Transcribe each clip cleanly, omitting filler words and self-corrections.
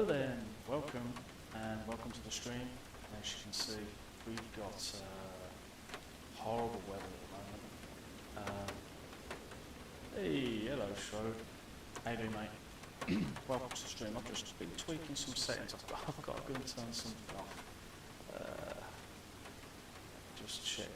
Hello there, and welcome to the stream. As you can see, we've got horrible weather at the moment. Hey, hello Shro. How you doing, mate? Welcome to the stream. I've just been tweaking some settings. I've got to go and turn something off. Just check.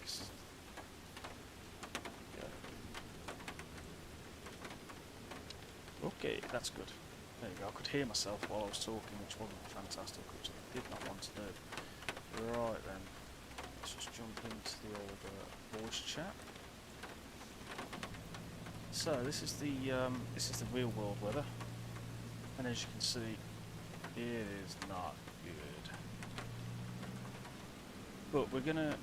Okay, that's good. There you go. I could hear myself while I was talking, which wasn't fantastic, which I did not want to do. Right then, let's just jump into the old voice chat. So this is the real world weather, and as you can see, it is not good. But we're gonna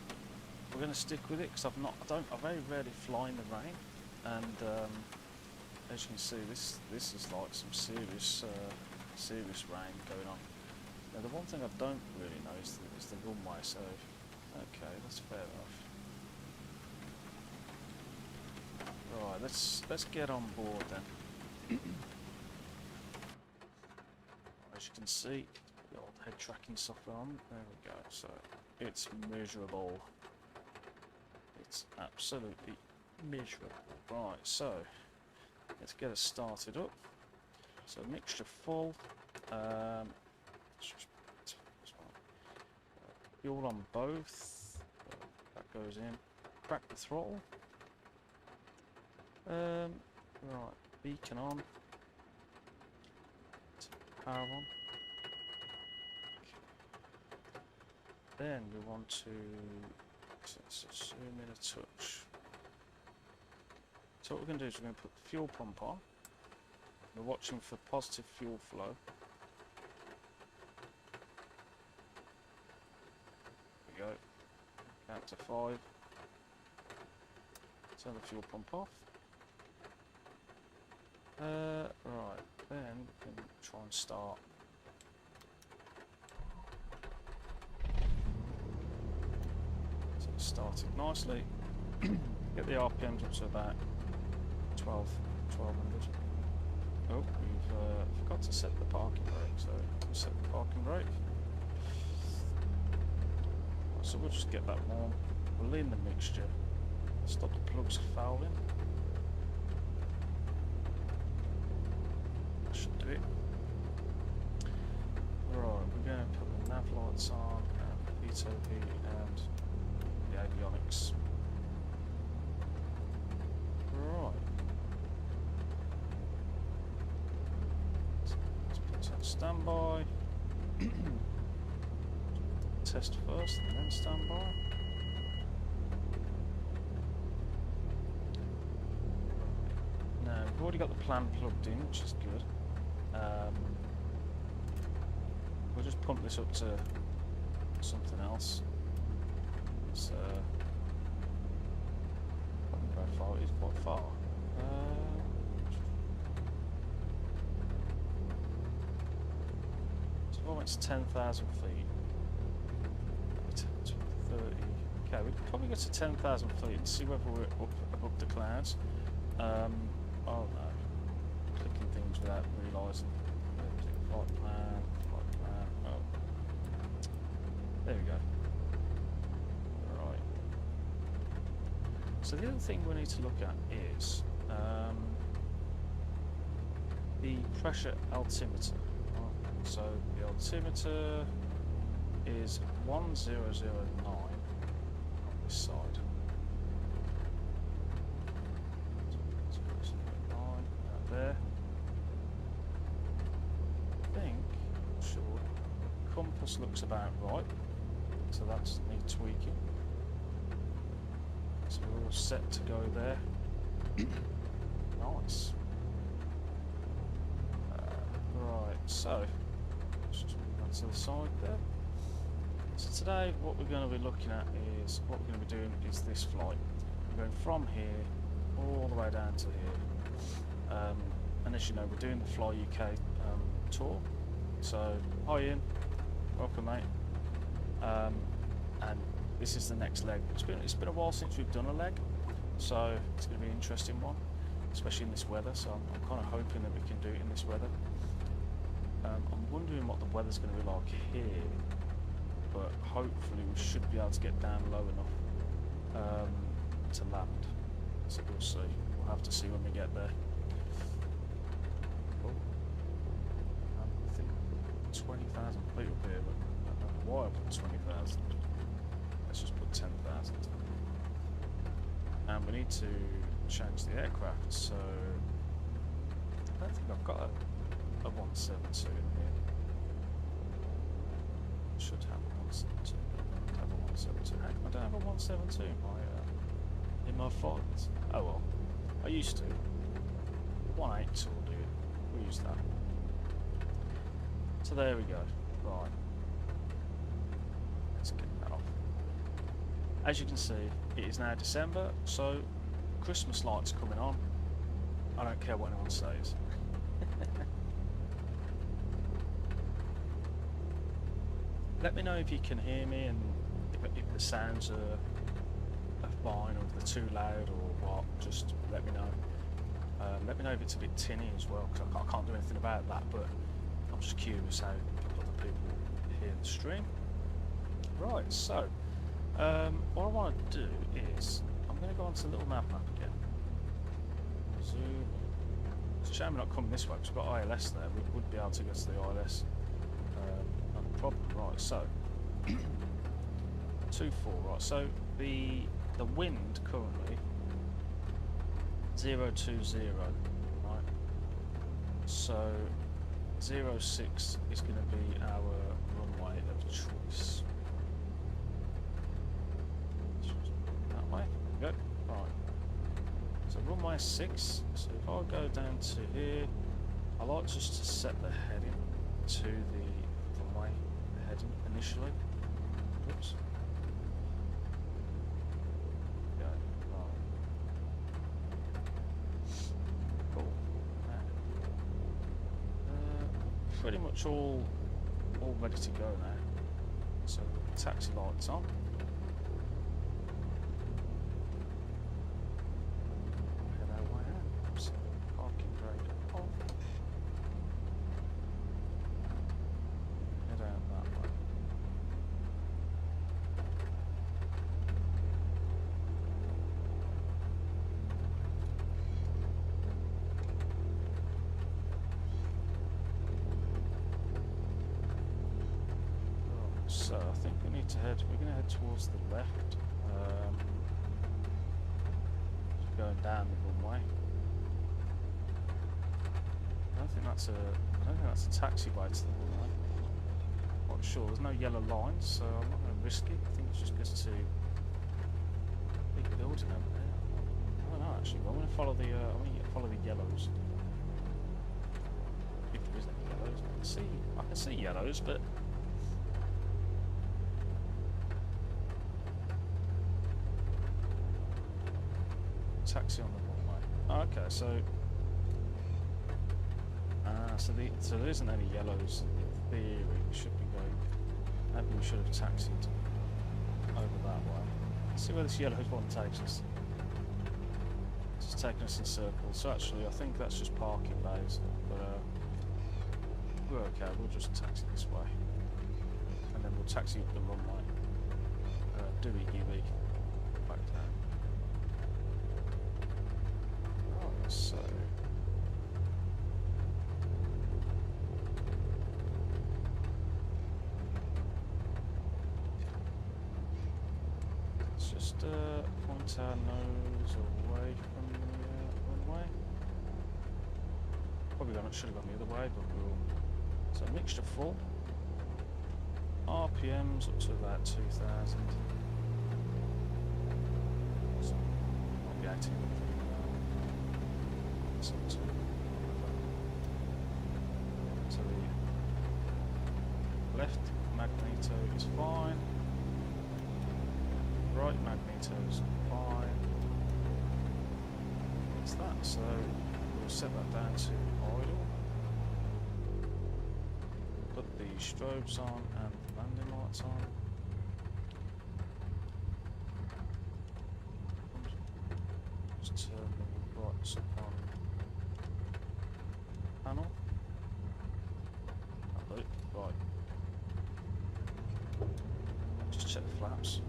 stick with it because I very rarely fly in the rain, and as you can see, this is like some serious rain going on. Now the one thing I don't really know is the runway. So okay, that's fair enough. Right, let's get on board then. As you can see, the old head tracking software on. There we go. So it's miserable. It's absolutely miserable. Right, so let's get us started up. So mixture full. Fuel on both. That goes in. Crack the throttle. Right, beacon on. Power on. Then we want to zoom in a touch. So what we're going to do is we're going to put the fuel pump on. We're watching for positive fuel flow. There we go. Count to 5. Turn the fuel pump off. Right, then we can try and start. So it started nicely. Get the RPMs up to about 1200. Oh, we've forgot to set the parking brake, so we'll set the parking brake. So we'll just get that warm. We'll lean the mixture. Stop the plugs fouling. That should do it. Right, we're going to put the nav lights on, and the VTOP and the avionics. Right. Standby. Test first and then standby. Now we've already got the plan plugged in, which is good. We'll just pump this up to something else. It's how far it is, quite far. Oh, it's 10,000 feet. 30. Okay, we can probably get to 10,000 feet and see whether we're up above the clouds. Oh no, clicking things without realising. Flight plan. Oh, there we go. Right. So the other thing we need to look at is the pressure altimeter. So the altimeter is 1009 on this side. 1009 out there. I think, sure, the compass looks about right. So that's needs tweaking. So we're all set to go there. Nice. Right, so just move that to the side there. So today what we're going to be looking at is, what we're going to be doing is this flight. We're going from here all the way down to here. And as you know, we're doing the FlyUK tour. So, hi Ian, welcome mate. And this is the next leg. It's been a while since we've done a leg, so it's going to be an interesting one, especially in this weather. So I'm kind of hoping that we can do it in this weather. I'm wondering what the weather's going to be like here, but hopefully we should be able to get down low enough to land. So we'll see. We'll have to see when we get there. Oh, I think 20,000 feet up here, but I don't know why I put 20,000. Let's just put 10,000. And we need to change the aircraft, so I don't think I've got a 172 in here. Should have a 172. I don't have a 172. How come I don't have a 172 in my files? Oh well, I used to. 182 will do it. We'll use that. So there we go. Right. Let's get that off. As you can see, it is now December, so Christmas lights are coming on. I don't care what anyone says. Let me know if you can hear me and if the sounds are fine or if they're too loud or what. Just let me know. Let me know if it's a bit tinny as well, because I can't do anything about that, but I'm just curious how other people hear the stream. Right, so what I want to do is I'm going to go onto the little map again. Zoom. It's a shame we're not coming this way because we've got ILS there. We would be able to get to the ILS. Not a problem. Right, so 2-4. Right, so the wind currently 020. Right, so 06 is going to be our runway of choice. That way. There we go. Right. So runway 6. So if I go down to here, I like just to set the heading to the runway heading initially. Oops. Yeah. Right. Cool. Pretty much all ready to go now. So taxi lights on. So I think we need to we're going to head towards the left, going down the runway. I don't think that's a taxiway to the runway. Not sure, there's no yellow lines, so I'm not going to risk it. I think it just gets to a big building over there. I don't know actually, but I'm going to follow the yellows. If there is any yellows, I can see yellows, but taxi on the runway. Oh, okay, so so there isn't any yellows in theory. We should be going. Maybe we should have taxied over that way. Let's see where this yellow one takes us. It's just taking us in circles. So actually, I think that's just parking bays. But we're okay. We'll just taxi this way, and then we'll taxi up the runway. Do EUV back down. So let's just point our nose away from the runway. Probably should have gone the other way, but we'll. So mixture full. RPMs up to about 2,000. So might be 18. So the left magneto is fine, right magneto is fine. It's that, so we'll set that down to idle, put the strobes on and the landing lights on. Just turn the lights up on panel. flaps.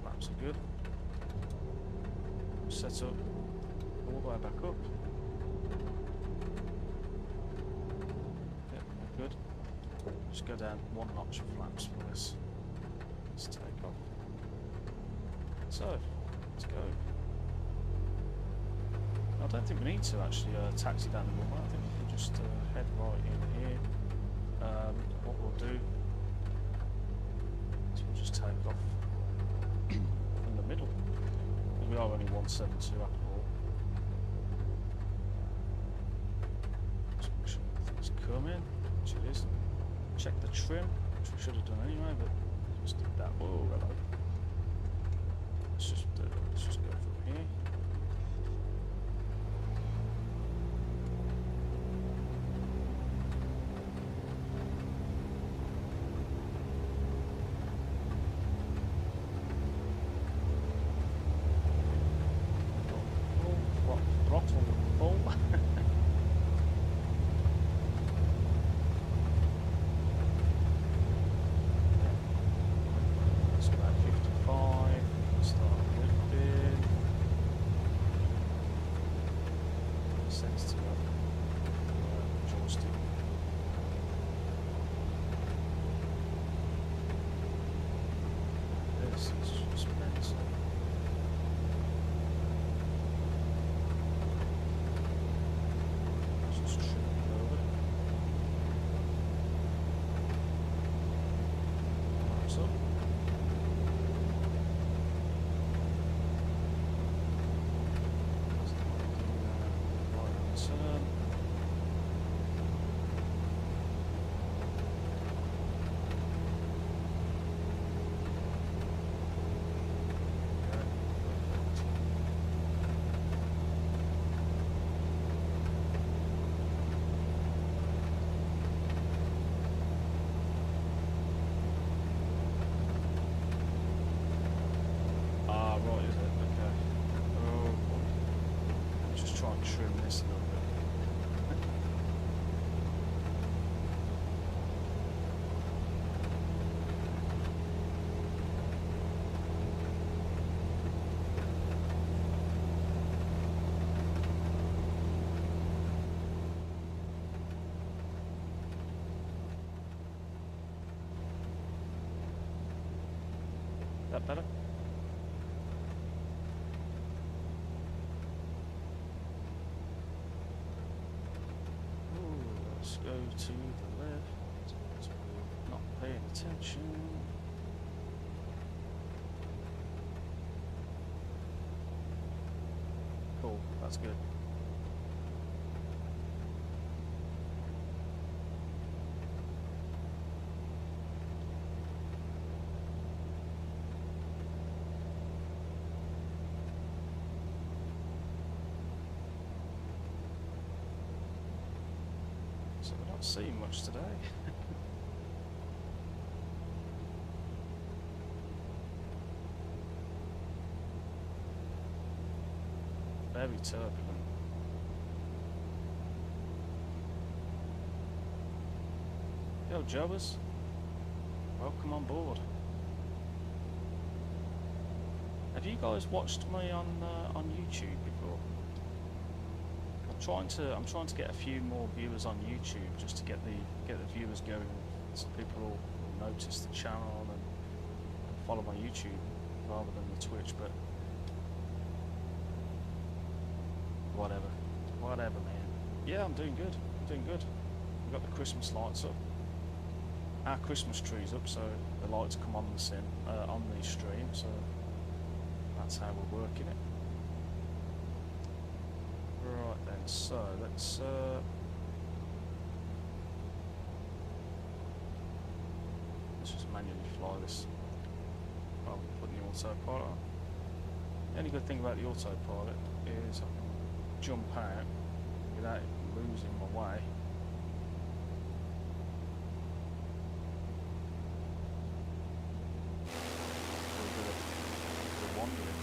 Flaps are good. Set up all the way back up. Yep, good. Just go down one notch of flaps for this. Let's take off. So, let's go. I don't think we need to actually taxi down the runway. I think we can just head right in here. What we'll do is we'll just take off in the middle. We are only 172 after all. Just make sure everything's coming, which it is. Check the trim, which we should have done anyway, but just did that. Whoa, hello. Let's just go through here. Trim this a little bit. That better? Go to the left, so we're not paying attention. Cool, that's good. So we're not seeing much today. Very turbulent. Yo, Jobbers, welcome on board. Have you guys watched me on YouTube before? I'm trying to get a few more viewers on YouTube just to get the viewers going, so people will notice the channel and follow my YouTube rather than the Twitch. But whatever, man. Yeah, I'm doing good. We've got the Christmas lights up. Our Christmas tree's up, so the lights come on the stream. So that's how we're working it. Right then, so let's just manually fly this rather than putting the autopilot on. The only good thing about the autopilot is I can jump out without losing my way. A bit of wandering.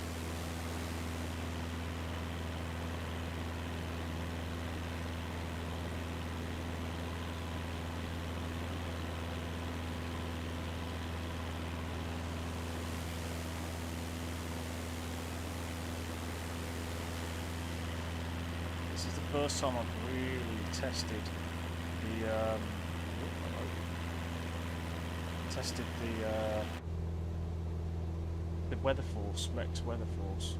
This is the first time I've really tested the the weather force, Rex weather force.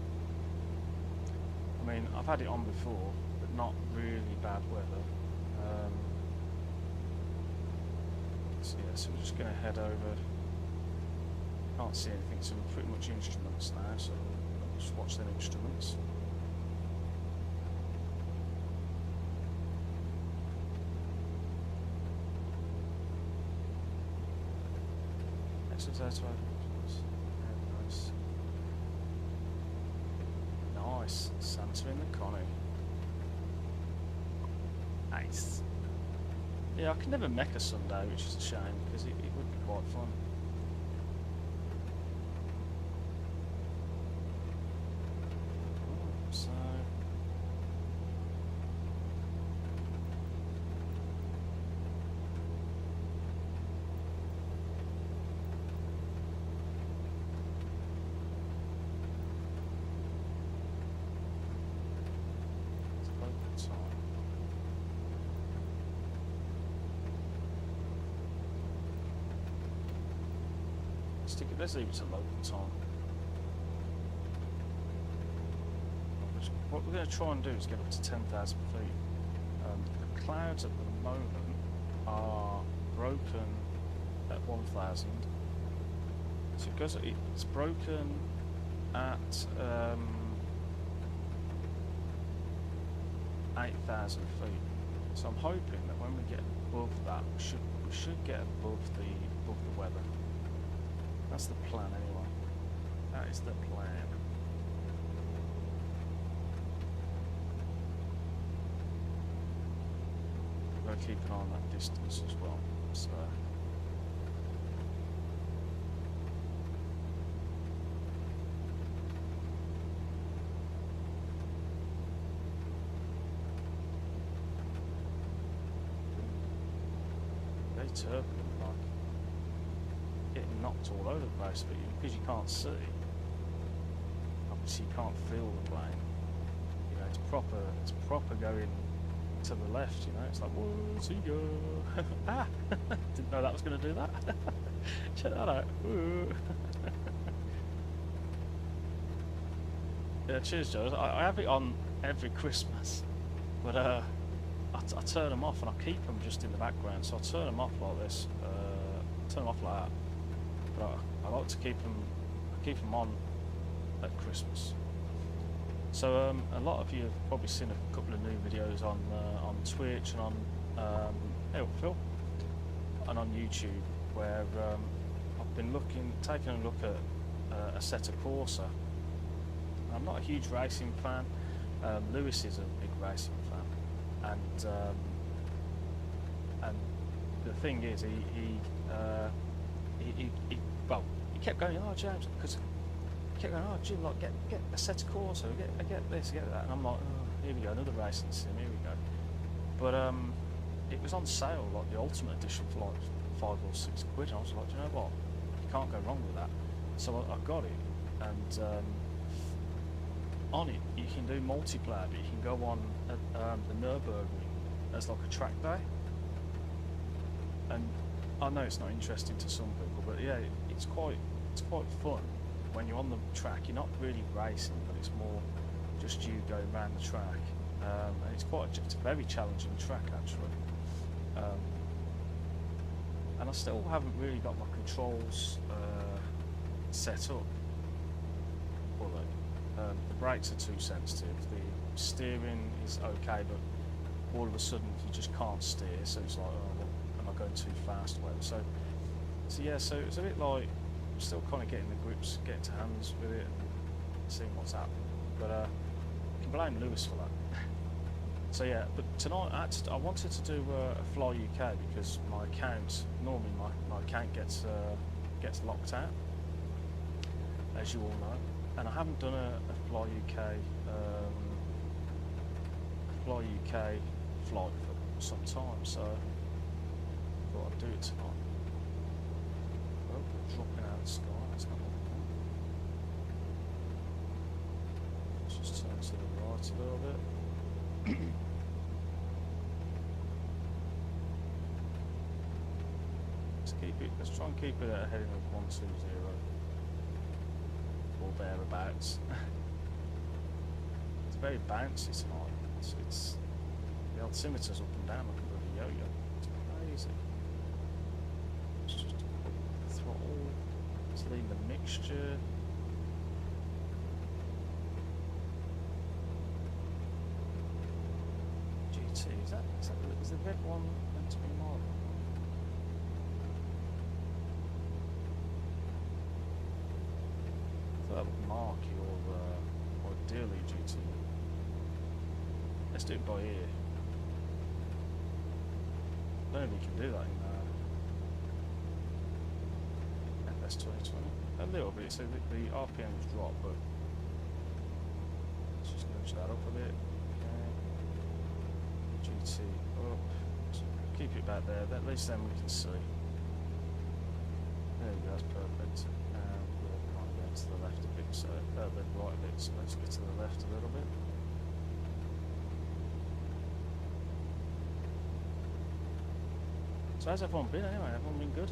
I mean, I've had it on before, but not really bad weather. So yeah, so we're just going to head over. Can't see anything, so we're pretty much instruments now, so we'll just watch them instruments. Exercise. Nice. Santa in the Connie. Nice. Yeah, I can never mech a Sunday, which is a shame, because it would be quite fun. So... Let's leave it to local time. What we're going to try and do is get up to 10,000 feet. The clouds at the moment are broken at 1,000. So because it's broken at 8,000 feet. So I'm hoping that when we get above that, we should get above the weather. That's the plan anyway. That is the plan. We're going to keep an eye on that distance as well. So very turbulent, like getting knocked all over the place, but because you can't see, obviously you can't feel the plane. You know, it's proper going to the left. You know, it's like, whoa, see ya. Ah, didn't know that was going to do that. Check that out. Whoa. Yeah, cheers, Joe. I have it on every Christmas, but I turn them off and I keep them just in the background. So I turn them off like this, turn them off like that. But I like to keep them on at Christmas. So a lot of you have probably seen a couple of new videos on Twitch and on Phil, and on YouTube, where I've been taking a look at a set of Corsa. I'm not a huge racing fan. Lewis is a big racing fan, and the thing is, he kept going, oh James, because he kept going, oh Jim, like get a set of Corsa, get this, get that, and I'm like, oh, here we go, another racing sim, here we go. But it was on sale, like the Ultimate Edition, for like £5 or £6, and I was like, do you know what, you can't go wrong with that. So I got it, and on it you can do multiplayer, but you can go on the Nürburgring as like a track day. And I know it's not interesting to some people, but yeah, it's quite fun when you're on the track. You're not really racing, but it's more just you going around the track, and it's a very challenging track actually. And I still haven't really got my controls set up fully. The brakes are too sensitive. The steering is okay, but all of a sudden you just can't steer. So it's like, oh, am I going too fast or whatever? So yeah, so it's a bit like I'm still kind of getting the grips, getting to hands with it, and seeing what's happening. But you can blame Lewis for that. So yeah, but tonight I wanted to do a FlyUK because my account, normally my account gets locked out, as you all know, and I haven't done a FlyUK flight for some time, so I thought I'd do it tonight. Oh, dropping out of the sky, that's not what I want. Let's just turn to the right a little bit. Let's try and keep it at a heading of 120 or thereabouts. It's very bouncy tonight. It's the altimeter's up and down like a bloody yo-yo. It's crazy. Let's just put the throttle. Let's leave the mixture. GT, is the red one meant to be more? That would Marky or ideally GT. Let's do it by ear. I don't know if we can do that in FS2020. A little bit, so the RPM's drop, but let's just nudge that up a bit. Okay. GT up. So keep it back there, at least then we can see. There we go, that's perfect. To the left a bit, so then right a bit, so let's get to the left a little bit. So how's everyone been anyway? Everyone been good?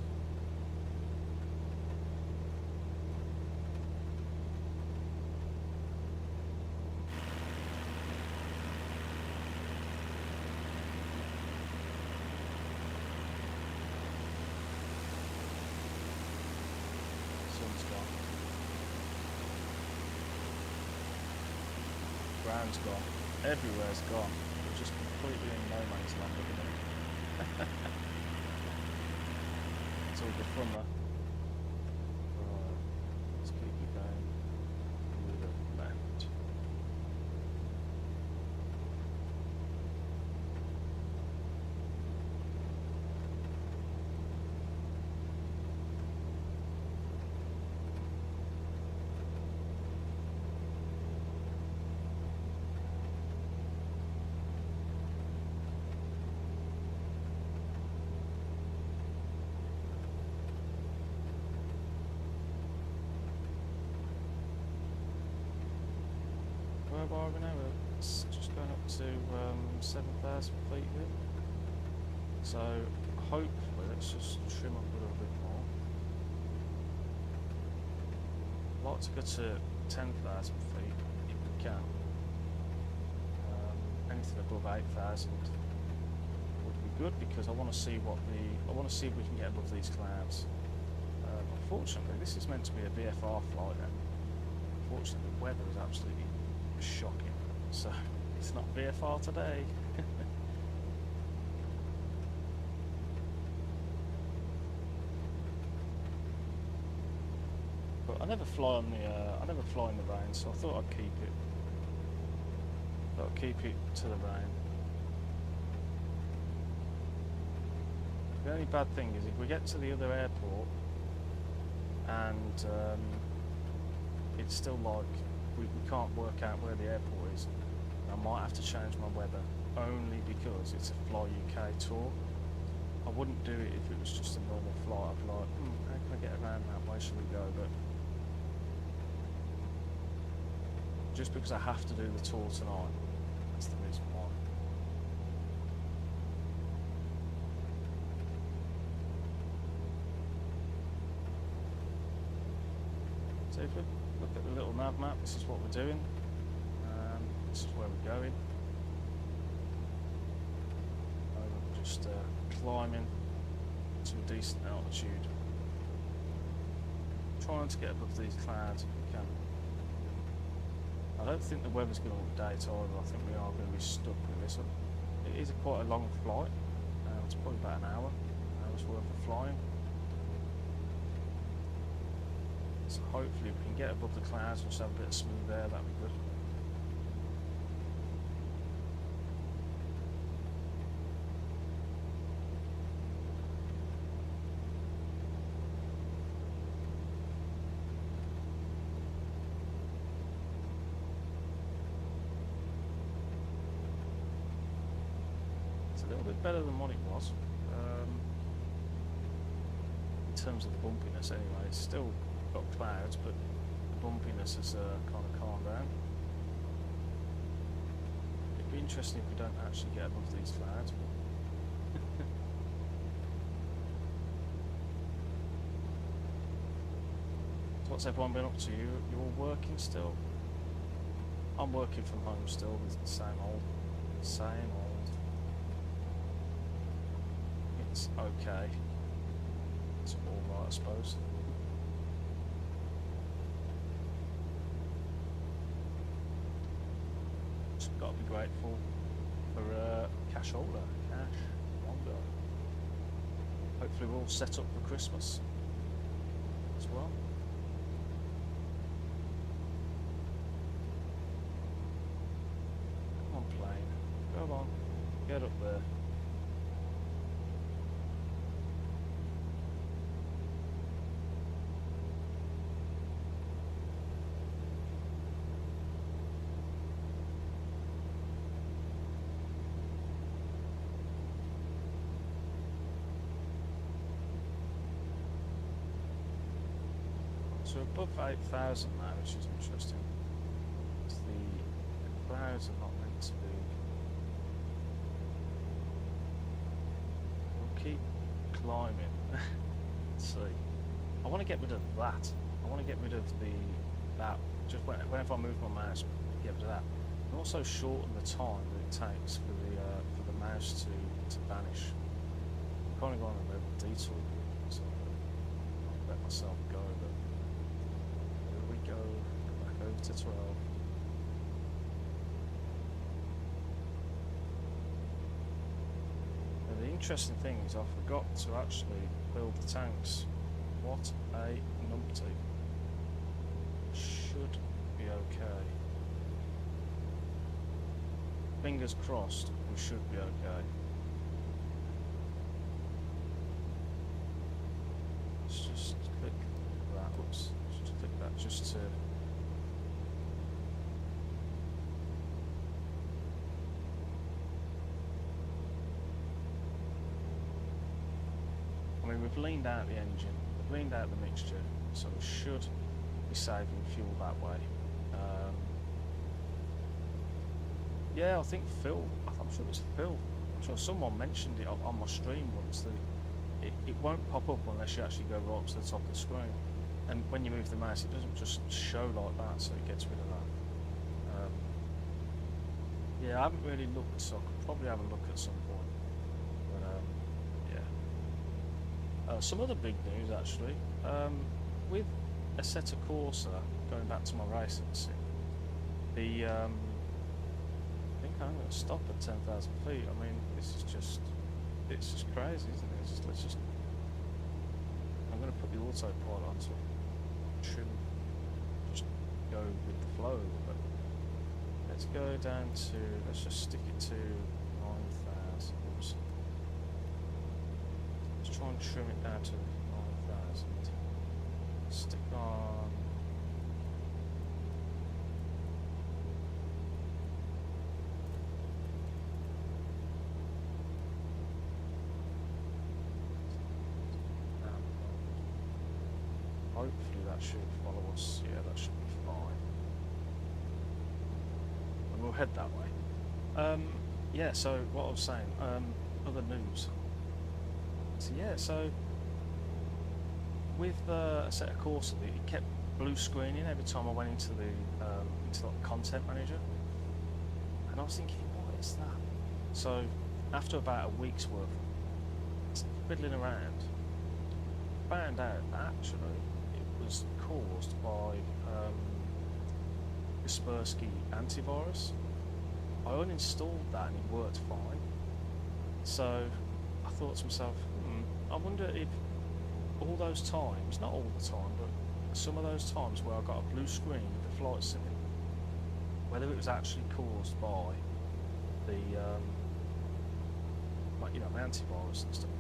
Sun's gone. Ground's gone. Everywhere's gone. We're just completely in no man's land at the minute. It's all good fun though. Right, let's keep it going to the left. Where are we now? It's just going up to 7,000 feet here. So hopefully let's just trim up a little bit more. I'd like to go to 10,000 feet if we can. Anything above 8,000 would be good because I want to see if we can get above these clouds. Unfortunately, this is meant to be a VFR flight, and unfortunately the weather is absolutely shocking, so it's not VFR today. But I never fly in the rain, so I thought I'd keep it. To the rain. The only bad thing is if we get to the other airport and it's still like we can't work out where the airport is, I might have to change my weather only because it's a FlyUK tour. I wouldn't do it if it was just a normal flight. I'd be like, how can I get around that? Where should we go? But just because I have to do the tour tonight, that's the reason why. So if we look at the little nav map, this is what we're doing. This is where we're going. We're just climbing to a decent altitude. Trying to get above these clouds if we can. I don't think the weather's going to update either. I think we are going to be stuck with this one. It is quite a long flight. It's probably about an hour's worth of flying. So hopefully we can get above the clouds and just have a bit of smooth air. That'd be good. A little bit better than what it was in terms of the bumpiness anyway. It's still got clouds, but the bumpiness has kind of calmed down. Be interesting if we don't actually get above these clouds. So what's everyone been up to? You're all working still? I'm working from home still with the same old. It's okay. It's alright, I suppose. Just got to be grateful for cash holder, cash longer. Hopefully we're all set up for Christmas as well. Come on, plane. Come on, get up there. So above 8,000 now, which is interesting. The clouds are not meant to be. We'll keep climbing. Let's see. I want to get rid of that. I want to get rid of that. Just whenever I move my mouse, get rid of that. And also shorten the time that it takes for the mouse to vanish. I'm kind of going on a little detour here, so I'll let myself go. But go back over to 12. Now the interesting thing is I forgot to actually build the tanks. What a numpty. Should be okay. Fingers crossed, we should be okay. Let's just click that. Whoops. Click that just to I mean, we've leaned out the engine, we've leaned out the mixture, so we should be saving fuel that way. Yeah, I think Phil, I'm sure it's Phil, I'm sure someone mentioned it on my stream once, that it won't pop up unless you actually go right up to the top of the screen. And when you move the mouse, it doesn't just show like that, so it gets rid of that. Yeah, I haven't really looked, so I could probably have a look at some point. But yeah. Some other big news actually. With Assetto Corsa, going back to my racing sim, I think I'm going to stop at 10,000 feet. I mean, it's just crazy, isn't it? I'm going to put the autopilot on so just go with the flow, but let's go down to, let's just stick it to 9,000. Oops. Let's try and trim it down to 9,000. Stick on. Hopefully that should follow us. Yeah, that should be fine. And we'll head that way. Yeah, so what I was saying, other news. So yeah, so with Assetto Corsa, it kept blue screening every time I went into the content manager, and I was thinking, what is that? So after about a week's worth of fiddling around, found out actually it was caused by Kaspersky antivirus. I uninstalled that and it worked fine. So I thought to myself, I wonder if all those times, not all the time, but some of those times where I got a blue screen with the flight sim in, whether it was actually caused by the my antivirus and stuff.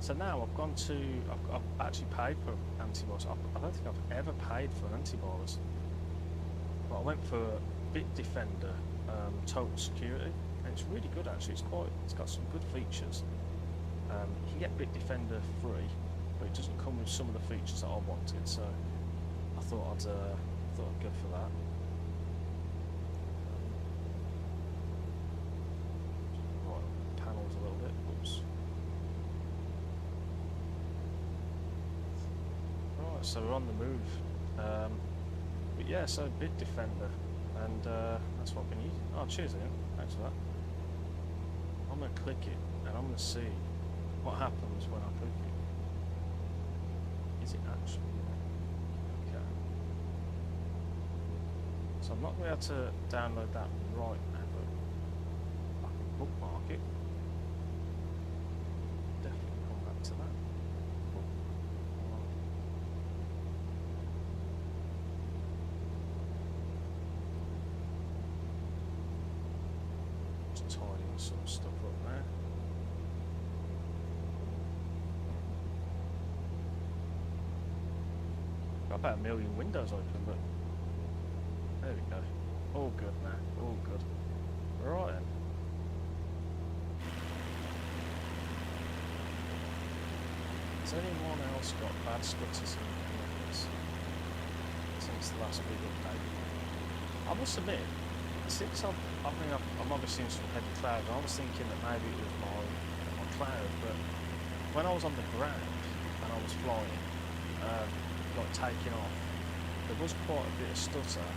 So now I've gone to, I've actually paid for antivirus. I don't think I've ever paid for an antivirus. But I went for Bitdefender Total Security, and it's really good actually. It's got some good features. You can get Bitdefender free, but it doesn't come with some of the features that I wanted. So I thought I'd go for that. so we're on the move. But yeah, so bid defender, and that's what we need. Oh, cheers, Ian. Thanks for that. I'm going to click it, and I'm going to see what happens when I click it. Is it actually there? Okay. So I'm not going to be able to download that right now, but I can bookmark it. Definitely come back to that. Just tidying some stuff up there. Got about a million windows open, but there we go. All good now. All good. Right then. Has anyone else got bad stutters in this since the last big update? I must admit, since I'm obviously in some heavy cloud, I was thinking that maybe it was my cloud, but when I was on the ground and I was flying, like taking off, there was quite a bit of stutter.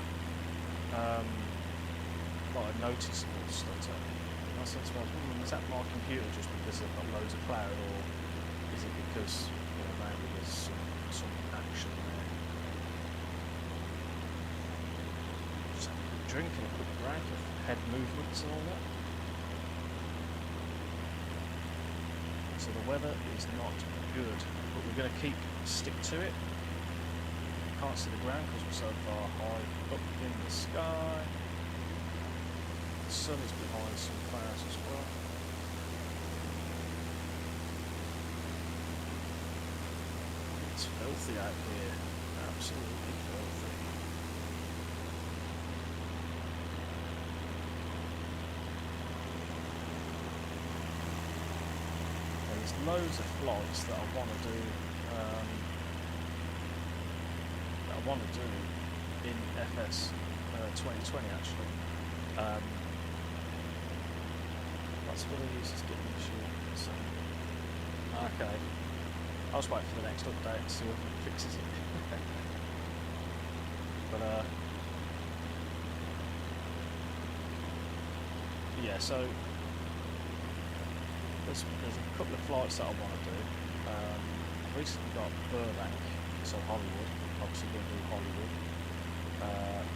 Like a noticeable stutter. And I said to myself, is that my computer just because I've got loads of cloud, or is it because maybe there's some action there? Just have a quick drink and a quick break of head movements and all that. So the weather is not good, but we're going to stick to it. Can't see the ground because we're so far high up in the sky. The sun is behind some clouds as well. It's filthy out here, absolutely filthy. There's loads of flights that I want to do. In FS2020 actually. That's what I use to get the issue. So, okay. I'll just wait for the next update to see what fixes it. But yeah, so there's a couple of flights that I want to do. I've recently got Burbank, so Hollywood. Obviously going to do Hollywood.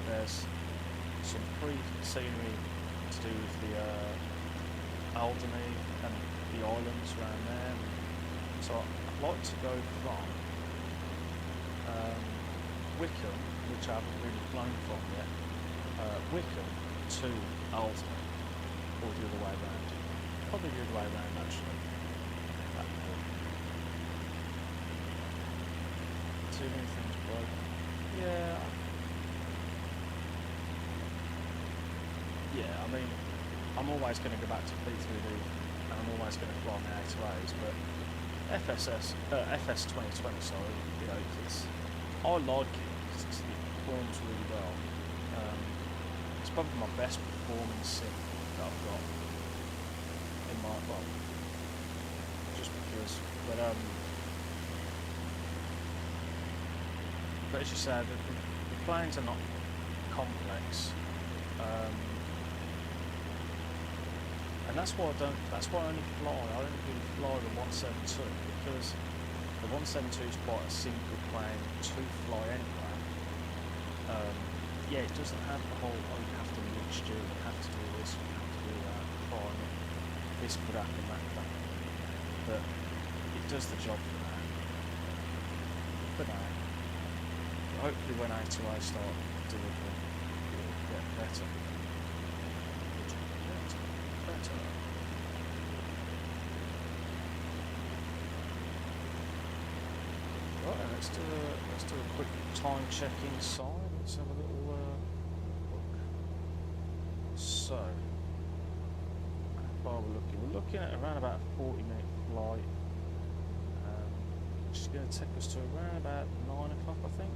There's some pre-scenery to do with the Alderney and the islands around there. So I'd like to go from Wickham, which I haven't really flown from yet, Wickham to Alderney, or the other way around. Probably the other way around actually. Too many things broken. Yeah. Yeah, I mean, I'm always going to go back to P3D, and I'm always going to fly my A2As, but FS2020, sorry, I like it because it performs really well. It's probably my best performing sim that I've got in my, just because, but as you said, the planes are not complex, and that's why I only fly. I only really fly the 172 because the 172 is quite a simple plane to fly anyway. Yeah, it doesn't have the whole you have to mix you have to do this, you have to do that, flying it. This could happen, that could happen, but it does the job for now. For now. Hopefully when A2A start delivering, it'll get better. Better. Right, let's do a quick time check inside. Let's have a little look. So, how far we're looking? We're looking at around about a 40-minute flight, which is going to take us to around about 9 o'clock, I think.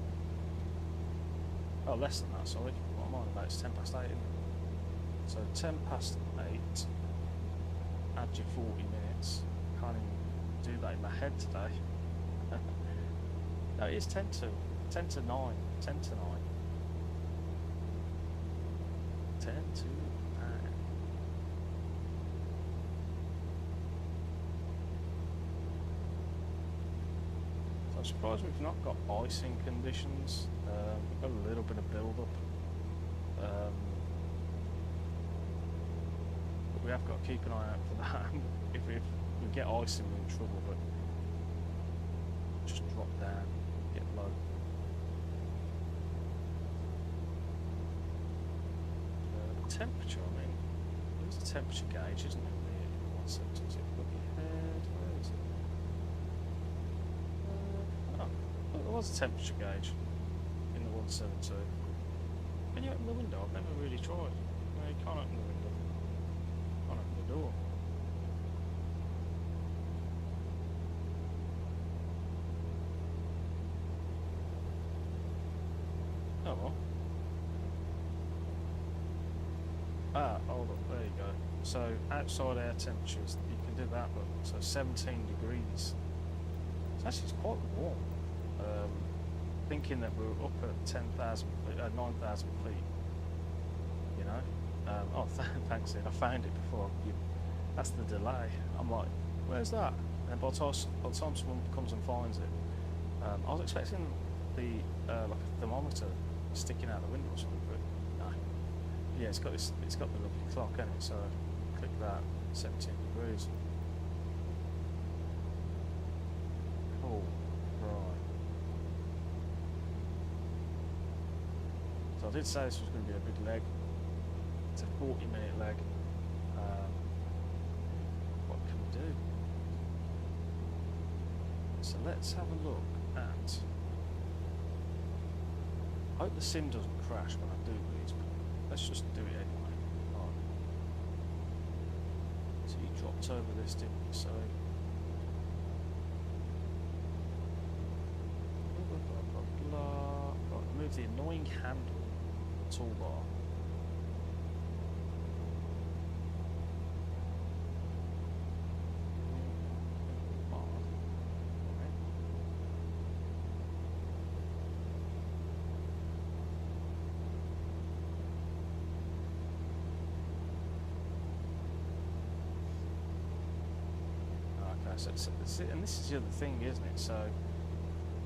Oh, less than that, sorry. What am I on about? It's 10 past 8, isn't it? So 10 past 8, add your 40 minutes. Can't even do that in my head today. No, it is 10 to 9. 10 to 9. 10 to 9. So I'm surprised we've not got icing conditions. We've got a little bit of build-up. But we have got to keep an eye out for that. if we get icing, we're in trouble, but just drop down, get low. The temperature, I mean, there's a temperature gauge, isn't it? The 172. Look ahead, where is it? Oh, there was a temperature gauge in the 172. Can you open the window? I've never really tried. No, you can't open the window. Can't open the door. Oh well. Oh look, there you go. So outside air temperatures, you can do that, but so 17 degrees. It's actually quite warm. Thinking that we're up at 10,000, 9,000 feet. You know. Oh, thanks, Ed. I found it before. That's the delay. I'm like, where's that? And by the time someone comes and finds it, I was expecting the like a thermometer sticking out the window or something, but no. Yeah, it's got the lovely clock, hasn't it? So click that, 17 degrees. Cool, right. So I did say this was going to be a big leg. It's a 40-minute leg. What can we do? So let's have a look at. I hope the sim doesn't crash when I do these, but let's just do it anyway. Right. So you dropped over this, didn't you? So blah, blah, blah, blah. Right, remove the annoying handle toolbar. And this is the other thing, isn't it? So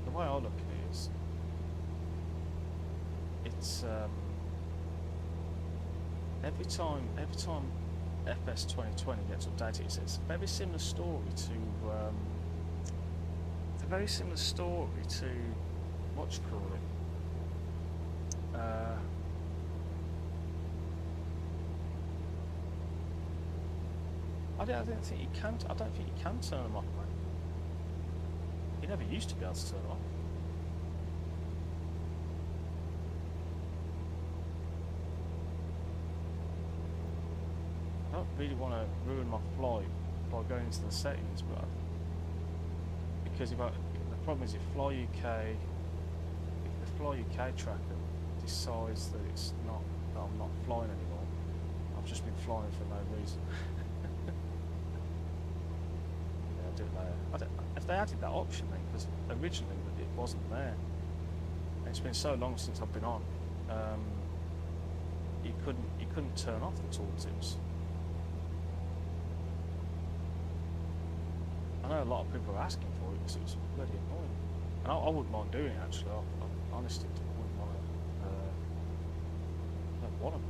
the way I look at it is, it's every time FS2020 gets updated, it's a very similar story to what you call it. I don't think you can turn them off, mate. You never used to be able to turn them off. I don't really want to ruin my flight by going into the settings, but because the problem is if the FlyUK tracker decides that I'm not flying anymore, I've just been flying for no reason. Do it later. If they added that option then, because originally it wasn't there. It's been so long since I've been on. You couldn't turn off the tooltips. I know a lot of people are asking for it because it was bloody annoying, and I wouldn't mind doing it actually. I honestly wouldn't want to. I don't want them.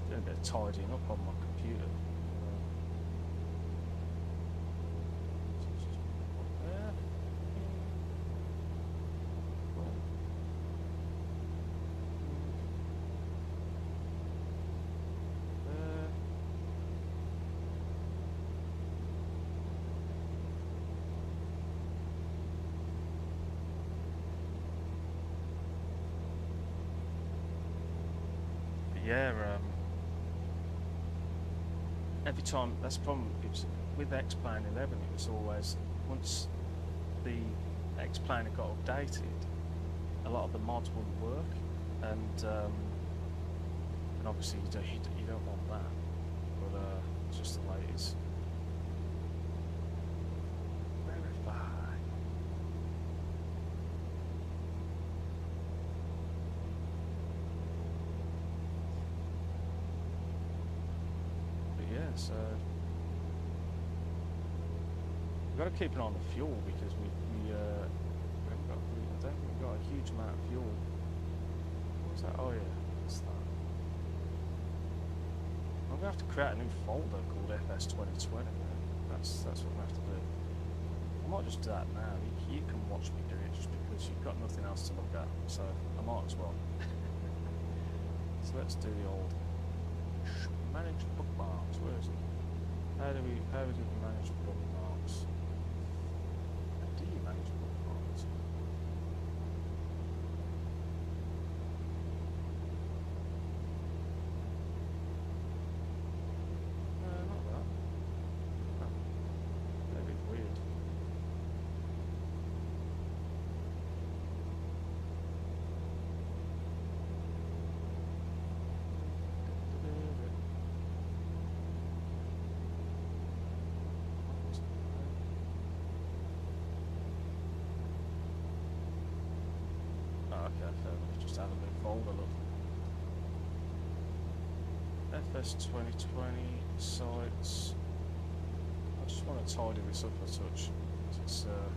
A bit of tidying up on my computer. There. Cool. There. But yeah, every time, that's the problem with X-Plane 11, it was always, once the X-Plane got updated, a lot of the mods wouldn't work, and obviously you don't want that, but it's just the way it is. Verify. But yeah, so we've got to keep an eye on the fuel because we haven't got, I don't think we've got a huge amount of fuel. What's that? Oh yeah, what's that? I'm going to have to create a new folder called FS2020. That's what I'm going to have to do. I might just do that now. You can watch me do it just because you've got nothing else to look at. So I might as well. So let's do the old manage bookmarks. Where is it? How do we manage bookmarks? How do you manage bookmarks? Not that. Oh, very weird. Okay, fair enough. Just add a new folder, look. FS2020 sites. I just want to tidy this up a touch. It's there.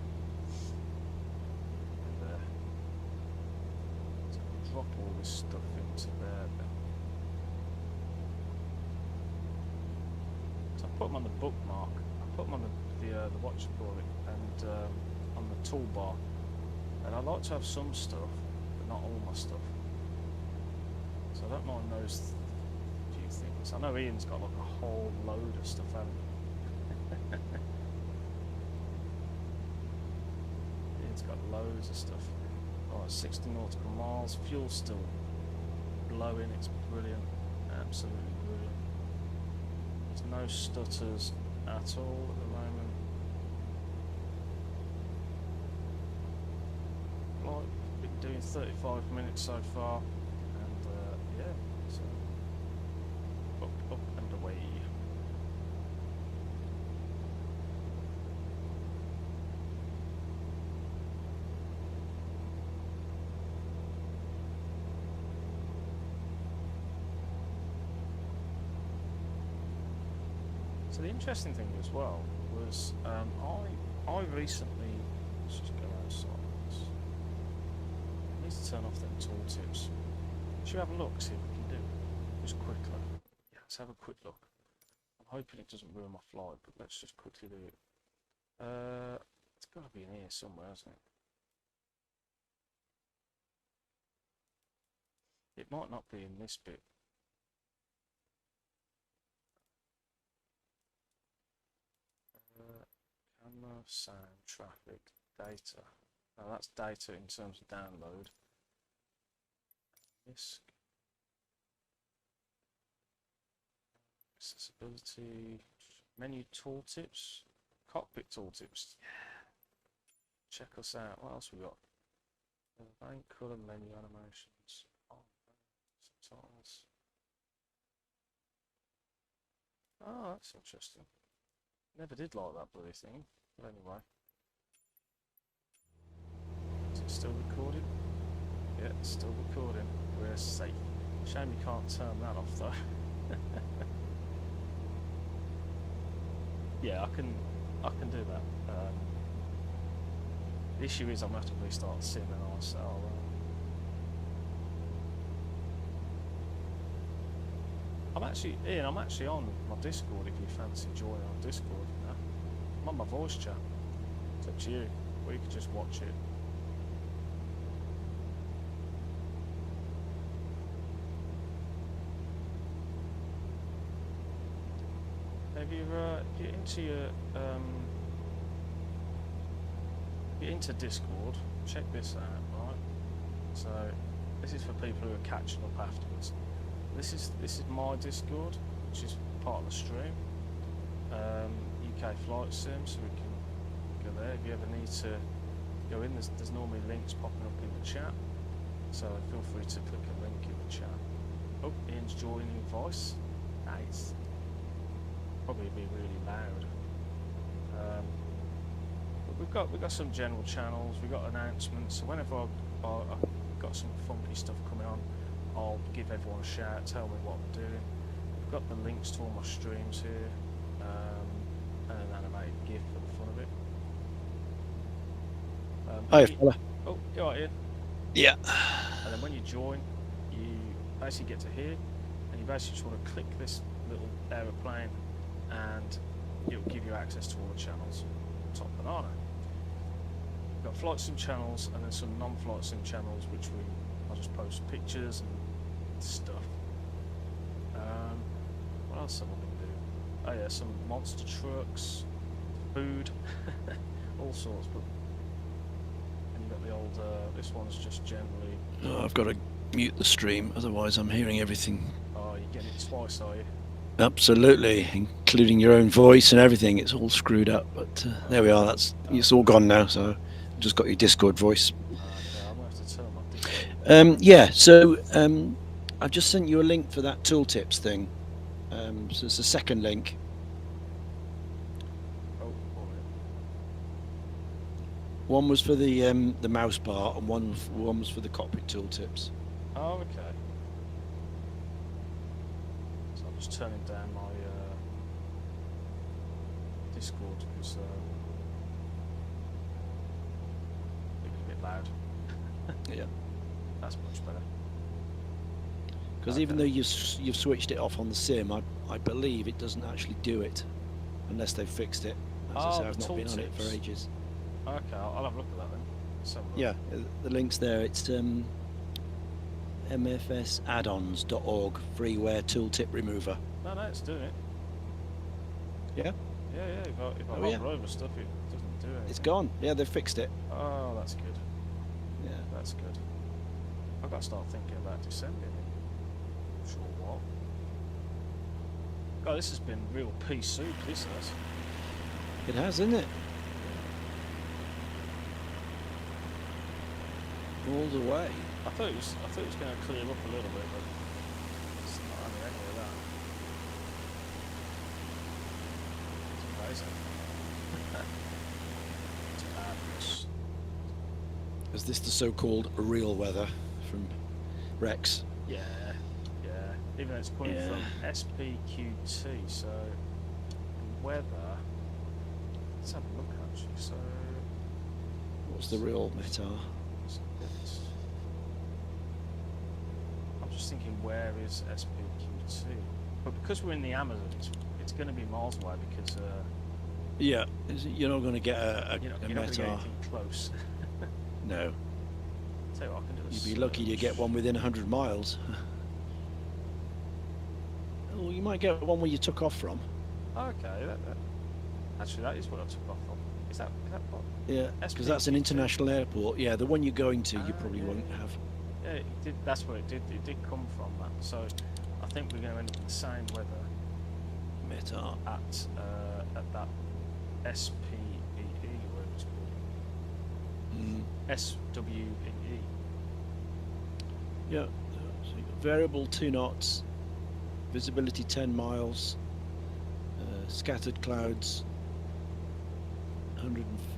So drop all this stuff into there then. So I put them on the bookmark. I put them on the what you call it, and on the toolbar. And I like to have some stuff, but not all my stuff. So I don't mind those few things. I know Ian's got like a whole load of stuff, hasn't he? Ian's got loads of stuff. Oh, 60 nautical miles. Fuel's still blowing. It's brilliant. Absolutely brilliant. There's no stutters at all at the moment. Been doing 35 minutes so far, and yeah, so up and away. So the interesting thing as well was I recently, let's just go outside. To turn off them tooltips. Should we have a look, see what we can do? Just quickly. Yeah, let's have a quick look. I'm hoping it doesn't ruin my flight, but let's just quickly do it. It's got to be in here somewhere, hasn't it? It might not be in this bit. Camera, sound, traffic, data. Now that's data in terms of download. Disk. Accessibility. Menu tooltips. Cockpit tooltips. Yeah. Check us out. What else we got? Main colour menu animations. Oh, subtitles. Oh, that's interesting. Never did like that bloody thing. But anyway. Is it still recording? Yeah, it's still recording. We're safe. Shame you can't turn that off though. Yeah, I can do that. The issue is I'm going to have to restart Sim and all, so I'm actually on my Discord if you fancy joining on Discord. You know? I'm on my voice chat. It's up to you. Or you could just watch it. If you're into you're into Discord, check this out, right? So this is for people who are catching up afterwards. This is my Discord, which is part of the stream. UK Flight Sim, so we can go there if you ever need to go in, there's normally links popping up in the chat, so feel free to click a link in the chat. Oh, Ian's joining voice. Nice. Probably be really loud. But we've got some general channels. We've got announcements. So whenever I've got some funky stuff coming on, I'll give everyone a shout, tell me what I'm doing. I've got the links to all my streams here, and an animated GIF for the fun of it. Hi, fella. Oh, you alright, Ian? Yeah. And then when you join, you basically get to here, and you basically just want to click this little aeroplane, and it will give you access to all the channels. Top banana. We've got flight sim channels, and then some non-flight sim channels, which I'll just post pictures and stuff. What else have I been doing? Oh yeah, some monster trucks, food, all sorts. But and you've got the old. This one's just generally. Oh, I've got to mute the stream, otherwise I'm hearing everything. Oh, you get it twice, are you? Absolutely, including your own voice and everything. It's all screwed up, but there we are. It's all gone now. So I've just got your Discord voice. Okay, I'm gonna have to turn my Discord. Yeah. So I've just sent you a link for that tooltips thing. So it's the second link. Oh, all right. One was for the mouse bar, and one was for the cockpit tooltips. Oh, okay. So I'm just turning down my Discord because it's a bit loud. Yeah. That's much better. Because even though you've switched it off on the sim, I believe it doesn't actually do it unless they've fixed it. As I say, I've not been on it for ages. Okay, I'll have a look at that then. Yeah, the link's there. It's mfsaddons.org, freeware tooltip remover. No, it's doing it. Yeah? Yeah. If I hover over stuff, it doesn't do anything. It's gone. Yeah, they've fixed it. Oh, that's good. Yeah. That's good. I've got to start thinking about descending it. Sure what. God, this has been real pea soup, this has. It has, isn't it? All the way. I thought it was going to clear up a little bit, but it's not having any of that. It's amazing. It's madness. Is this the so-called real weather from Rex? Yeah. Even though it's coming from SPQT, so weather. Let's have a look actually. So What's the real METAR? I'm just thinking, where is SPQT? But because we're in the Amazon, it's going to be miles away because. Yeah, you're not going to get a you're not METAR. going to get anything close. No. Tell you what, I can do a You'd be lucky to get one within 100 miles. Well, you might get one where you took off from. Okay, actually that is what I took off from. Is that what? Yeah, because that's an international airport. Yeah, the one you're going to, you probably won't have. Yeah, it did. That's what it did. It did come from that. So I think we're going to end up in the same weather. METAR. At that SPEE, whatever it's called. SWEE. Yeah, so you've got variable 2 knots, visibility 10 miles, scattered clouds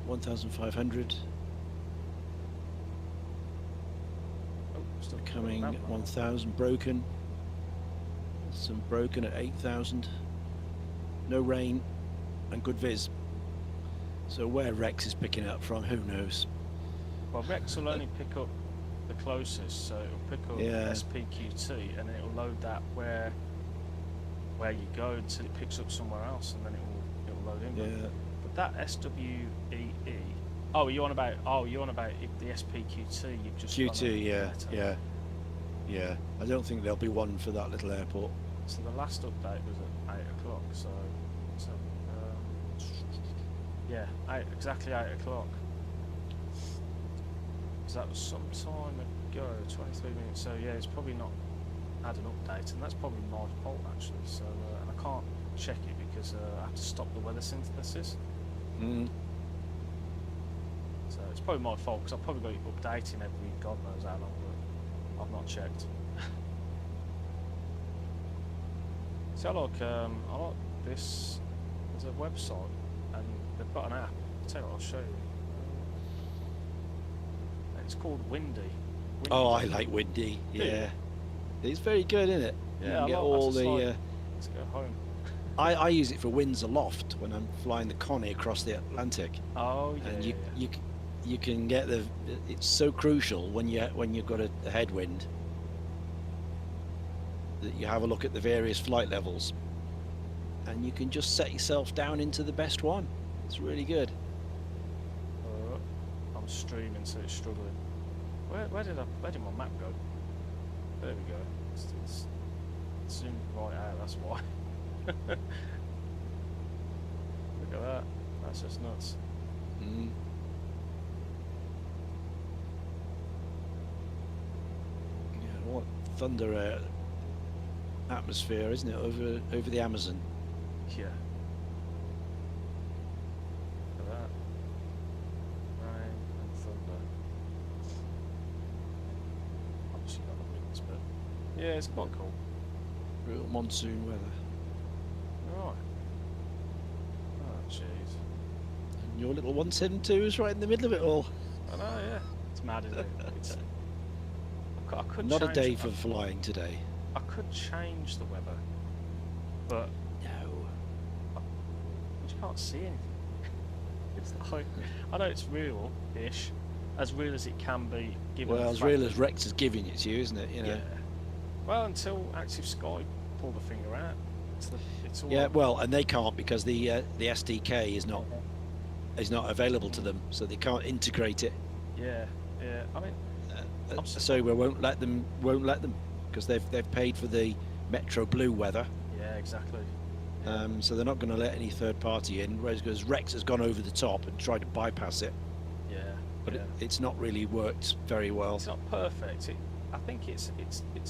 1,500, becoming 1,000, broken, some broken at 8,000, no rain, and good viz. So where Rex is picking up from, who knows? Well, Rex will only pick up the closest, so it'll pick up SPQT, and then it'll load that where you go until it picks up somewhere else, and then it'll load in. Yeah. But that SWEE. Oh, you're on about the SPQT. You've just QT, yeah. I don't think there'll be one for that little airport. So the last update was at 8 o'clock. So yeah, exactly 8 o'clock. So that was some time ago, 23 minutes. So yeah, it's probably not had an update, and that's probably my fault actually. So and I can't check it because I have to stop the weather synthesis. Mm. So It's probably my fault because I've probably got it updating every God knows how long, but I've not checked. See, I like this. There's a website and they've got an app. I'll tell you what, I'll show you. It's called Windy. Oh, I like Windy. Yeah, it's very good, isn't it? Yeah, you can get all the. Let's go home. I use it for winds aloft when I'm flying the Connie across the Atlantic. Oh yeah. And you can get the. It's so crucial when you've got a headwind that you have a look at the various flight levels, and you can just set yourself down into the best one. It's really good. I'm streaming, so it's struggling. Where did my map go? There we go. It's zoomed right out. That's why. Look at that. That's just nuts. Mm. Yeah, what thunder atmosphere, isn't it, over the Amazon? Yeah. Look at that. Rain and thunder. Obviously not the winds, but yeah, it's quite cool. Real monsoon weather. Right. Oh jeez. And your little 172 is right in the middle of it all. I know, yeah. It's mad, isn't it? I could Not a change day it. for flying today. I could change the weather, but No. you can't see anything. It's like, I know it's real-ish, as real as it can be. Given Well, the as fact real that- as Rex is giving it to you, isn't it? You know. Yeah. Well, until Active Sky pull the finger out, it's all. Yeah. Well, and they can't because the SDK is not available to them, so they can't integrate it. Yeah, yeah. I mean, So we won't let them because they've paid for the Metro Blue weather. yeah, exactly. Yeah. So they're not going to let any third party in. Whereas because Rex has gone over the top and tried to bypass it, Yeah, but yeah. it's not really worked very well. It's not perfect. I think it's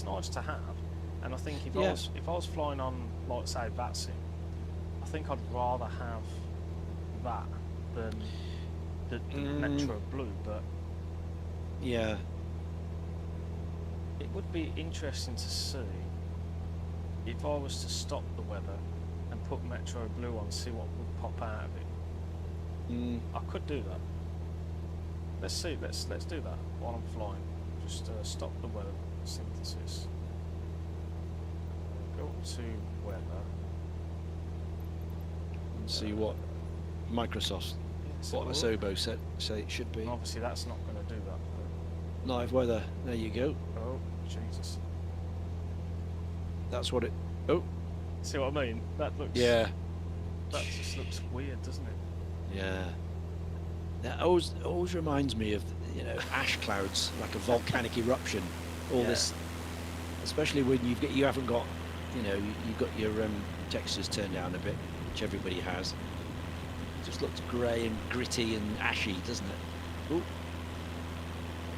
nice to have, and I think if Yeah. I was flying on, like say VATSIM, I think I'd rather have that than the Metro Blue. But Yeah. it would be interesting to see if I was to stop the weather and put Metro Blue on, see what would pop out of it. Mm. I could do that. Let's see. Let's do that while I'm flying. Just stop the weather synthesis. Go to weather. And see what Microsoft, Yeah, what Asobo say it should be. Obviously, that's not going to do that. Live weather. There you go. Oh, Jesus. That's what it. Oh. See what I mean? That looks. Yeah. That just looks weird, doesn't it? Yeah. That always reminds me of, you know, ash clouds, like a volcanic eruption. All Yeah. this, especially when you haven't got, you know, you've got your textures turned down a bit, which everybody has. It just looks grey and gritty and ashy, doesn't it? Ooh.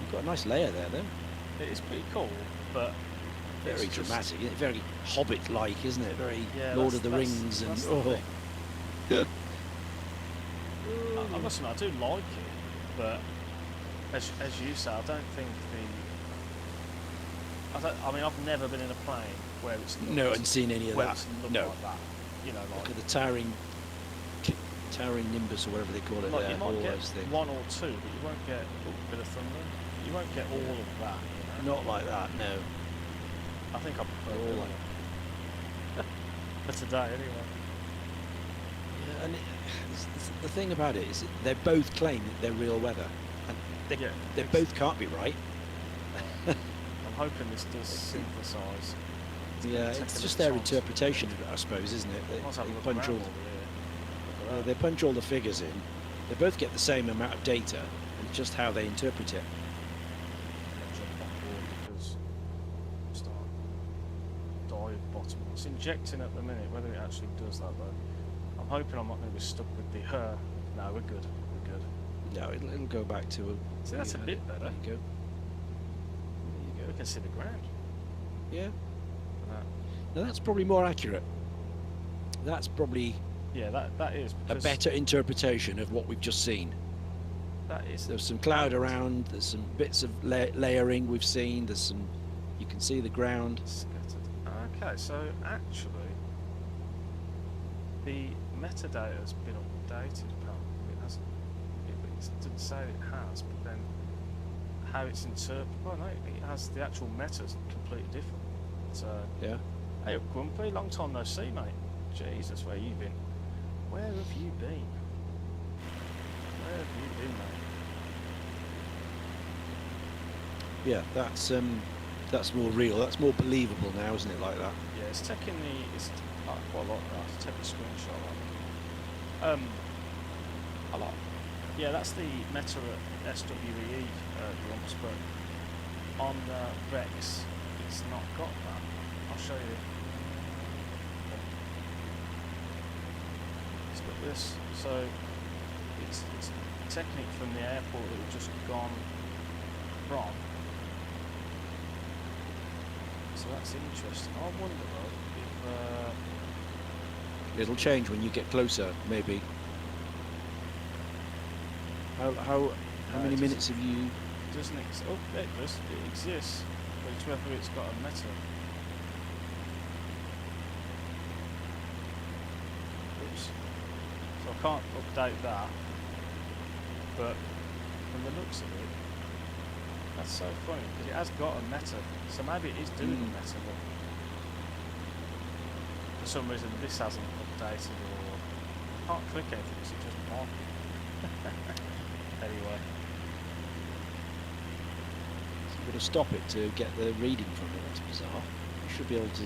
You've got a nice layer there, though. It is pretty cool, but Very it's just- dramatic, isn't it? Very Hobbit-like, isn't it? Very Yeah, Lord of the that's- Rings and that's the oh. thing. I must admit, I do like it, but as you say, I don't think I mean, I've never been in a plane where it's looked, No, and seen any of where that. it's looked No. like that. You know, Look like, at the towering nimbus or whatever they call it like there. you All might get those things. one or two, but you won't get a bit of thunder. You won't get all of that. You know? Not like that, no. I think I prefer All all like- for today anyway. Yeah, and the thing about it is that they both claim that they're real weather, and they both can't be right. I'm hoping this does synthesise. Yeah, take it's a just little their chance. interpretation of it, I suppose, isn't it? They, Let's have a they look punch around all, over here. Look at they that. punch all the figures in. They both get the same amount of data, and it's just how they interpret it. I'll jump on board because start dive bottom. It's injecting at the minute. Whether it actually does that though, I'm hoping I'm not going to be stuck with the her. No, we're good. We're good. No, it'll go back to a. See, that's a bit better. There you go. There We you can see the ground. go. Yeah. Look at No, that's probably more accurate. That's probably that. Yeah, that is a because better interpretation of what we've just seen. That is. There's some cloud around. There's some bits of layering we've seen. There's some. You can see the ground. Scattered. Okay, so actually, the metadata has been updated. Apparently, it hasn't. It didn't say it has, but then how it's interpreted. Well, no, it has the actual meta's completely different. So Yeah. hey, Grumpy, long time no see, mate. Jesus, where you been? Where have you been? Where have you been, mate? Yeah. That's more real. That's more believable now, isn't it? Like that. Yeah, it's taking the. It's quite a lot now. Take a screenshot of it. I like. Yeah, that's the meta at SWEE Grumps, but on Rex, it's not got that. I'll show you. Let's look at this. So it's taking it from the airport that we've just gone from. So that's interesting. I wonder though if It'll change when you get closer, maybe. How many minutes have you? doesn't oh, it does. It exists, but it's whether it's got a meta. Oops. So I can't update that, but from the looks of it, that's so funny because it has got a meta. So maybe it is doing a meta, but for some reason this hasn't updated, or I can't click anything because it doesn't mark it. Anyway. You've got to stop it to get the reading from it. That's bizarre. You should be able to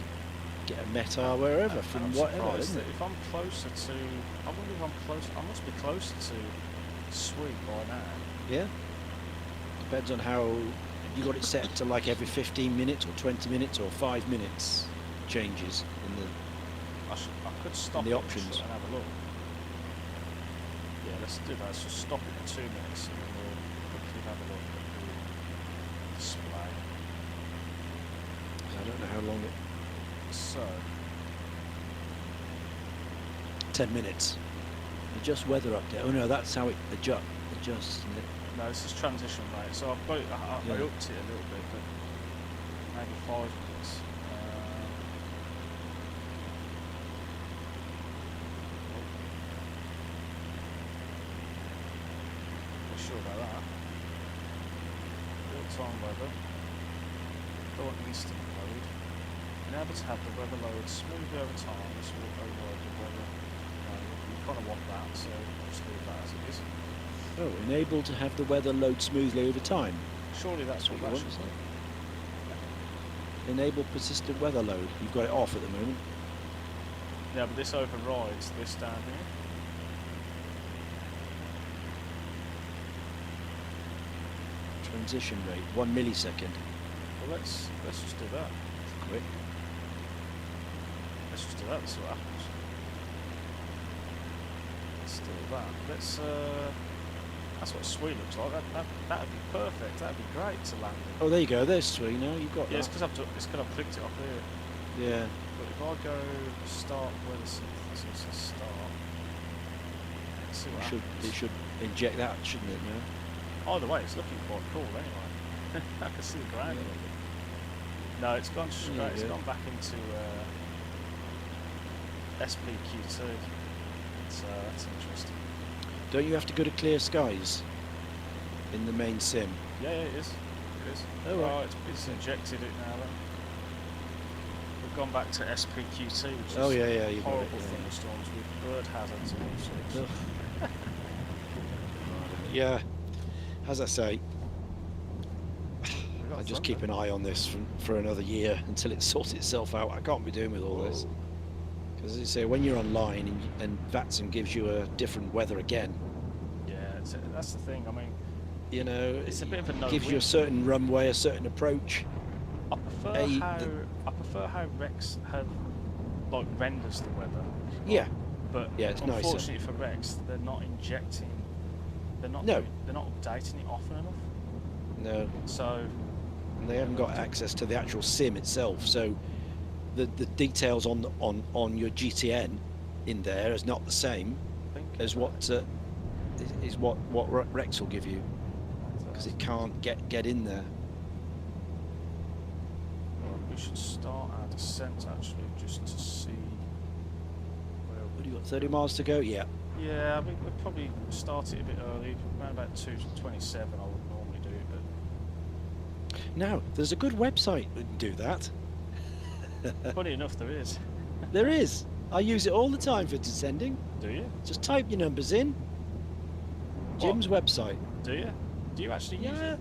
get a meta wherever from I'm whatever, surprised isn't that it? if I'm closer to, I wonder if I'm close. I must be closer to SWEE by now. Yeah. Depends on how you got it set to, like every 15 minutes or 20 minutes or 5 minutes changes in the. I could stop the it options. and have a look. Yeah, let's do that. Let's just stop it for 2 minutes and then we'll quickly have a look at the display. I don't know how long it. So, 10 minutes. Adjust weather update. Oh no, that's how it adjusts. Isn't it? no, this is transition rate. So I've got it, I Yeah. upped it a little bit, but maybe 5 minutes. Not sure about that. Real-time weather. Don't want instant load. Enable to have the weather load smoothly over time. This will override the weather. You kind of want that, so just leave that as it is. Oh, enable to have the weather load smoothly over time. Surely that's what you that want, should isn't say. it? Enable persistent weather load. You've got it off at the moment. Yeah, but this overrides this down here. Transition rate 1 millisecond. Well, let's just do that. Quick. Let's just do that. Let's see what happens. Let's do that. Let's. That's what SWEE looks like. That'd be perfect. That'd be great to land in. Oh, there you go. There's SWEE now. You've got Yeah, it's that. because I've clicked it off here. Yeah. But if I go start where this says start, let's see what happens. It should inject that, shouldn't it? Now. Either way, it's looking quite cool anyway. I can see the ground a little bit. No, it's gone straight. Yeah, It's yeah. gone back into SPQT. So that's interesting. Don't you have to go to clear skies in the main sim? Yeah, it is. It is. Oh, right. It's injected it now then. We've gone back to SPQT, which Oh is yeah, you've got it. horrible thunderstorms with bird hazards and all sorts. Ugh. Yeah, as I say, We've got I just thunder. keep an eye on this for another year until it sorts itself out. I can't be doing with all this. Because as you say, when you're online and VATSIM gives you a different weather again, Yeah, that's the thing. I mean, you know, it's a bit of a gives you no-win. a certain runway, a certain approach. I prefer how Rex renders the weather. Yeah, But yeah, it's nicer. unfortunately for Rex, they're not injecting. They're not. No. They're not updating it often enough. no, So and they haven't got access to the actual sim itself. So the details on your GTN in there is not the same I think as what is what Rex will give you, because it can't get in there. Well, we should start our descent actually, just to see where What do you got? 30 miles to go? Yeah. Yeah, we'll probably start it a bit early, around about 2:27 I would normally do, but Now, there's a good website that can do that. funny enough there is. There is. I use it all the time for descending. Do you? Just type your numbers in. Jim's website. Do you? Do you actually use Yeah, it?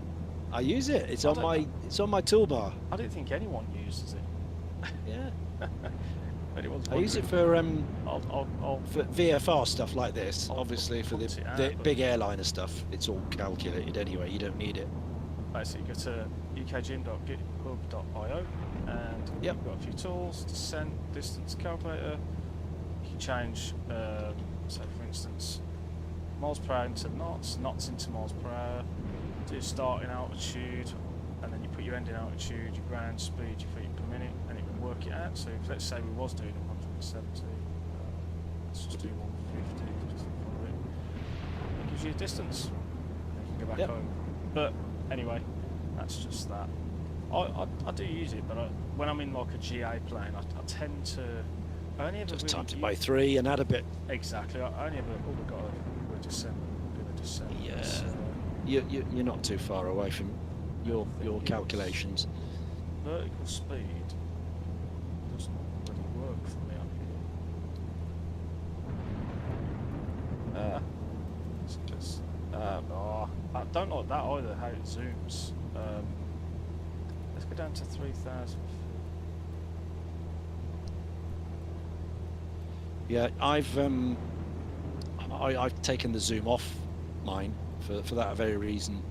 I use it. It's I on don't my know. it's on my toolbar. I don't think anyone uses it. Yeah. Anyone's I use it wondering, for I'll for VFR stuff like this. I'll Obviously for put it out, the but- big airliner stuff, it's all calculated anyway. You don't need it. basically go to UKJim.github.io and Yep. you've got a few tools, descent, distance calculator. You can change, say for instance, miles per hour into knots, knots into miles per hour, do your starting altitude, and then you put your ending altitude, your ground speed, your feet per minute, and it can work it out. So if, let's say we was doing 170, let's just do 150, just to follow it. It gives you a distance, and you can go back Yep. home. But anyway, that's just that. I do use it, but when I'm in like a GA plane, I tend to. I only ever Just really times it use- by 3 and add a bit. Exactly. I only ever. Oh, we've got a descent. We're doing a descent. Yeah. It's, You're not too far away from your calculations. vertical speed doesn't really work for me on here. It's just, I don't like that either, how it zooms. Let's go down to 3,000. Yeah, I've taken the zoom off mine for that very reason.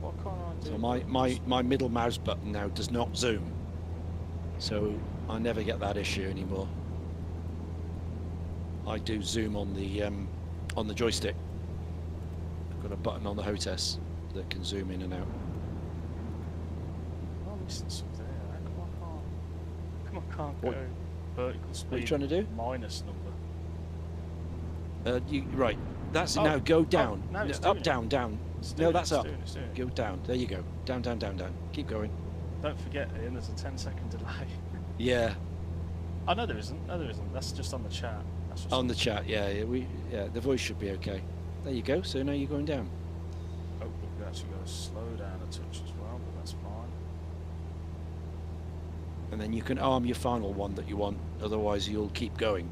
What can't I do? So my middle mouse button now does not zoom. So I never get that issue anymore. I do zoom on the joystick. I've got a button on the HOTAS that can zoom in and out. I'm missing something there. How come I can't What- go vertical speed What are you trying to do? minus number? Right, that's it Oh, now. Go down. now it's Up, doing it. down, down. It's No, doing it, that's it's up. doing it, it's doing it. Go down. There you go. Down, down, down, down. Keep going. Don't forget, Ian, there's a 10-second delay. Yeah, Oh, no, there isn't. No, there isn't. That's just on the chat. That's just on the chat. Yeah, the voice should be okay. There you go. So now you're going down. Oh, we've actually got to slow down a touch as well, but that's fine. And then you can arm your final one that you want. Otherwise, you'll keep going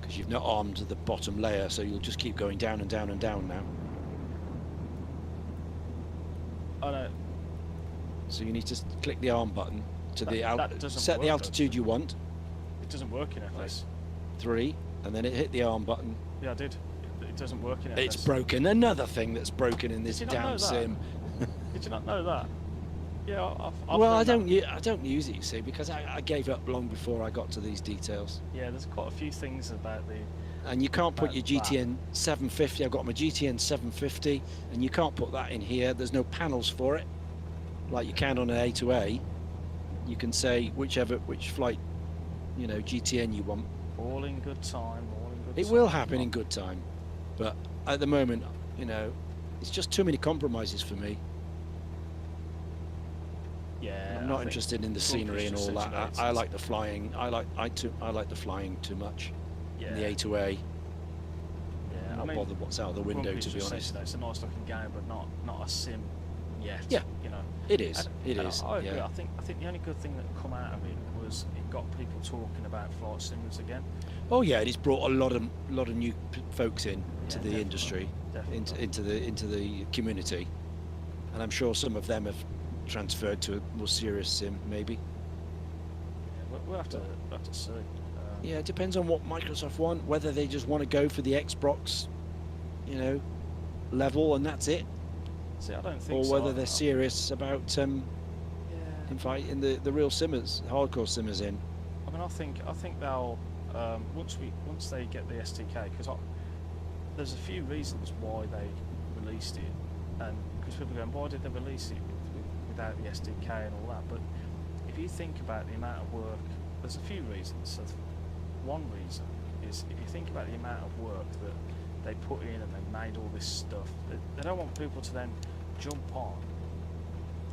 because you've not armed the bottom layer. So you'll just keep going down and down and down now. Oh, no. So you need to click the arm button to That doesn't set the work, altitude you want. It doesn't work in FS. 3, and then it hit the arm button. Yeah, I did. It doesn't work in FS. It's broken. Another thing that's broken in this Did you not know damn that? sim. Did you not know that? Yeah, I've Well, I known that. I don't use it, you see, because I gave up long before I got to these details. Yeah, there's quite a few things about the... And you can't put About your GTN 750. I've got my GTN 750, and you can't put that in here. There's no panels for it, like you can on an A to A. You can say which flight, GTN you want. All in good time, all in good It time. will happen in good time, but at the moment, it's just too many compromises for me. Yeah, I'm I not think interested in the Trump scenery is and just all such that. an I ace. like the flying. I like the flying too much. Yeah, In the A to A. yeah. I'm not bothered what's out of the window, Grumpy's to be just honest. said, it's a nice looking game, but not a sim yet. Yeah. You know. It is. And- It and is. I agree. Yeah. I think the only good thing that come out of it was it got people talking about flight sims again. Oh yeah, it has brought a lot of new folks in to Yeah, the definitely, industry, definitely. into the community, and I'm sure some of them have transferred to a more serious sim, maybe. Yeah, we'll have to see. Yeah, it depends on what Microsoft want, whether they just want to go for the Xbox, level, and that's it, See, I don't think or so. whether they're serious about Yeah. inviting the real simmers, hardcore simmers in. I mean, I think they'll once they get the SDK, because there's a few reasons why they released it, and because people are going, why did they release it without the SDK and all that? But if you think about the amount of work, there's a few reasons. So one reason is if you think about the amount of work that they put in and they made all this stuff. They don't want people to then jump on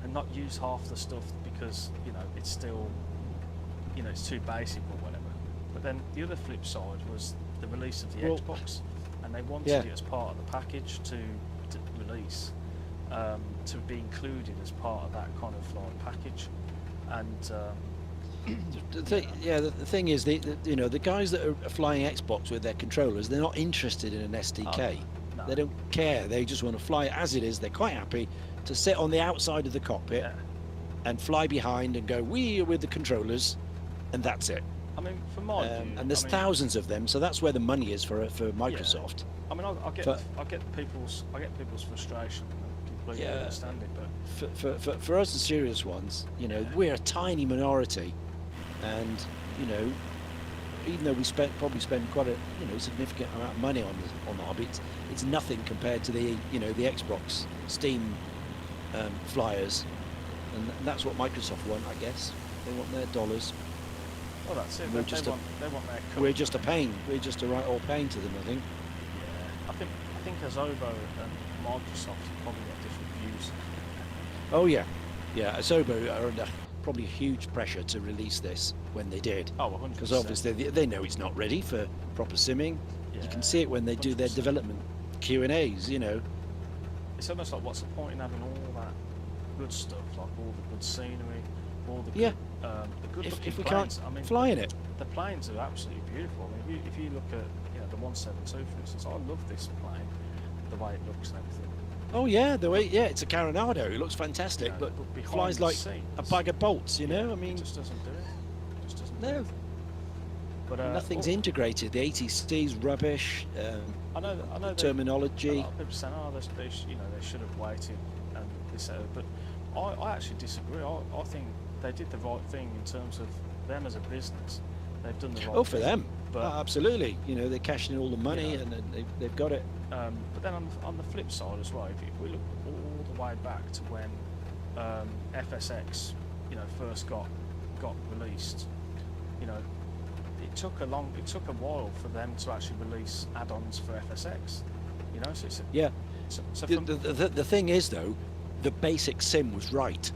and not use half the stuff because, you know, it's still, you know, it's too basic or whatever. But then the other flip side was the release of the Xbox, and they wanted it as part of the package to release, to be included as part of that kind of like package. And the thing is, you know, the guys that are flying Xbox with their controllers, they're not interested in an SDK. No. They don't care. They just want to fly it as it is. They're quite happy to sit on the outside of the cockpit and fly behind and go wee with the controllers, and that's it. I mean, for my view, and there's thousands of them, so that's where the money is for Microsoft. Yeah. I mean, I get people's frustration. I completely understand it, but for us, the serious ones, you know, we're a tiny minority, and you know, even though we probably spend quite a significant amount of money on the hobby, it's nothing compared to the the Xbox, Steam flyers, and that's what Microsoft want, I guess. They want their dollars. Well, that's it. We're they want their cut. We're just a pain. We're just a right old pain to them, I think. Yeah, I think Asobo and Microsoft have probably got different views. Oh yeah, Asobo are under probably huge pressure to release this when they did. Oh, 100%. Because obviously they know it's not ready for proper simming. You can see it when they 100%. Do their development Q&As, you know. It's almost like, what's the point in having all that good stuff, like all the good scenery, all the good, the good looking if we planes. can't I mean, fly in it. The planes are absolutely beautiful. I mean, if you look at the 172, for instance, I love this plane, the way it looks and everything. Oh yeah, it's a Caronado. It looks fantastic, but flies like a bag of bolts. You know, I mean, it just doesn't do it. It just doesn't. No. Do it. But nothing's integrated. The ATC's rubbish. I know. Terminology. A lot of people saying, they should have waited and this, but I actually disagree. I think they did the right thing in terms of them as a business. They've done the right thing. Oh, for them. But absolutely. You know, they're cashing in all the money, and they've got it. But then on the flip side as well, if we look all the way back to when FSX, first got released, it took a while for them to actually release add-ons for FSX. So it's So the thing is, though, the basic sim was right.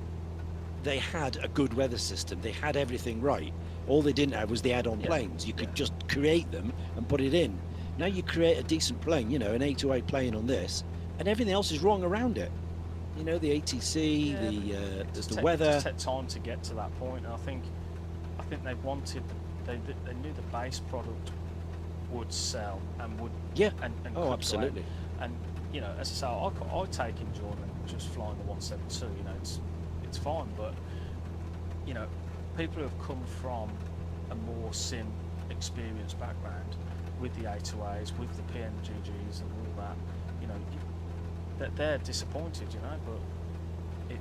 They had a good weather system. They had everything right. All they didn't have was the add-on planes. You could just create them and put it in. Now you create a decent plane, an A2A plane on this, and everything else is wrong around it. The ATC, there's the weather. It just took time to get to that point. And I think they wanted, they knew the base product would sell and would. Yeah. And absolutely. And as I say, I take enjoyment just flying the 172. It's fine, but people who have come from a more sim experienced background with the A2As, with the PNGGs and all that, they're disappointed, but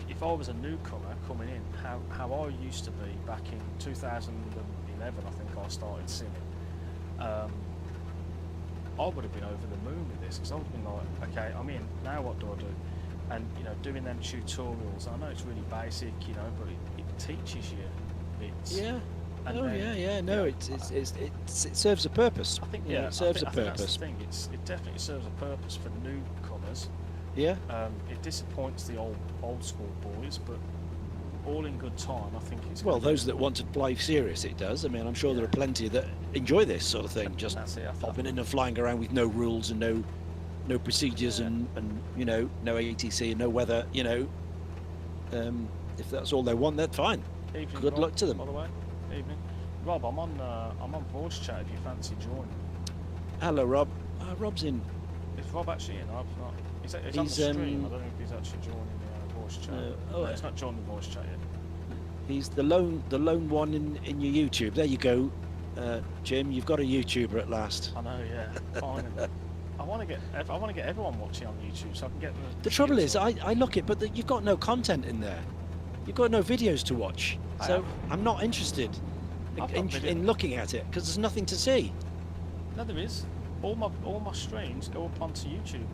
if I was a newcomer coming in, how I used to be back in 2011, I think I started simming, I would have been over the moon with this, because I would have been like, okay, I'm in, now what do I do? And doing them tutorials, I know it's really basic, but it teaches you bits. Yeah. And No, it serves a purpose. I think it serves a I think purpose. that's the thing. It definitely serves a purpose for newcomers. Yeah. It disappoints the old school boys, but all in good time. I think it's those that want to play serious, it does. I mean, I'm sure there are plenty that enjoy this sort of thing, just hopping in and flying around with no rules and no procedures and no ATC and no weather. If that's all they want, that's fine. Evening, good Rob, luck to them. By the way, evening, Rob. I'm on voice chat. If you fancy joining. Hello, Rob. Rob's in. Is Rob actually in? Rob's not. He's on the stream. I don't know if he's actually joining the voice chat. No, he's not joining the voice chat yet. He's the lone one in your YouTube. There you go, Jim. You've got a YouTuber at last. I know, yeah. Finally. I want to get everyone watching on YouTube, so I can get the trouble is, I look it, but you've got no content in there. You've got no videos to watch, so I'm not interested in looking at it because there's nothing to see. No, there is. All my streams go up onto YouTube.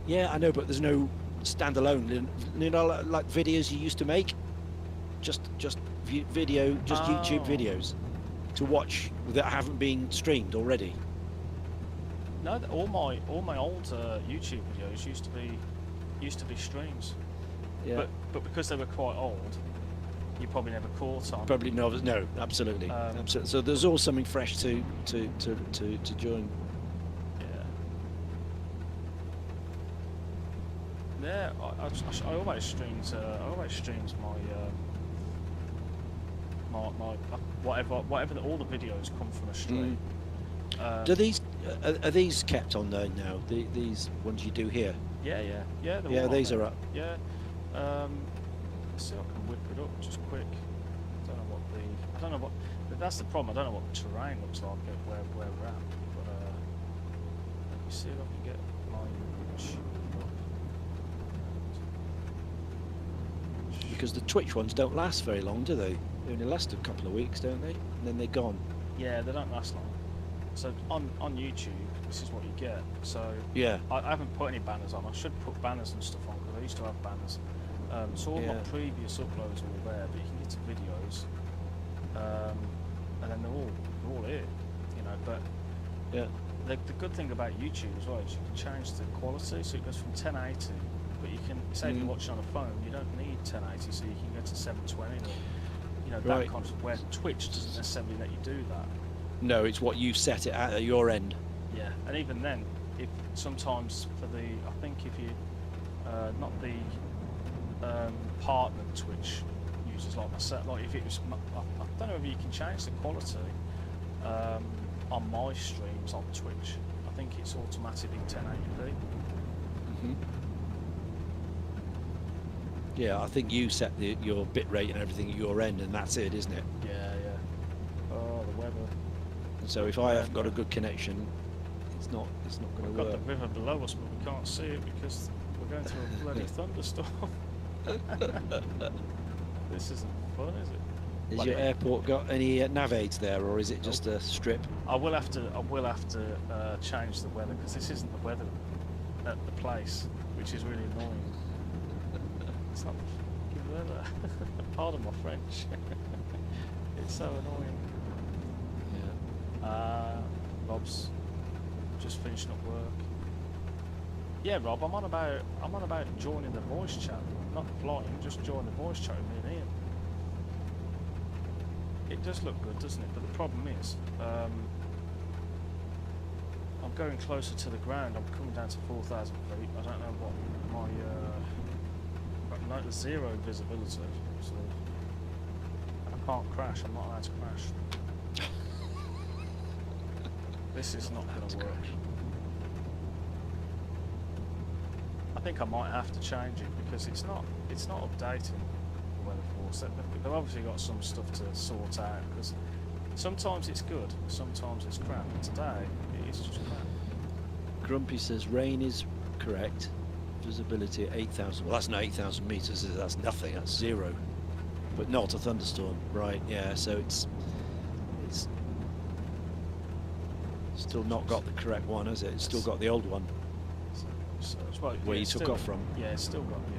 Yeah, I know, but there's no standalone. Like videos you used to make, just video, YouTube videos to watch that haven't been streamed already. No, all my old YouTube videos used to be streams. Yeah. But because they were quite old, you probably never caught on. Probably no, absolutely, absolutely. So there's always something fresh to join. Yeah, I always streams my whatever all the videos come from a stream. Do these are these kept on there now? These ones you do here? Yeah. Yeah, these are up. Yeah. Let's see if I can whip it up just quick. I don't know what. That's the problem. I don't know what the terrain looks like at where we're at. But let me see if I can get my tube up. Because the Twitch ones don't last very long, do they? They only last a couple of weeks, don't they? And then they're gone. Yeah, they don't last long. So on YouTube, this is what you get. So yeah, I haven't put any banners on. I should put banners and stuff on because I used to have banners. So all my previous uploads are all there, but you can get to videos, and then they're all here, you know. But yeah, the good thing about YouTube as well is you can change the quality, so it goes from 1080. But you can say if you're watching on a phone, you don't need 1080, so you can go to 720. Or, you know, that kind of, where Twitch doesn't necessarily let you do that. No, it's what you set it at your end. Yeah, and even then, if sometimes for the, I think if you, not the partner Twitch users like myself, like if it was, I don't know if you can change the quality on my streams on Twitch. I think it's automatically 1080p. Yeah, I think you set your bit rate and everything at your end, and that's it, isn't it? Yeah. Oh, the weather. So if I haven't got a good connection, it's not going to work. We've got the river below us, but we can't see it because we're going through a bloody thunderstorm. This isn't fun, is it? Has your airport got any nav aids there, or is it just a strip? I will have to change the weather because this isn't the weather at the place, which is really annoying. It's not good weather. Pardon my French. It's so annoying. Yeah. Rob's just finishing up work. Yeah, Rob, I'm on about joining the voice chat, not flying, just join the voice chat with me and Ian. It does look good, doesn't it? But the problem is, I'm going closer to the ground. I'm coming down to 4,000 feet. I don't know what my zero visibility, so I can't crash. I'm not allowed to crash. This is not going to work. I think I might have to change it because it's not updating the weather force. They've obviously got some stuff to sort out because sometimes it's good, sometimes it's crap. Today it is just crap. Grumpy says rain is correct. Visibility at 8,000. Well, that's not 8,000 meters. That's nothing. That's zero. But not a thunderstorm, right? Yeah. So it's still not got the correct one, has it? It's still got the old one. So well, where you took off from. Yeah, it's still got the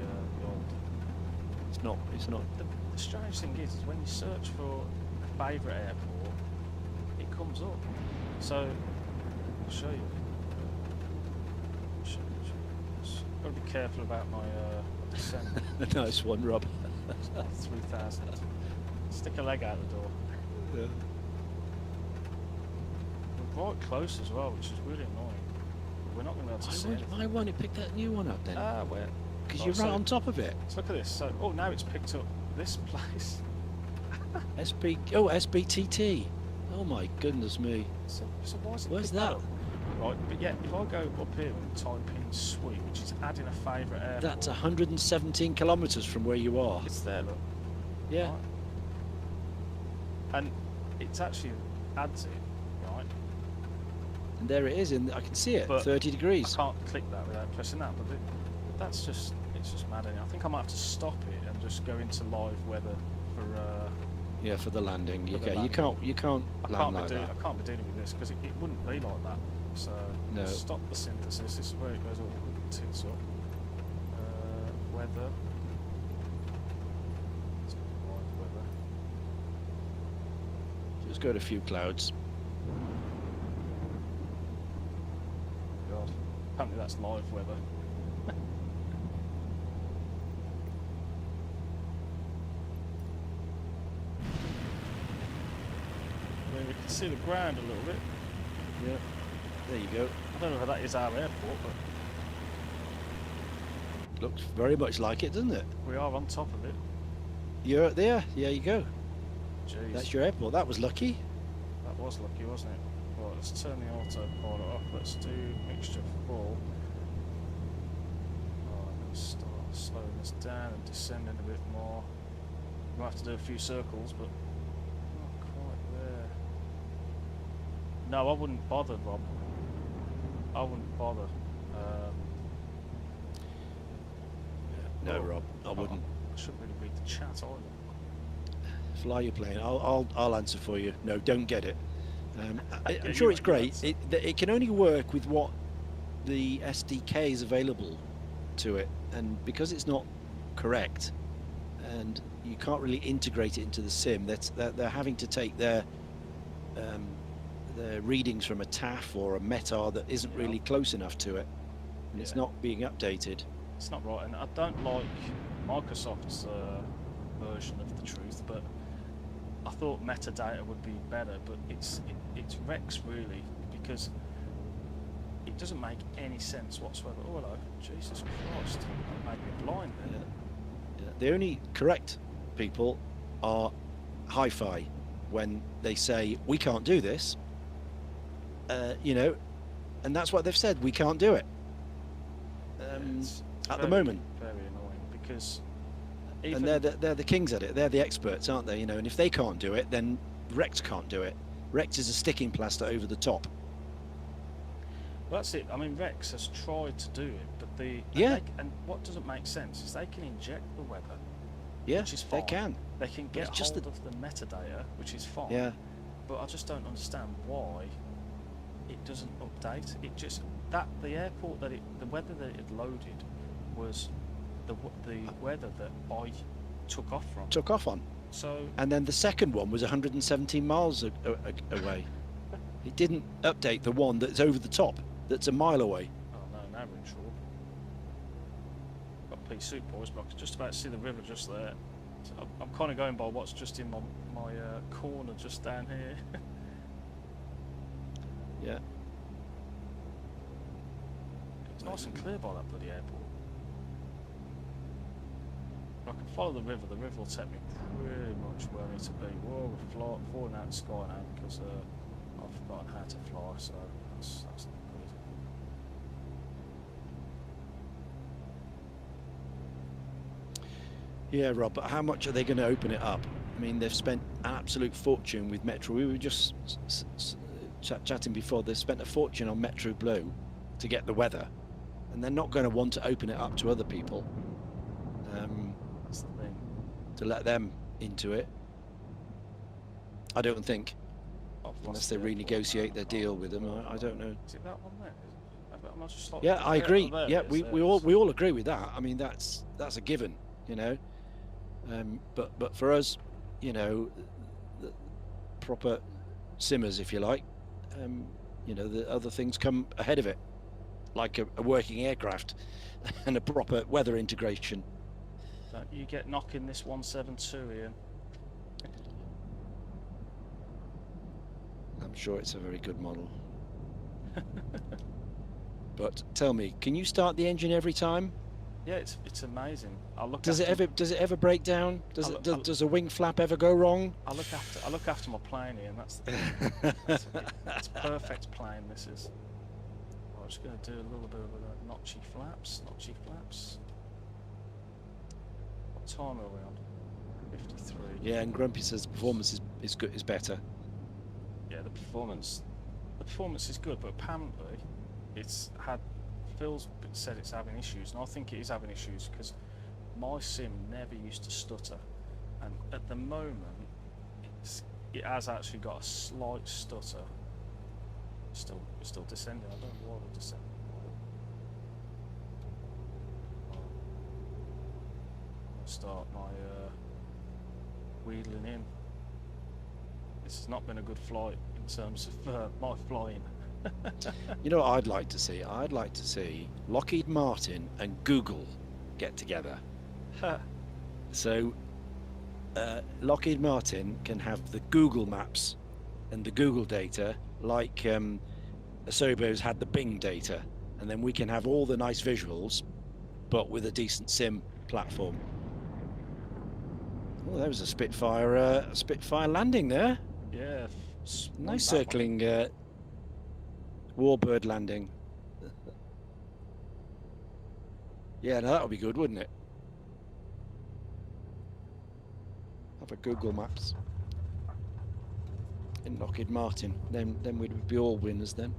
old. It's not. The strange thing is when you search for a favourite airport, it comes up. So I'll show you. Got to be careful about my descent. Nice one, Rob. 3,000. Stick a leg out the door. Yeah. We're quite close as well, which is really annoying. We're not going to be able to see it. Why won't it pick that new one up then? Where? Because you're right on top of it. So look at this. So, oh, now it's picked up this place. SPQT. Oh my goodness me. So why is it Where's that? Right, but yeah, if I go up here and type in SWEE, which is adding a favourite airport. That's 117 kilometres from where you are. It's there, look. Yeah. Right. And it's actually adds it, right? And there it is, and I can see it, but 30 degrees. I can't click that without pressing that, but that's just, it's just mad. I think I might have to stop it and just go into live weather for... yeah, for the landing. For the landing. You can't land like that. I can't be dealing with this because it wouldn't be like that. So no. Stop the synthesis. This is where it goes all tits up. Weather. Weather. Just go to a few clouds. Apparently that's live weather. Well, you can see the ground a little bit. Yeah, there you go. I don't know how that is our airport, but Looks very much like it, doesn't it? we are on top of it. You're there. Yeah, you go. Jeez, That's your airport. That was lucky. that was lucky, wasn't it? Right, let's turn the autopilot off. Let's do mixture full. Right, let's start slowing this down and descending a bit more. We'll have to do a few circles, but not quite there. No, I wouldn't bother, Rob. I wouldn't bother. No, Rob, I wouldn't. I shouldn't really read the chat either. Fly your plane. I'll answer for you. No, don't get it. I'm Yeah, sure you it's might great. answer. It can only work with what the SDK is available to it, and because it's not correct, and you can't really integrate it into the sim. They're having to take their readings from a TAF or a METAR that isn't Yeah. really close enough to it, and it's Yeah. not being updated. It's not right, and I don't like Microsoft's version of the truth, but I thought metadata would be better, but it's Rex really, because it doesn't make any sense whatsoever. Oh hello, Jesus Christ, that made me blind then. Yeah. The only correct people are hi-fi when they say we can't do this, you know, and that's what they've said. We can't do it It's at the very, moment. very annoying because And even they're the kings at it. They're the experts, aren't they? You know, and if they can't do it, then Rex can't do it. Rex is a sticking plaster over the top. well, that's it. I mean, Rex has tried to do it, but Yeah. and what doesn't make sense is they can inject the weather, Yeah, which is they fine. can. They can But get it's just hold of the metadata, which is fine. Yeah, But I just don't understand why it doesn't update. It just the airport that the weather that it loaded was the weather that I took off from. took off on. So And then the second one was 117 miles away. It didn't update the one that's over the top, that's a mile away. oh no, now we're in trouble. Got pea soup, boys, but I can just about see the river just there. So I'm kind of going by what's just in my corner just down here. Yeah. It's nice and clear by that bloody airport. I can follow the river. The river will take me pretty much where I need to be. Whoa, we're falling out of the sky now because I've forgotten how to fly, so that's not good. Yeah, Rob, but how much are they going to open it up? I mean, they've spent an absolute fortune with Metro. We were just chatting before. They've spent a fortune on Metro Blue to get the weather, and they're not going to want to open it up to other people That's the thing. to let them into it. I don't think, I've unless lost they the airport renegotiate now. their deal with them. I don't know. Is it that one there? Am I just like, Yeah, I agree. there Yeah, it is, we there it all is. we all agree with that. I mean, that's a given, you know. But for us, you know, the proper simmers, if you like, you know, the other things come ahead of it, like a working aircraft and a proper weather integration. Don't you get knocking this 172, Ian. I'm sure it's a very good model. But tell me, can you start the engine every time? Yeah, it's amazing. Does it ever break down? Does a wing flap ever go wrong? I look after my plane, Ian. That's the thing. It's perfect plane. This is. I'm just going to do a little bit of a notchy flaps. What time are we on? 53. Yeah, and Grumpy says performance is good, is better. Yeah, the performance is good, but apparently Phil's said it's having issues, and I think it is having issues because my sim never used to stutter, and at the moment it has actually got a slight stutter. It's still descending. I don't know why we're descending. I'll start my wheedling in. This has not been a good flight in terms of my flying. You know what I'd like to see? I'd like to see Lockheed Martin and Google get together. So Lockheed Martin can have the Google Maps and the Google data, like Asobo's had the Bing data, and then we can have all the nice visuals, but with a decent sim platform. Oh, there was a Spitfire landing there. Yeah, Nice circling warbird landing. Yeah, no, that would be good, wouldn't it? Have a Google Maps in Lockheed Martin. Then we'd be all winners then.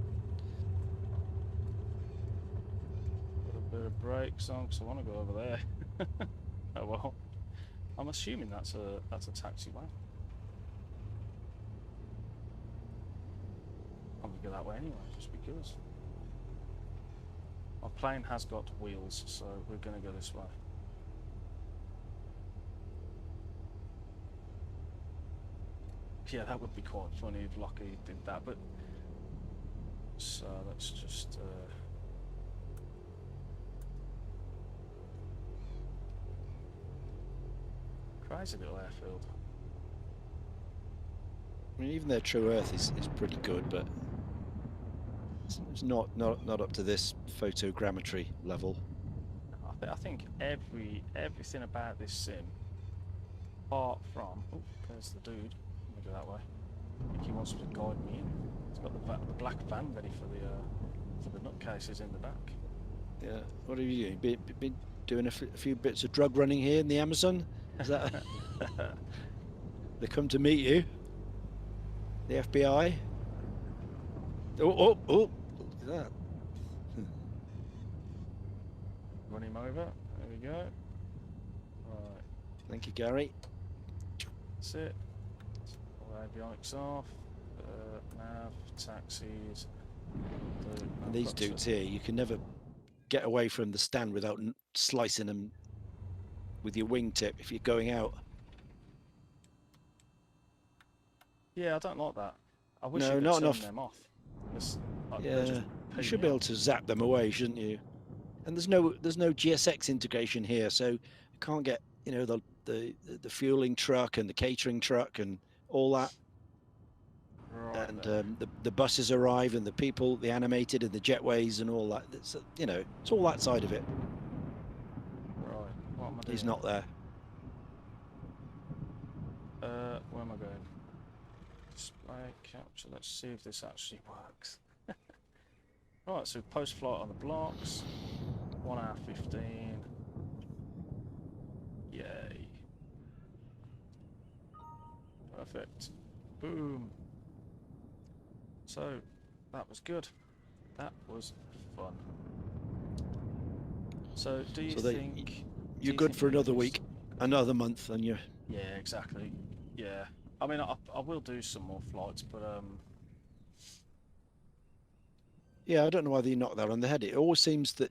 Put a bit of brakes on because I want to go over there. Oh well. I'm assuming that's a taxiway. I'm gonna go that way anyway, just because. My plane has got wheels, so we're gonna go this way. Yeah, that would be quite funny if Lockheed did that, but so let's just crazy little airfield. I mean, even their True Earth is pretty good, but it's not up to this photogrammetry level. I think everything about this sim, apart from there's the dude. Let me go that way. I think he wants to guide me in. He's got the black van ready for the nutcases in the back. Yeah. What have you been doing? A few bits of drug running here in the Amazon? Is that? They come to meet you? The FBI? Oh! Look at that. Run him over. There we go. Right. Thank you, Gary. That's it. All avionics off. Nav, taxis. And these dudes here, you can never get away from the stand without slicing them with your wingtip if you're going out. Yeah, I don't like that. I wish No, you could not turn enough. them off. Yeah, you should be able to zap them away, shouldn't you? And there's no GSX integration here, so you can't get the fueling truck and the catering truck and all that. Right And then. the buses arrive and the people, the animated and the jetways and all that. It's it's all that side of it. Right, what am I doing? He's not there. Where am I going? Display capture. Let's see if this actually works. Right, so post flight on the blocks. 1 hour 15. Yay. Perfect. Boom. So that was good. That was fun. So do you think you're good for another week, another month, and you're... Yeah, exactly. Yeah. I mean, I will do some more flights, but Yeah, I don't know whether you knock that on the head. It always seems that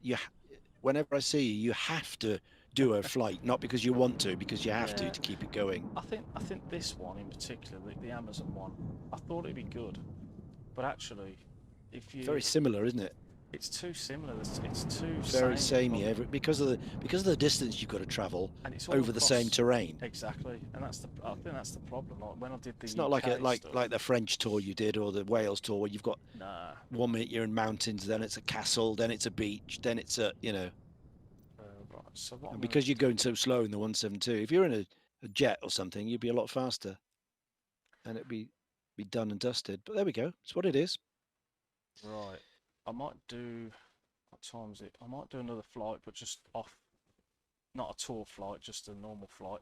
whenever I see you, you have to do a flight, not because you want to, because you have to keep it going. I think this one in particular, the Amazon one, I thought it'd be good, but actually, if you... Very similar, isn't it? It's too similar. It's too very samey because of the distance you've got to travel and it's over the same terrain. Exactly, and I think that's the problem. Like when I did the it's not UK like the French tour you did or the Wales tour where you've got 1 minute you're in mountains, then it's a castle, then it's a beach, then it's a right. So and because you're going so slow in the 172, if you're in a jet or something, you'd be a lot faster, and it'd be done and dusted. But there we go. It's what it is. Right. I might do... What time is it? I might do another flight, but just off, not a tour flight, just a normal flight.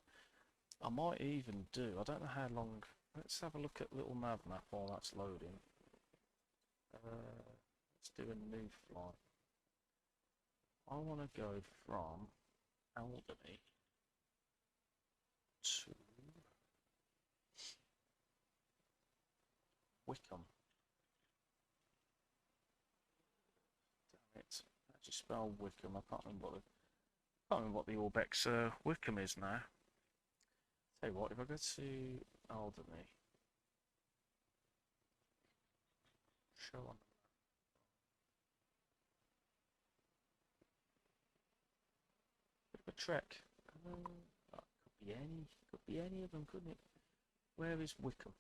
I might even do... I don't know how long... Let's have a look at little nav map while that's loading. Let's do a new flight. I want to go from Albany to Wickham. Damn it. How do you spell Wickham? I can't remember what the Orbex Wickham is now. Tell you what, if I go to Alderney, show on Booker Trek. That could be any of them, couldn't it? Where is Wickham?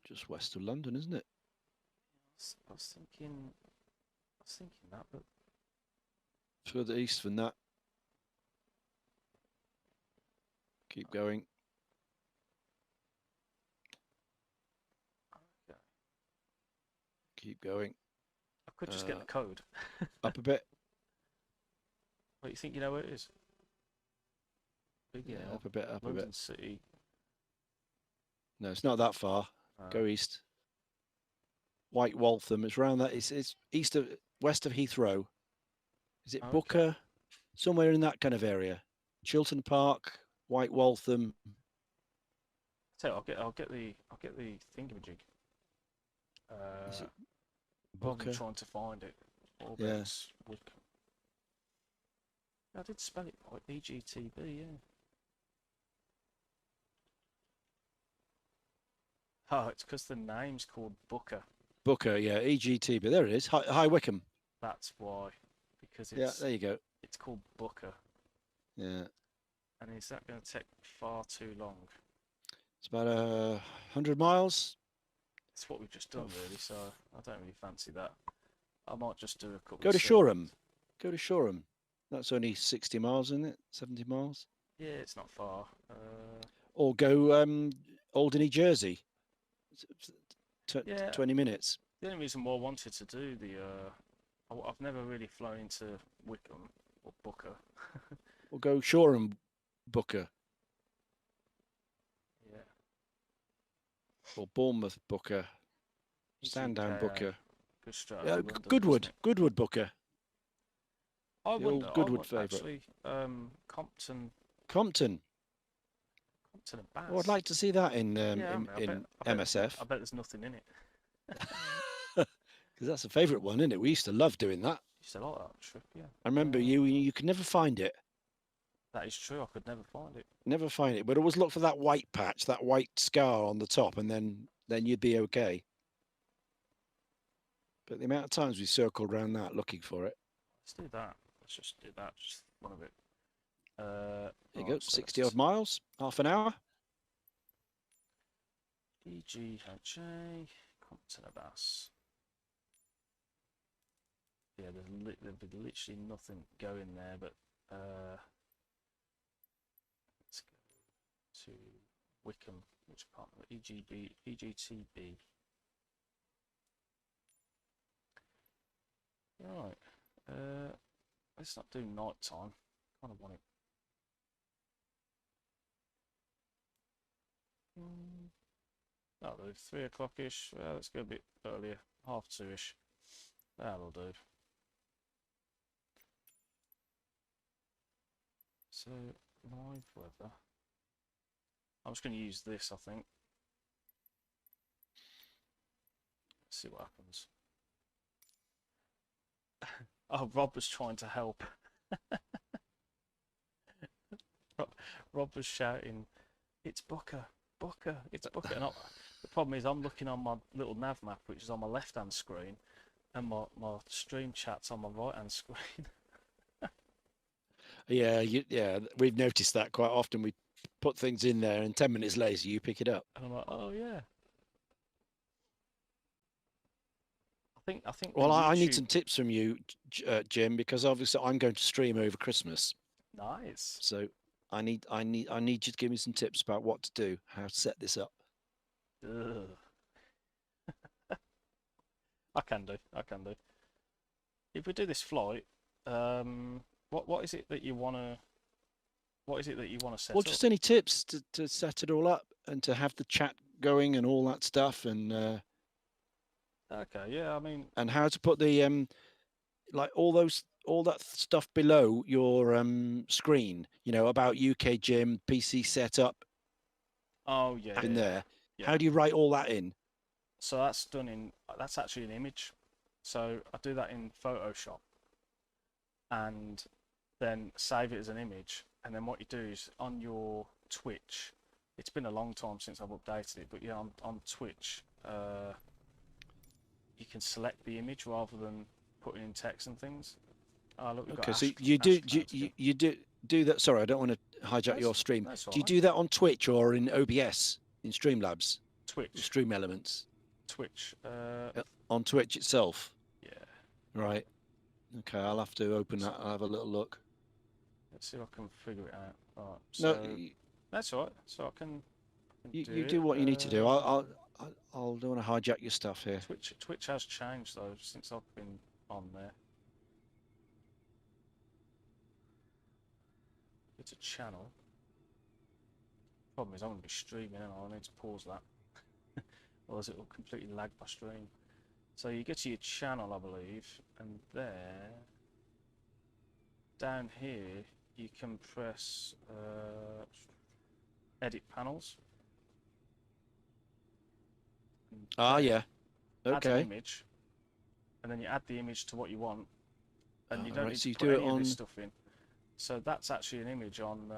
Just west of London, isn't it? I was thinking that, but Further east than that. Keep going. okay. Keep going. I could just get the code. Up a bit. What, you think you know where it is? Big Yeah, L, up a bit, up London a bit. City. No, it's not that far. Go east. White Waltham. It's around that. It's west of Heathrow. Is it Booker? Okay. Somewhere in that kind of area. Chiltern Park, White Waltham. So I'll get the thingamajig. Is it Rather Booker? than trying to find it. Yes. Wickham. I did spell it right. EGTB, yeah. Oh, it's because the name's called Booker. Booker, yeah, EGT, but there it is. High Wycombe. That's why. Because Yeah, there you go. It's called Booker. Yeah. And is that going to take far too long? It's about 100 miles. It's what we've just done, really, so I don't really fancy that. I might just do a couple Go of to Shoreham. Go to Shoreham. That's only 60 miles, isn't it? 70 miles? Yeah, it's not far. Or go Alderney, Jersey. Yeah. 20 minutes. The only reason why I wanted to do the... I've never really flown into Wickham or Booker. Or go Shoreham, Booker. Yeah. Or Bournemouth, Booker. Sandown, Booker. Yeah, Goodwood, Booker. I wonder. Goodwood favourite. Actually, Compton Compton. and Bass. Oh, I'd like to see that in I MSF. I bet there's nothing in it. Because that's a favourite one, isn't it? We used to love doing that. Used to like that trip, yeah. I remember you could never find it. That is true. I could never find it. Never find it, but always look for that white patch, that white scar on the top, and then you'd be okay. But the amount of times we circled around that looking for it. Let's do that. Let's just do that. Just one of it. There you go, 60 odd miles, half an hour. EGHA, Compton and Bass. Yeah, there'd be literally nothing going there, but let's go to Wickham, which part? EGTB. Right. Let's not do night time. Kind of want it. That'll do. 3 o'clock-ish. Well, let's go a bit earlier. 2:30-ish. That'll do. So, live weather. I'm just going to use this, I think. Let's see what happens. Oh, Rob was trying to help. Rob was shouting, "It's Booker, Booker, it's Booker." And the problem is I'm looking on my little nav map, which is on my left-hand screen, and my stream chat's on my right-hand screen. Yeah, we've noticed that quite often. We put things in there, and 10 minutes later, you pick it up. And I'm like, oh yeah. I think. Well, I need some tips from you, Jim, because obviously I'm going to stream over Christmas. Nice. So I need you to give me some tips about what to do, how to set this up. I can do. If we do this flight, what is it that you wanna? What is it that you want to set up? Well, just any tips to set it all up and to have the chat going and all that stuff, and okay, yeah, I mean, and how to put the like all that stuff below your screen, you know, about UKJim, PC setup. Oh yeah, in there. Yeah. How do you write all that in? So that's actually an image. So I do that in Photoshop, and then save it as an image. And then what you do is on your Twitch. It's been a long time since I've updated it, but yeah, on Twitch, you can select the image rather than putting in text and things. Oh, look, we've Okay, got so Ash, you Ash do clouds again. you do that. Sorry, I don't want to hijack your stream. That's all Do you right. do that on Twitch or in OBS in Streamlabs, Twitch. Stream Elements? Twitch. On Twitch itself. Yeah. Right. Okay, I'll have to open that. I'll have a little look. Let's see if I can figure it out. Right. No, So that's all right. So I can you do what you need to do. I don't want to hijack your stuff here. Twitch has changed though since I've been on there. It's a channel. Problem is I'm going to be streaming and I need to pause that. Otherwise it will completely lag my stream. So you get to your channel, I believe, and there, down here, you can press edit panels. Ah, yeah. Add an Okay. image, and then you add the image to what you want, and you don't right, need so to you put do it any of this on- stuff in. So that's actually an image on.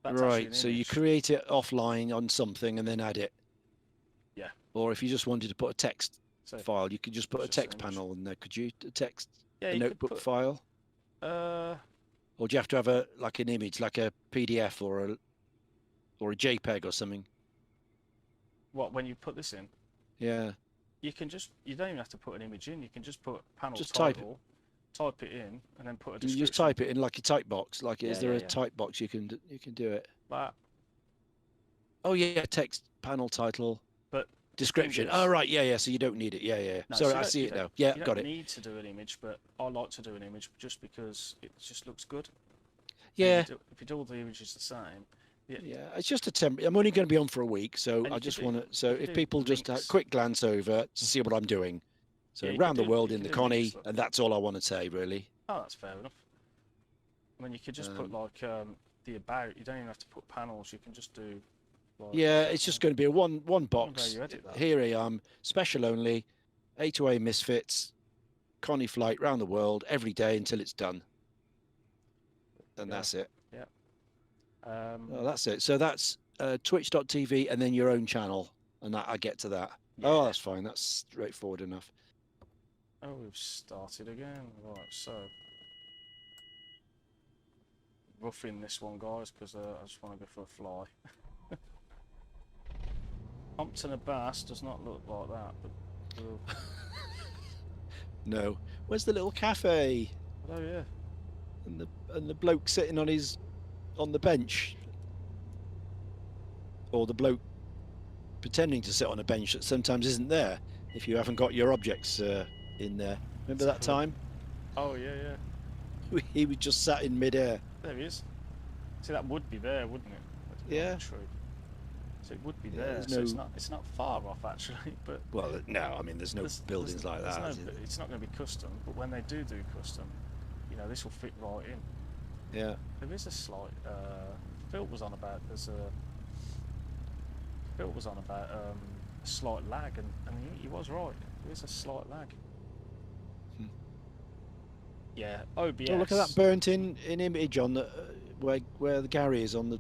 Right, so you create it offline on something and then add it. Yeah. Or if you just wanted to put a text So file, you could just put a just an text image. panel in there. Could you a text yeah, a you could notebook put, file, or do you have to have a like an image, like a PDF or a JPEG or something? what when you put this in, Yeah. you can just you don't even have to put an image in. You can just put panel Just type it. title, type it in, and then put a You description. just type it in like a type box. Like, is Yeah, there yeah, a yeah. type box you can do it? But Oh yeah, text panel title. But Description. is- Oh right, yeah. So you don't need it. Yeah. No, Sorry, so you I don't- see you it don't- now. Yeah, you got don't it. need to do an image, but I like to do an image just because it just looks good. Yeah. If you do all the images the same, Yeah, it's just a temp. I'm only going to be on for a week, so And I you could just do- want to. So you could if do people just have a links. quick glance over to see what I'm doing, so Yeah, you around could the do- world you in could the do links, Connie, look. and that's all I want to say, really. oh, that's fair enough. I mean, you could just put like the about. You don't even have to put panels. You can just do. Like, Yeah, it's just going to be a one box. you edit that. Here I am, special only, A2A Misfits, Connie flight round the world every day until it's done, and Yeah. that's it. Yeah. Oh, that's it. So that's twitch.tv and then your own channel, and that I get to that. Yeah. Oh, that's fine. That's straightforward enough. Oh, we've started again. Right, so roughing this one, guys, because I just want to go for a fly. Compton a Bass does not look like that, but No. Where's the little cafe? oh yeah, And the bloke sitting on the bench, or the bloke pretending to sit on a bench that sometimes isn't there if you haven't got your objects in there. Remember that time? oh yeah. He was just sat in midair. There he is. See, that would be there, wouldn't it? That's Yeah. True. So it would be Yeah, there. there's So no- it's not far off actually, but Well, no, I mean there's no buildings like that. is No, it? it's not going to be custom. But when they do custom, you know, this will fit right in. Yeah. There is a slight. Phil was on about a slight lag, and he was right. There is a slight lag. Hmm. Yeah, OBS. Oh, look at that burnt-in image on the where the Gary is on the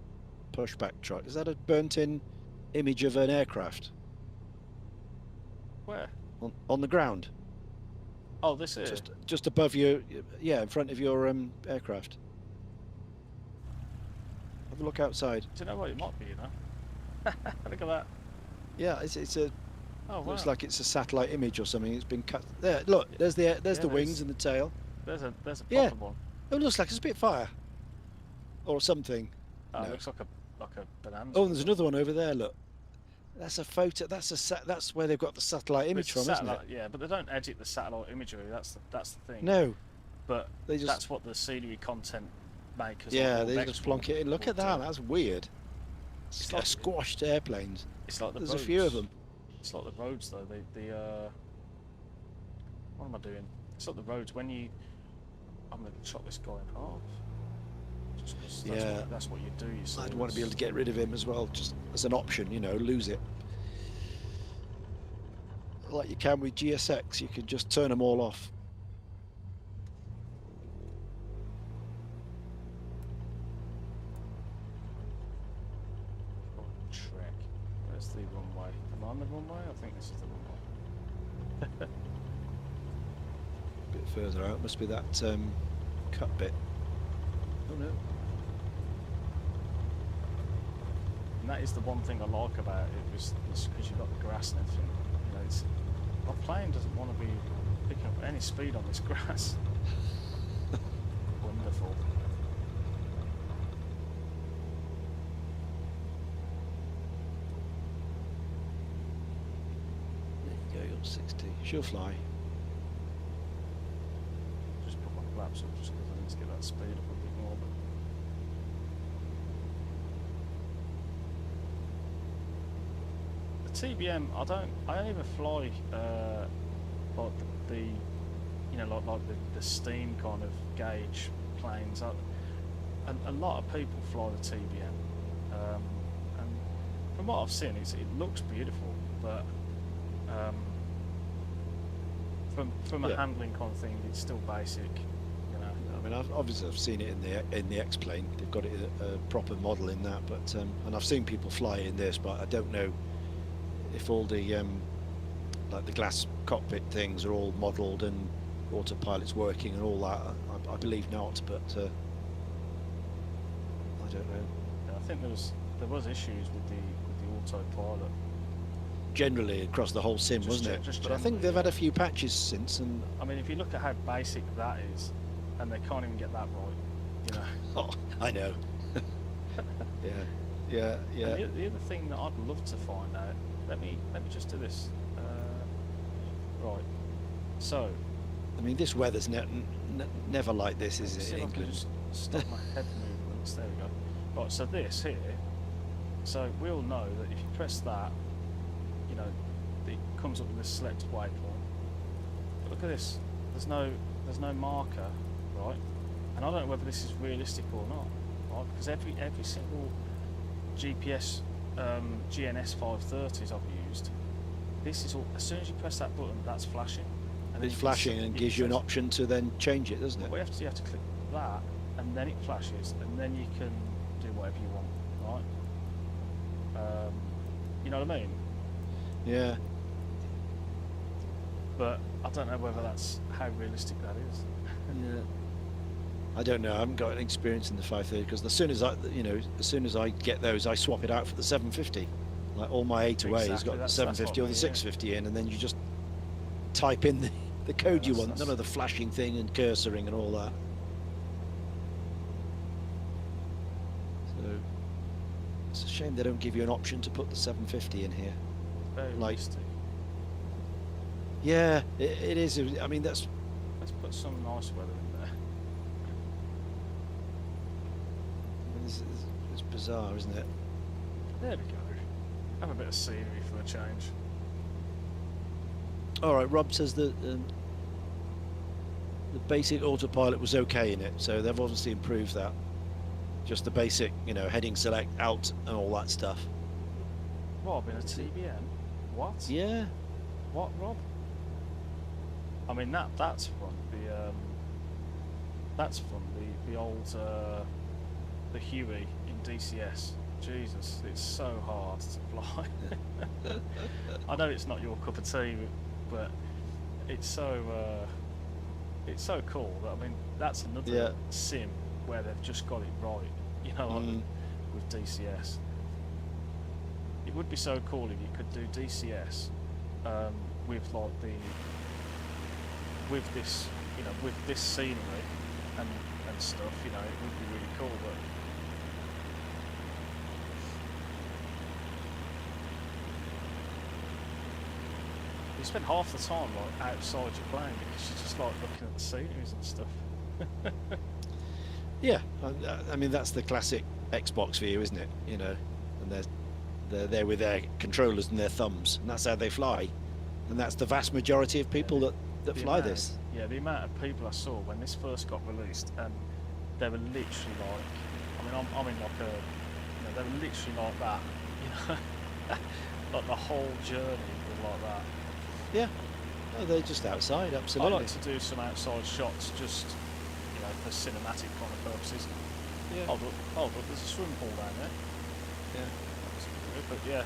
pushback truck. Is that a burnt-in image of an aircraft Where? on the ground? Oh, this is. Just above you, yeah, in front of your aircraft. Have a look outside. Do you know what it might be? You know. Look at that. Yeah, it's a Oh wow. looks like it's a satellite image or something. It's been cut. There, look. There's the wings and the tail. There's a Yeah. proper one. Oh, it looks like a Spitfire or something. Oh, No. it looks like a banana. Oh, and there's another one over there. Look, that's a photo. That's where they've got the satellite image from, isn't it? Yeah, but they don't edit the satellite imagery. That's the thing. No, But they just that's what the scenery content makers. yeah, like they Rex just plonk it in. Look will at that. do. That's weird. It's They're like- squashed airplanes. It's like the There's roads. a few of them. It's like the roads though. What am I doing? It's like the roads when you. I'm gonna chop this guy in half. Just 'cause Yeah. that's what you do. You see. I'd want to be able to get rid of him as well, just as an option. You know, lose it. Like you can with GSX, you can just turn them all off. Trek. Where's the runway? Am I on the runway? I think this is the runway. bit further out. Must be that cut bit. Oh no. And that is the one thing I like about it, is because you've got the grass and everything. You know, it's, my plane doesn't want to be picking up any speed on this grass. Wonderful. There you go, you're 60. She'll fly. Just put my flaps up just because I need to get that speed up a bit more. But TBM, I don't even fly like the you know, like the steam kind of gauge planes. A lot of people fly the TBM, and from what I've seen, it looks beautiful, but from a handling kind of thing, it's still basic. You know. I mean, obviously I've seen it in the X-plane. They've got it a proper model in that, but and I've seen people fly in this, but I don't know if all the like the glass cockpit things are all modelled and autopilot's working and all that. I believe not, but I don't know. Yeah, I think there was issues with the autopilot. Generally across the whole sim, wasn't it? But I think they've had a few patches since, and I mean, if you look at how basic that is, and they can't even get that right, you know. Oh, I know. yeah. And the other thing that I'd love to find out. Let me just do this. Right. So. I mean, this weather's never like this, is it, in England? Just stop my head movements. There we go. Right. So this here. So we all know that if you press that, you know, it comes up with this select waypoint. But look at this. There's no marker, right? And I don't know whether this is realistic or not, right? Because every single GPS GNS 530s I've used, this is all, as soon as you press that button, that's flashing. And it's flashing and gives you an option to then change it, doesn't it? Well, you have to click that, and then it flashes, and then you can do whatever you want, right? You know what I mean? Yeah. But I don't know whether that's how realistic that is. Yeah. I don't know. I haven't got any experience in the 530 because as soon as I get those, I swap it out for the 750. Like all my A2A has got the 750 or the 650 in, and then you just type in the code you want. None of the flashing thing and cursoring and all that. So it's a shame they don't give you an option to put the 750 in here. Very like, realistic. Yeah, it is. I mean, that's. Let's put some nice weather in there. It's bizarre, isn't it? There we go. Have a bit of scenery for a change. All right, Rob says that the basic autopilot was okay in it, so they've obviously improved that. Just the basic, you know, heading select, out, and all that stuff. Rob in a TBM? What? Yeah. What, Rob? I mean, that's from the old the Huey in DCS. Jesus, it's so hard to fly. I know it's not your cup of tea, but it's so cool. That, I mean, that's another sim where they've just got it right. You know, like with DCS. It would be so cool if you could do DCS with like with this, you know, with this scenery and stuff. You know, it would be really cool. But you spend half the time like outside your plane because you're just like looking at the sceneries and stuff. Yeah, I mean that's the classic Xbox view, isn't it? You know, and they're there with their controllers and their thumbs, and that's how they fly, and that's the vast majority of people that fly this. Yeah, the amount of people I saw when this first got released, and they were literally like, I mean, I'm in like a, you know, they were literally like that, you know, like the whole journey was like that. Yeah, oh, they're just outside, absolutely. I like to do some outside shots, just, you know, for cinematic kind of purposes. Yeah. Hold up, there's a swimming pool down there. Yeah. That's good, but yeah,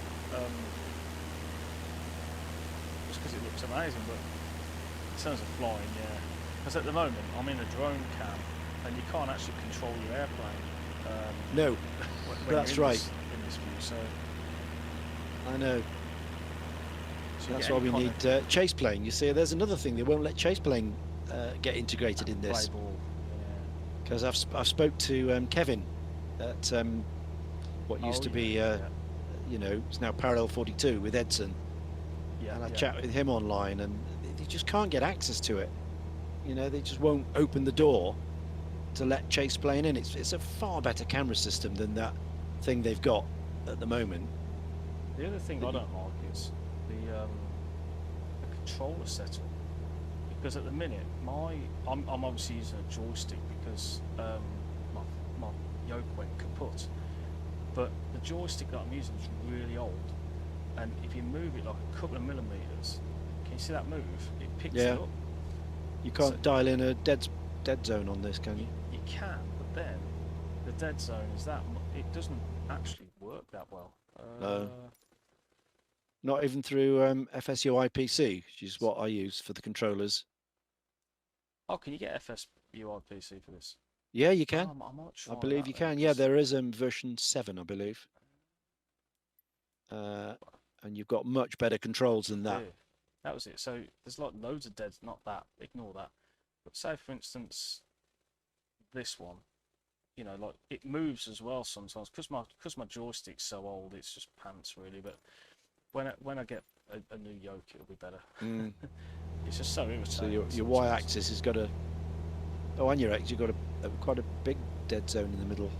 just because it looks amazing, but in terms of flying, yeah, Because at the moment I'm in a drone cam, and you can't actually control your airplane. No, when that's you're in right. in this view, so. I know. So That's why we need chase plane. You see, there's another thing. They won't let chase plane get integrated in this. Play ball. Because I've spoke to Kevin at what used to be, you know, it's now Parallel 42 with Edson. Yeah. And I chat with him online, and they just can't get access to it. You know, they just won't open the door to let chase plane in. It's a far better camera system than that thing they've got at the moment. The other thing I don't like is the controller setup, because at the minute I'm obviously using a joystick because my yoke went kaput, but the joystick that I'm using is really old, and if you move it like a couple of millimeters, can you see that move? It picks it up. You can't dial in a dead zone on this, can you? You can, but then the dead zone is that it doesn't actually work that well. No. Not even through FSUI PC, which is what I use for the controllers. Oh, can you get FSUI PC for this? Yeah, you can. I might try I believe that you then, can. Yeah, there is version 7, I believe. And you've got much better controls than that. Yeah, that was it. So there's like loads of deads, not that, ignore that. But say for instance, this one, you know, like it moves as well sometimes because my joystick's so old, it's just pants really. But when I get a new yoke, it'll be better. It's just so irritating. So your y-axis has got a, and your x, you've got quite a big dead zone in the middle.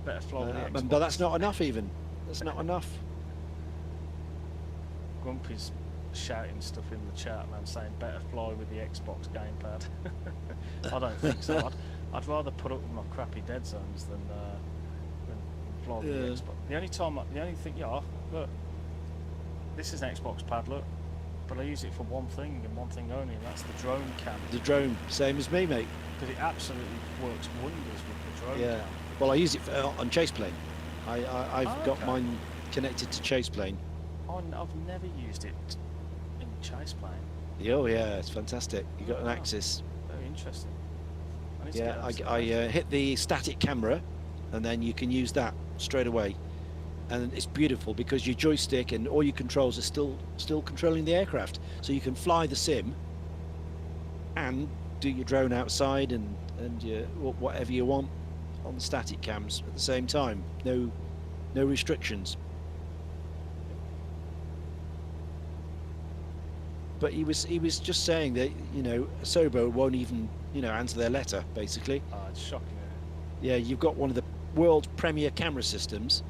Better fly with the Xbox. But that's not enough even. That's not enough. Grumpy's shouting stuff in the chat, man, saying better fly with the Xbox gamepad. I don't think so. I'd rather put up with my crappy dead zones than fly with the Xbox. The only thing, look, this is an Xbox pad, look, but I use it for one thing and one thing only, and that's the drone cam. The drone, same as me, mate. Because it absolutely works wonders with the drone cam. Well, I use it on chase plane. I've got mine connected to chase plane. I've never used it in chase plane. Oh yeah, it's fantastic. You got an axis. Very interesting. I hit the static camera, and then you can use that straight away, and it's beautiful because your joystick and all your controls are still controlling the aircraft, so you can fly the sim and do your drone outside and your whatever you want on the static cams at the same time. No restrictions. But he was just saying that, you know, Sobo won't even, you know, answer their letter, basically. It's shocking. Yeah, you've got one of the world's premier camera systems,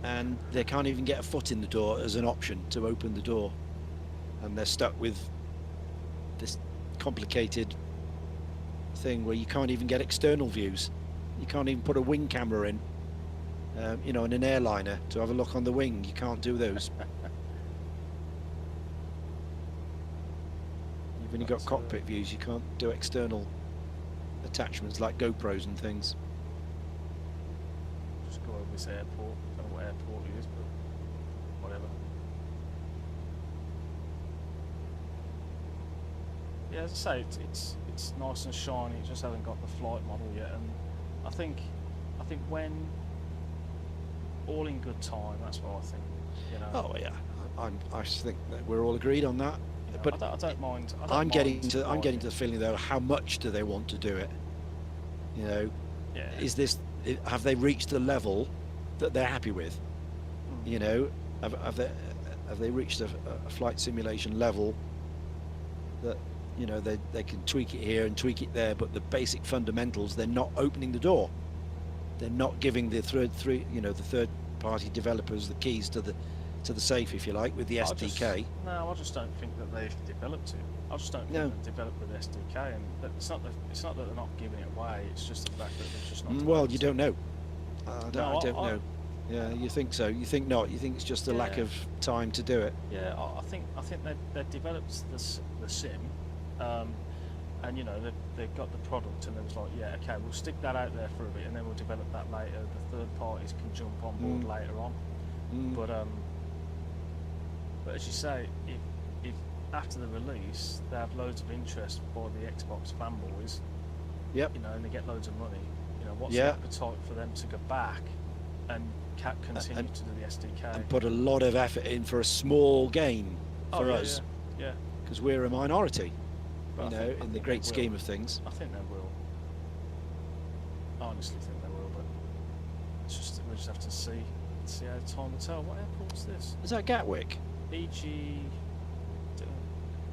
and they can't even get a foot in the door as an option to open the door, and they're stuck with this complicated thing where you can't even get external views. You can't even put a wing camera in, you know, in an airliner to have a look on the wing. You can't do those. When you've got cockpit views, you can't do external attachments like GoPros and things. Just go over this airport. I don't know what airport it is, but whatever. Yeah, as I say, it's nice and shiny. It just hasn't got the flight model yet, and I think when all in good time, that's what I think. You know. Oh yeah, I think that we're all agreed on that. You know, but I don't mind. I'm getting to the feeling though, how much do they want to do it? You know, have they reached the level that they're happy with? You know, have they reached a flight simulation level that, you know, they can tweak it here and tweak it there, but the basic fundamentals, they're not opening the door. They're not giving the third party developers the keys to the safe, if you like, with the SDK. I just don't think that they've developed it. I just don't think they've developed with SDK, and it's not that they're not giving it away. It's just the fact that they're just not. Well, you don't know. I don't know. Yeah, you think so? You think not? You think it's just a lack of time to do it? Yeah, I think they've developed the sim, and you know they've got the product, and it was like, yeah, okay, we'll stick that out there for a bit, and then we'll develop that later. The third parties can jump on board later on. But as you say, if after the release, they have loads of interest for the Xbox fanboys. Yep. You know, and they get loads of money. You know, what's Yeah. the appetite for them to go back and continue to do the SDK? And put a lot of effort in for a small gain for yeah, us, yeah. because we're a minority, But you I know, think- I in the think great they scheme will. of things. I think they will. I honestly think they will, but it's just we just have to see how time will tell. What airport's this? Is that Gatwick? EG.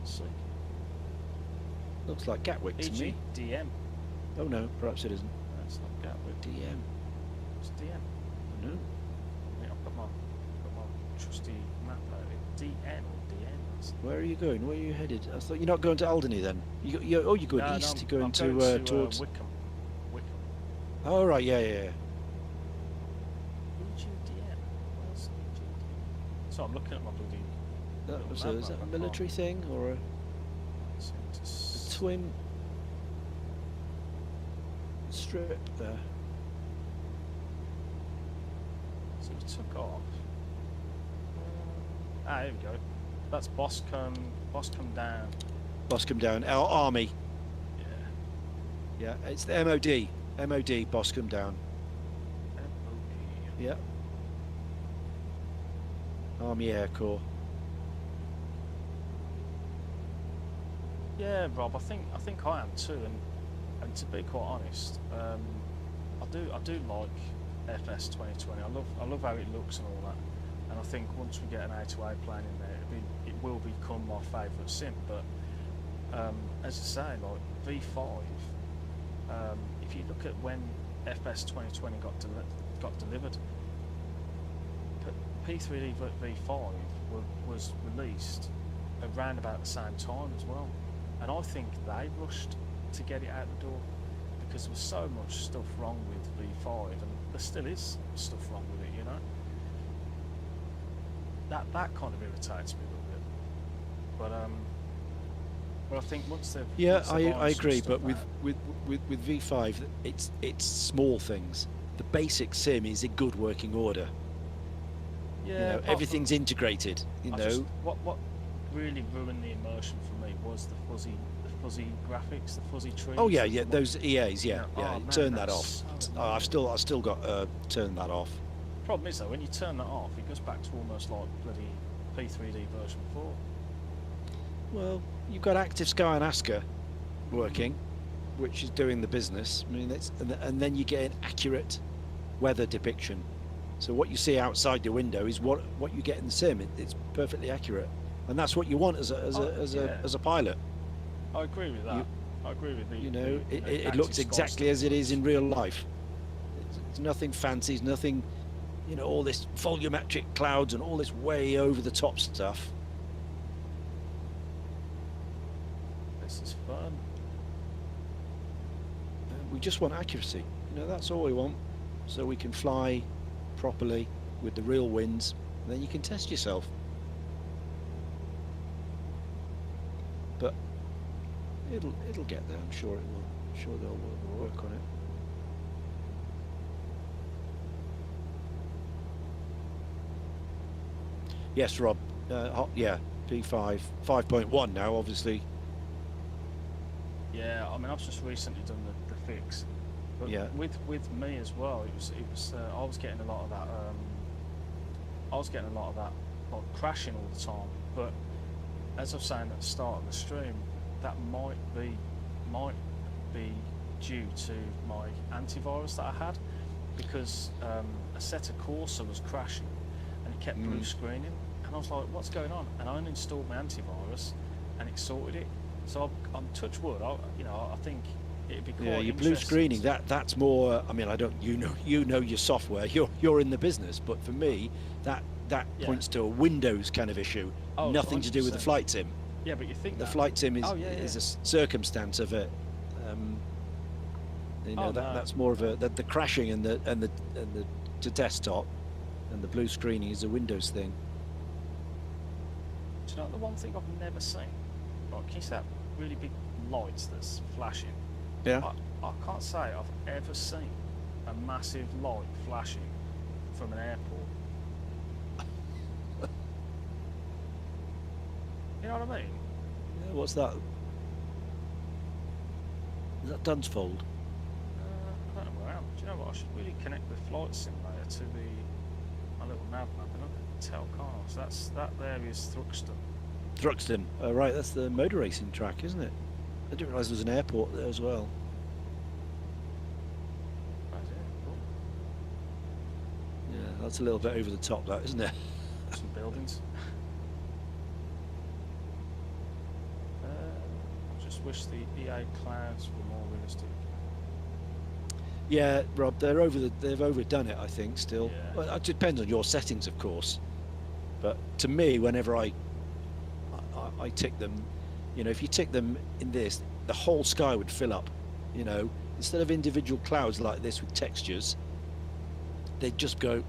See. Looks like Gatwick to me. DM. Oh no, perhaps it isn't. That's not Gatwick. DM. It's DM. No. Yeah, I've got my trusty map out. DN or DN. Where are you going? Where are you headed? I thought you're not going to Alderney then. You're going No, east. no, You're going I'm to towards. Wickham. Oh right, yeah. EGDN. Where's EGDN? So I'm looking at my bloody. That was map, is that I a can't military thing or a seem to twin strip there? So we took off. Here we go. That's Boscombe down. Boscombe down. Our army. Yeah. Yeah, it's the MOD. MOD Boscombe down. MOD. Yeah. Army Air Corps. Yeah, Rob. I think I am too. And to be quite honest, I do like FS2020. I love how it looks and all that. And I think once we get an A2A plane in there, it will become my favourite sim. But as I say, like V5, if you look at when FS2020 got delivered, P3D V5 was released around about the same time as well. And I think they rushed to get it out the door because there was so much stuff wrong with V5, and there still is stuff wrong with it, you know. That kind of irritates me a little bit. But I think once they've I agree. But with V5, it's small things. The basic sim is in good working order. Yeah, you know, everything's integrated. You know, what really ruined the immersion for me was the fuzzy graphics, the fuzzy trees. Oh yeah, those EAs, Oh, man, turn that off. so Oh, I've still got turned that off. Problem is though, when you turn that off, it goes back to almost like bloody P3D version 4. Well, you've got Active Sky and ASCA working, which is doing the business. I mean, and then you get an accurate weather depiction. So what you see outside the window is what you get in the sim. It's perfectly accurate, and that's what you want as a pilot. I agree with that. I agree with the. You know, the it Active looks Sky exactly stuff. as it is in real life. It's nothing fancy. It's nothing, you know, all this volumetric clouds and all this way over the top stuff. This is fun. We just want accuracy. You know, that's all we want, so we can fly properly with the real winds, and then you can test yourself. But it'll get there. I'm sure it will. I'm sure they'll work on it. Yes, Rob. Yeah, P5 5.1 now, obviously. Yeah, I mean, I've just recently done the fix, but Yeah. with me as well, it was I was getting a lot of that. Like crashing all the time. But as I was saying at the start of the stream, that might be due to my antivirus that I had, because a set of Corsa was crashing and it kept blue screening, and I was like, what's going on? And I uninstalled my antivirus and it sorted it. So I'm touch wood. I think it'd be quite Your blue interesting screening. That's more. I mean, I don't. You know your software. You're in the business. But for me, that points to a Windows kind of issue. Oh, Nothing to do with the 100%. flight sim. Yeah, but you think The that. flight sim Oh, is a circumstance of it. You know, Oh, no. that's more of the crashing and the to desktop, and the blue screening is a Windows thing. Do you know the one thing I've never seen? Right, can you see that really big light that's flashing? Yeah. I can't say I've ever seen a massive light flashing from an airport. You know what I mean? What's that? Is that Dunsfold? I don't know where I am. Do you know what? I should really connect the Flight Simulator to my little nav map and I can tell cars. That there is Thruxton. Thruxton. Oh, right, that's the motor racing track, isn't it? I didn't realise there was an airport there as well. That's it. Cool. Yeah, that's a little bit over the top, that, isn't it? Some buildings. I just wish the EA clouds were more realistic. Yeah, Rob, they've overdone it, I think, still. Yeah. Well, it depends on your settings, of course. But to me, whenever I tick them, you know, if you tick them in this, the whole sky would fill up, you know. Instead of individual clouds like this with textures, they'd just go,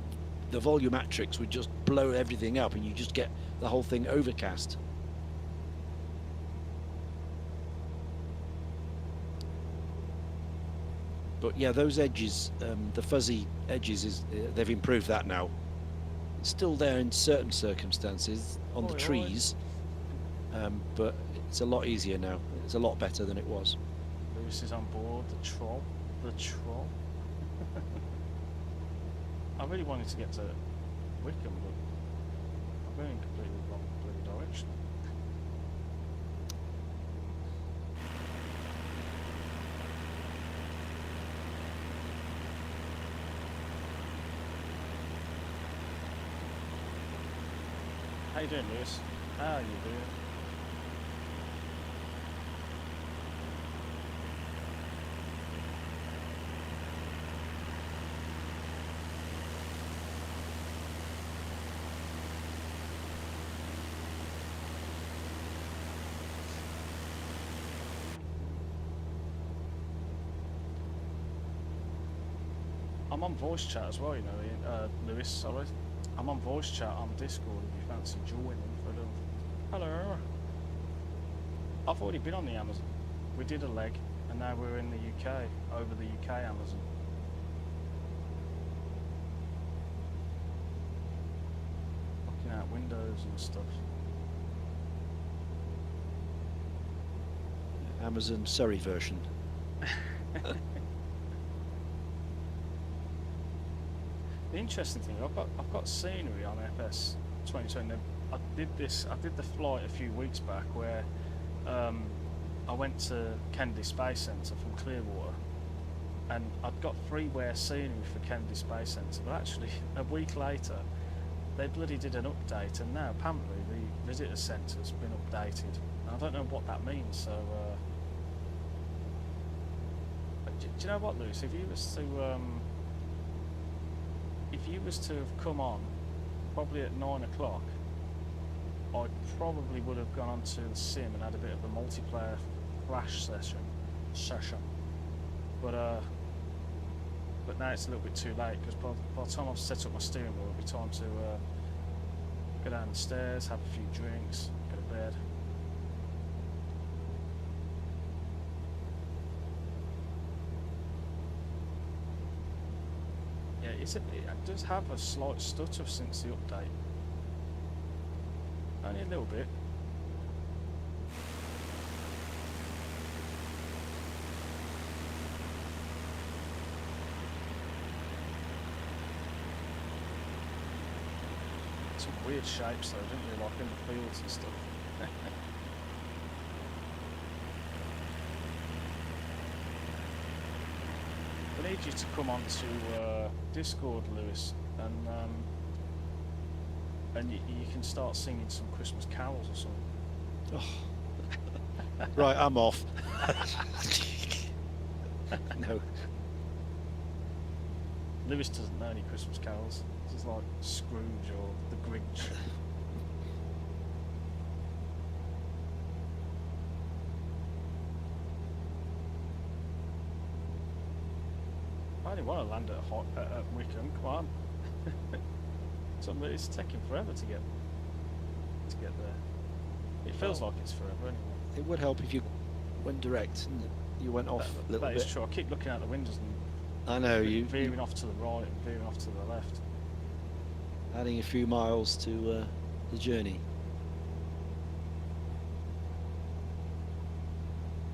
the volumetrics would just blow everything up and you just get the whole thing overcast. But yeah, those edges, the fuzzy edges, they've improved that now. It's still there in certain circumstances on the trees, but it's a lot easier now. It's a lot better than it was. Lewis is on board, the troll. I really wanted to get to Wickham, but I'm going in completely wrong bloody direction. How you doing, Lewis? How are you doing? I'm on voice chat as well, you know, Lewis, sorry. I'm on voice chat on Discord if you fancy joining for a little. Hello. I've already been on the Amazon. We did a leg and now we're in the UK, over the UK Amazon. Looking out windows and stuff. Amazon Surrey version. The interesting thing, I've got scenery on FS2020. I did the flight a few weeks back where I went to Kennedy Space Centre from Clearwater, and I'd got freeware scenery for Kennedy Space Centre, but actually a week later they bloody did an update, and now apparently the visitor centre's been updated. And I don't know what that means, so do you know what, Lewis, if you was to have come on probably at 9 o'clock, I probably would have gone onto the sim and had a bit of a multiplayer flash session. But now it's a little bit too late, because by the time I've set up my steering wheel, it'll be time to go down the stairs, have a few drinks, go to bed. It does have a slight stutter since the update. Only a little bit. Some weird shapes though, didn't you, like in the fields and stuff. I need you to come on to Discord, Lewis, and you can start singing some Christmas carols or something. Oh. Right, I'm off. No. Lewis doesn't know any Christmas carols. This is like Scrooge or the Grinch. I only want to land at Wickham, come on. It's taking forever to get there. It feels like it's forever anyway. It would help if you went direct and you went off a little bit. That is true. I keep looking out the windows and I know veering off to the right and veering off to the left. Adding a few miles to the journey.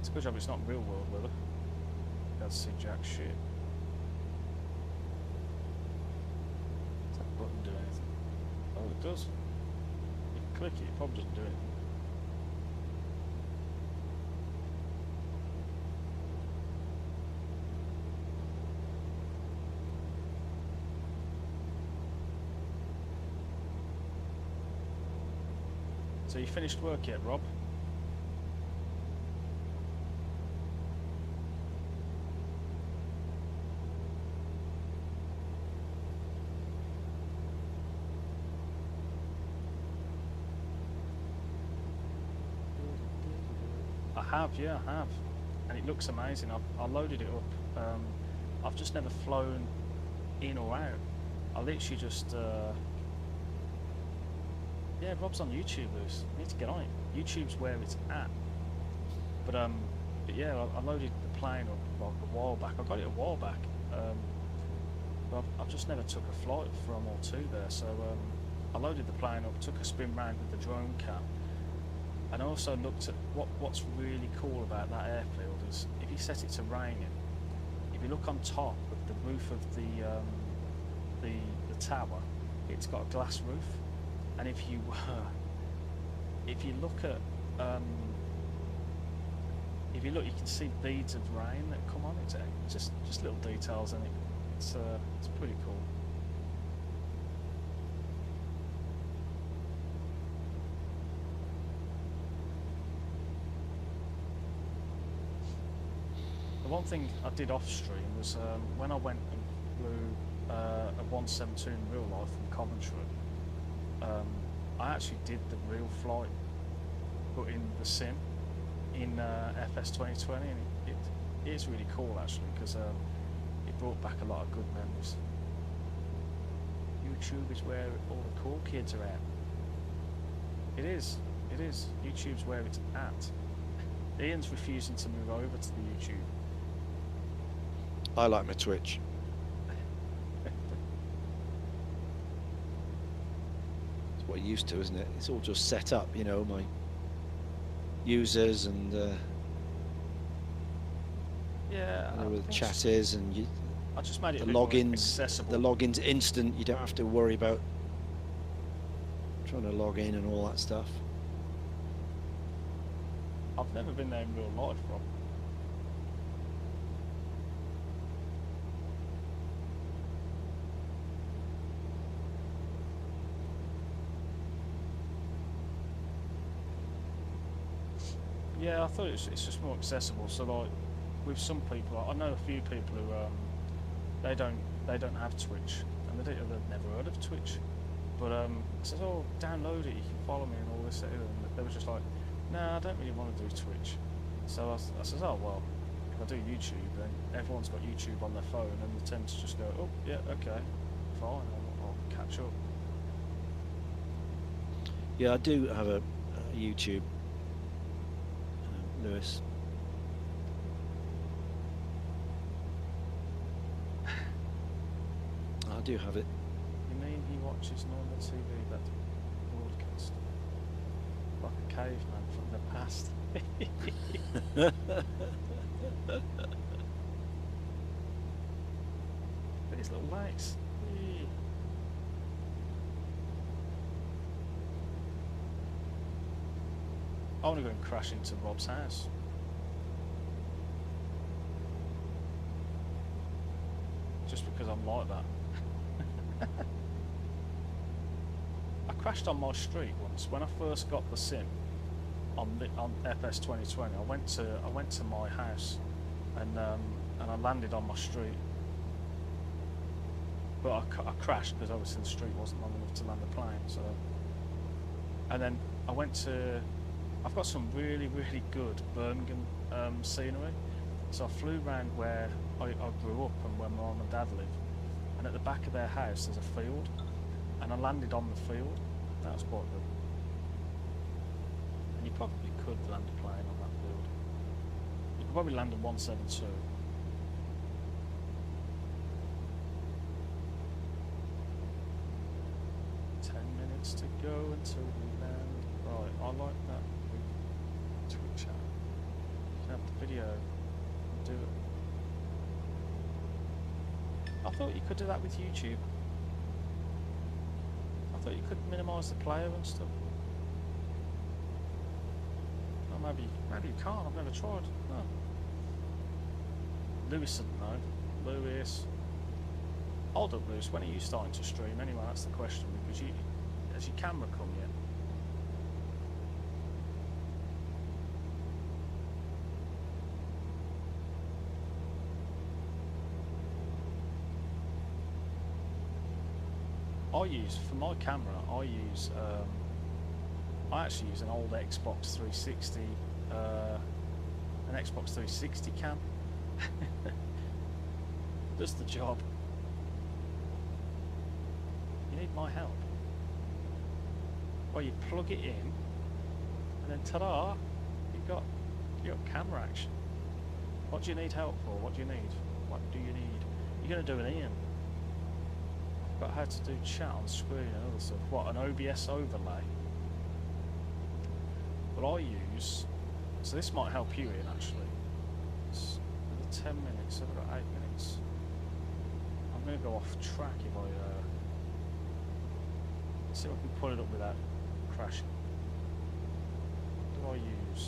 It's a good job it's not real world weather. Can't see jack shit. Does that button do anything? Oh, it does. You can click it, it probably doesn't do anything. So you finished work yet, Rob? I have, yeah, I have. And it looks amazing. I loaded it up. I've just never flown in or out. I literally just... Yeah, Rob's on YouTube, Lewis. You need to get on it. YouTube's where it's at. But yeah, I loaded the plane up like a while back. I got it a while back. But I've just never took a flight from or to there. So I loaded the plane up, took a spin round with the drone cam, and I also looked at what's really cool about that airfield is if you set it to raining, if you look on top of the roof of the tower, it's got a glass roof. And if you look at you can see beads of rain that come on it. Just little details in it. It's pretty cool. The one thing I did off stream was when I went and flew a 172 in real life from Coventry. I actually did the real flight, but in the sim, in FS2020, and it is really cool actually because it brought back a lot of good memories. YouTube is where all the cool kids are at. It is. YouTube's where it's at. Ian's refusing to move over to the YouTube. I like my Twitch. What you're used to, isn't it? It's all just set up, you know, my users and yeah, I know where the chat is, and I just made it the a bit more logins. accessible. The logins instant. You don't have to worry about trying to log in and all that stuff. I've never been there in real life, Rob. Yeah, I thought it's just more accessible. So like, with some people, I know a few people who they don't have Twitch, and they've never heard of Twitch. But says, oh, download it, you can follow me and all this. And they were just like, nah, I don't really want to do Twitch. So I says, oh well, if I do YouTube, then everyone's got YouTube on their phone, and they tend to just go, oh yeah, okay, fine, I'll catch up. Yeah, I do have a YouTube. Lewis. I do have it. You mean he watches normal TV that broadcast? Like a caveman from the past. These little lights. I want to go and crash into Rob's house. Just because I'm like that. I crashed on my street once when I first got the sim on FS2020. I went to my house and I landed on my street, but I crashed because obviously the street wasn't long enough to land the plane. So, and then I went to. I've got some really good Birmingham scenery. So I flew around where I grew up and where my mum and dad live, and at the back of their house there's a field, and I landed on the field. That was quite good. And you probably could land a plane on that field. You could probably land a 172. To go until we land. Right, I like that Twitch app. You can have the video and do it. I thought you could do that with YouTube. I thought you could minimise the player and stuff. Oh, maybe you can't. I've never tried. No. Lewis doesn't know. Lewis. Hold up, Lewis. When are you starting to stream? Anyway, that's the question. Because has your camera come yet? For my camera, I actually use an old Xbox 360, an Xbox 360 cam. Does the job. You need my help. Well, you plug it in, and then ta-da, you've got camera action. What do you need help for? What do you need? What do you need? You're going to do an Ian. But how to do chat on screen and other stuff. What, an OBS overlay? What I use, so this might help you in actually. It's another 10 minutes, so I've got 8 minutes. I'm going to go off track if I see if I can pull it up without crashing. What do I use?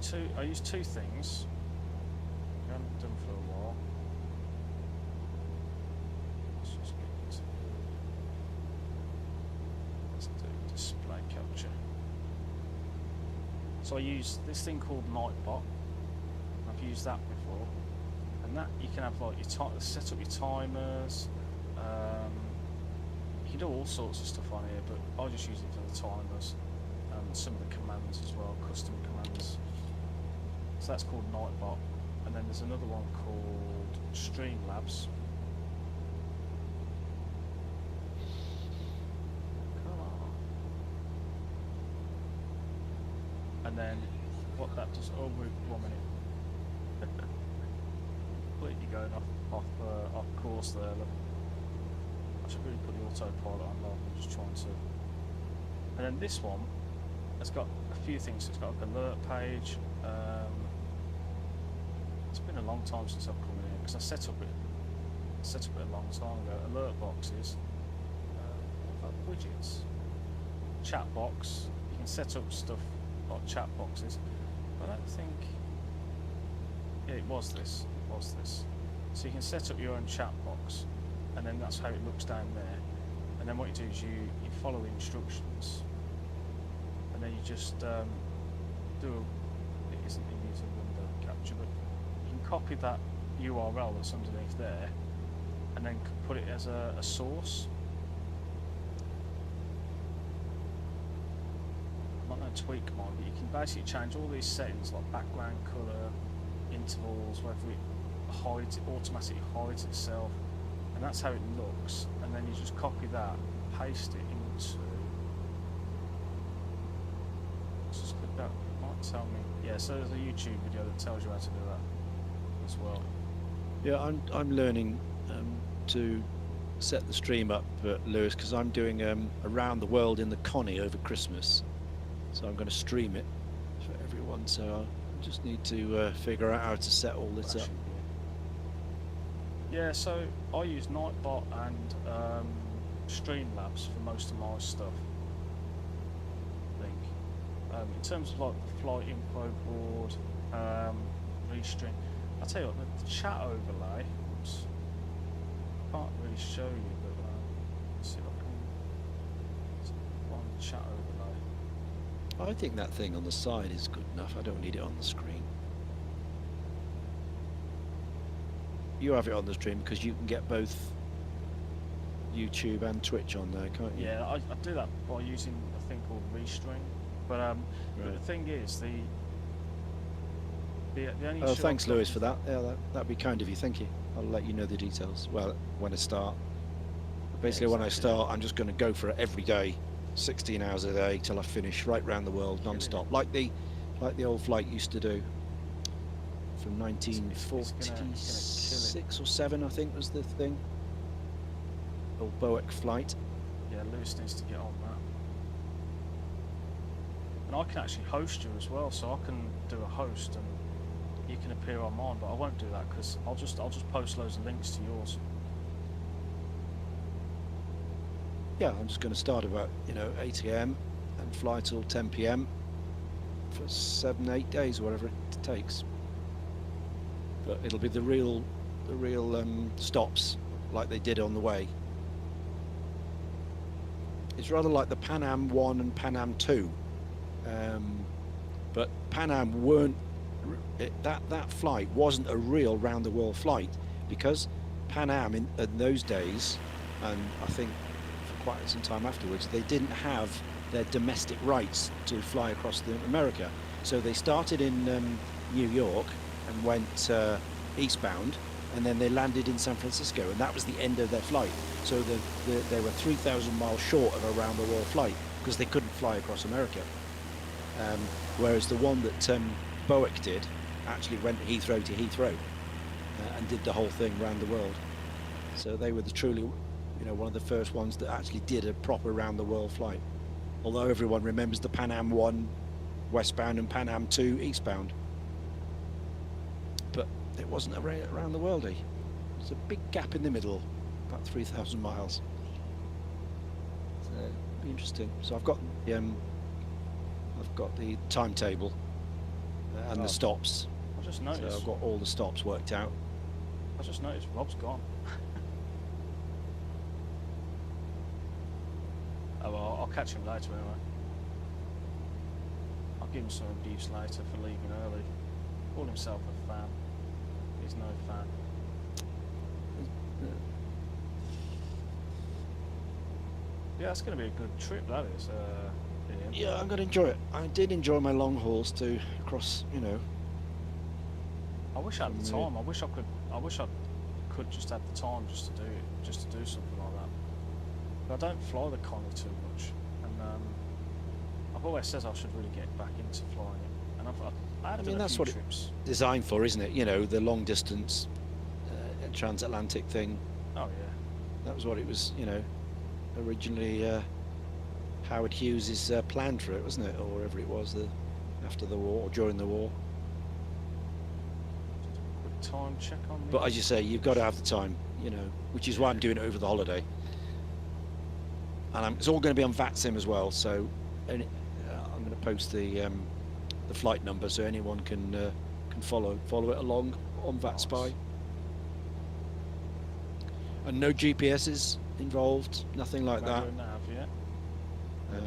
So I use two things. I haven't done for a while. Let's just get into let's do display capture. So I use this thing called Nightbot. I've used that before, and that you can have like your set up your timers. You can do all sorts of stuff on here, but I just use it for the timers. Some of the commands as well, custom commands. So that's called Nightbot, and then there's another one called Streamlabs. Come on. And then what that does? Oh, wait, 1 minute. Completely going off course there. Look. I should really put the autopilot on. I'm just trying to. And then this one. It's got a few things. It's got like an alert page. It's been a long time since I've come in here because I set up it a long time ago. Alert boxes. What about widgets? Chat box. You can set up stuff like chat boxes. But I don't think. Yeah, it was this. So you can set up your own chat box, and then that's how it looks down there. And then what you do is you follow the instructions. And then you just it isn't in using window capture, but you can copy that URL that's underneath there and then put it as a source. I'm not going to tweak mine, but you can basically change all these settings like background colour, intervals, whether it automatically hides itself, and that's how it looks. And then you just copy that, paste it into. That might tell me. Yeah, so there's a YouTube video that tells you how to do that as well. Yeah, I'm learning to set the stream up, Lewis, because I'm doing around the world in the Connie over Christmas. So I'm going to stream it for everyone. So I just need to figure out how to set all this up. Yeah, so I use Nightbot and Streamlabs for most of my stuff. In terms of like the flight info board, restream, I'll tell you what, the chat overlay, oops, can't really show you, but let's see if I can find the chat overlay. I think that thing on the side is good enough. I don't need it on the screen. You have it on the stream because you can get both YouTube and Twitch on there, can't you? Yeah, I do that by using a thing called Restream. But right. But the thing is, the only. Oh, thanks, Lewis, for that. Yeah, that'd be kind of you. Thank you. I'll let you know the details. Well, when I start. Basically, when I start, I'm just going to go for it every day, 16 hours a day till I finish, right round the world, non-stop, like the old flight used to do. From 1946 or 7, I think, was the thing. Old Boeck flight. Yeah, Lewis needs to get on that. And I can actually host you as well, so I can do a host and you can appear on mine, but I won't do that because I'll just post loads of links to yours. Yeah, I'm just going to start about 8 AM and fly till 10 PM for 7-8 days, whatever it takes. But it'll be the real stops like they did on the way. It's rather like the Pan Am 1 and Pan Am 2, but Pan Am weren't. That flight wasn't a real round-the-world flight because Pan Am in those days, and I think for quite some time afterwards, they didn't have their domestic rights to fly across America. So they started in New York and went eastbound, and then they landed in San Francisco, and that was the end of their flight. So they were 3,000 miles short of a round-the-world flight because they couldn't fly across America. Whereas the one that BOEC did actually went Heathrow to Heathrow and did the whole thing around the world. So they were truly, one of the first ones that actually did a proper round-the-world flight. Although everyone remembers the Pan Am 1 westbound and Pan Am 2 eastbound. But it wasn't around the world. There's a big gap in the middle, about 3,000 miles. So it'll be interesting. So I've got the timetable and the stops. I just noticed. So I've got all the stops worked out. I just noticed Rob's gone. Oh well, I'll catch him later anyway. I'll give him some abuse later for leaving early. Called himself a fan. He's no fan. Yeah, it's going to be a good trip, that is. Ian. Yeah, I'm going to enjoy it. I did enjoy my long hauls too, across, I wish I had the time. I wish I could just have the time just to do something like that. But I don't fly the Connie too much, and I've always said I should really get back into flying it. And I have done a few trips. It's designed for, isn't it? The long distance transatlantic thing. Oh yeah. That was what it was, originally. Howard Hughes' plan for it, wasn't it, or whatever it was, after the war or during the war. Quick time check on. But as you say, you've got to have the time, which is why I'm doing it over the holiday. And it's all going to be on VATSIM as well, so I'm going to post the flight number so anyone can follow it along on VATSPY. And no GPSs involved, nothing like that. Nav, yeah.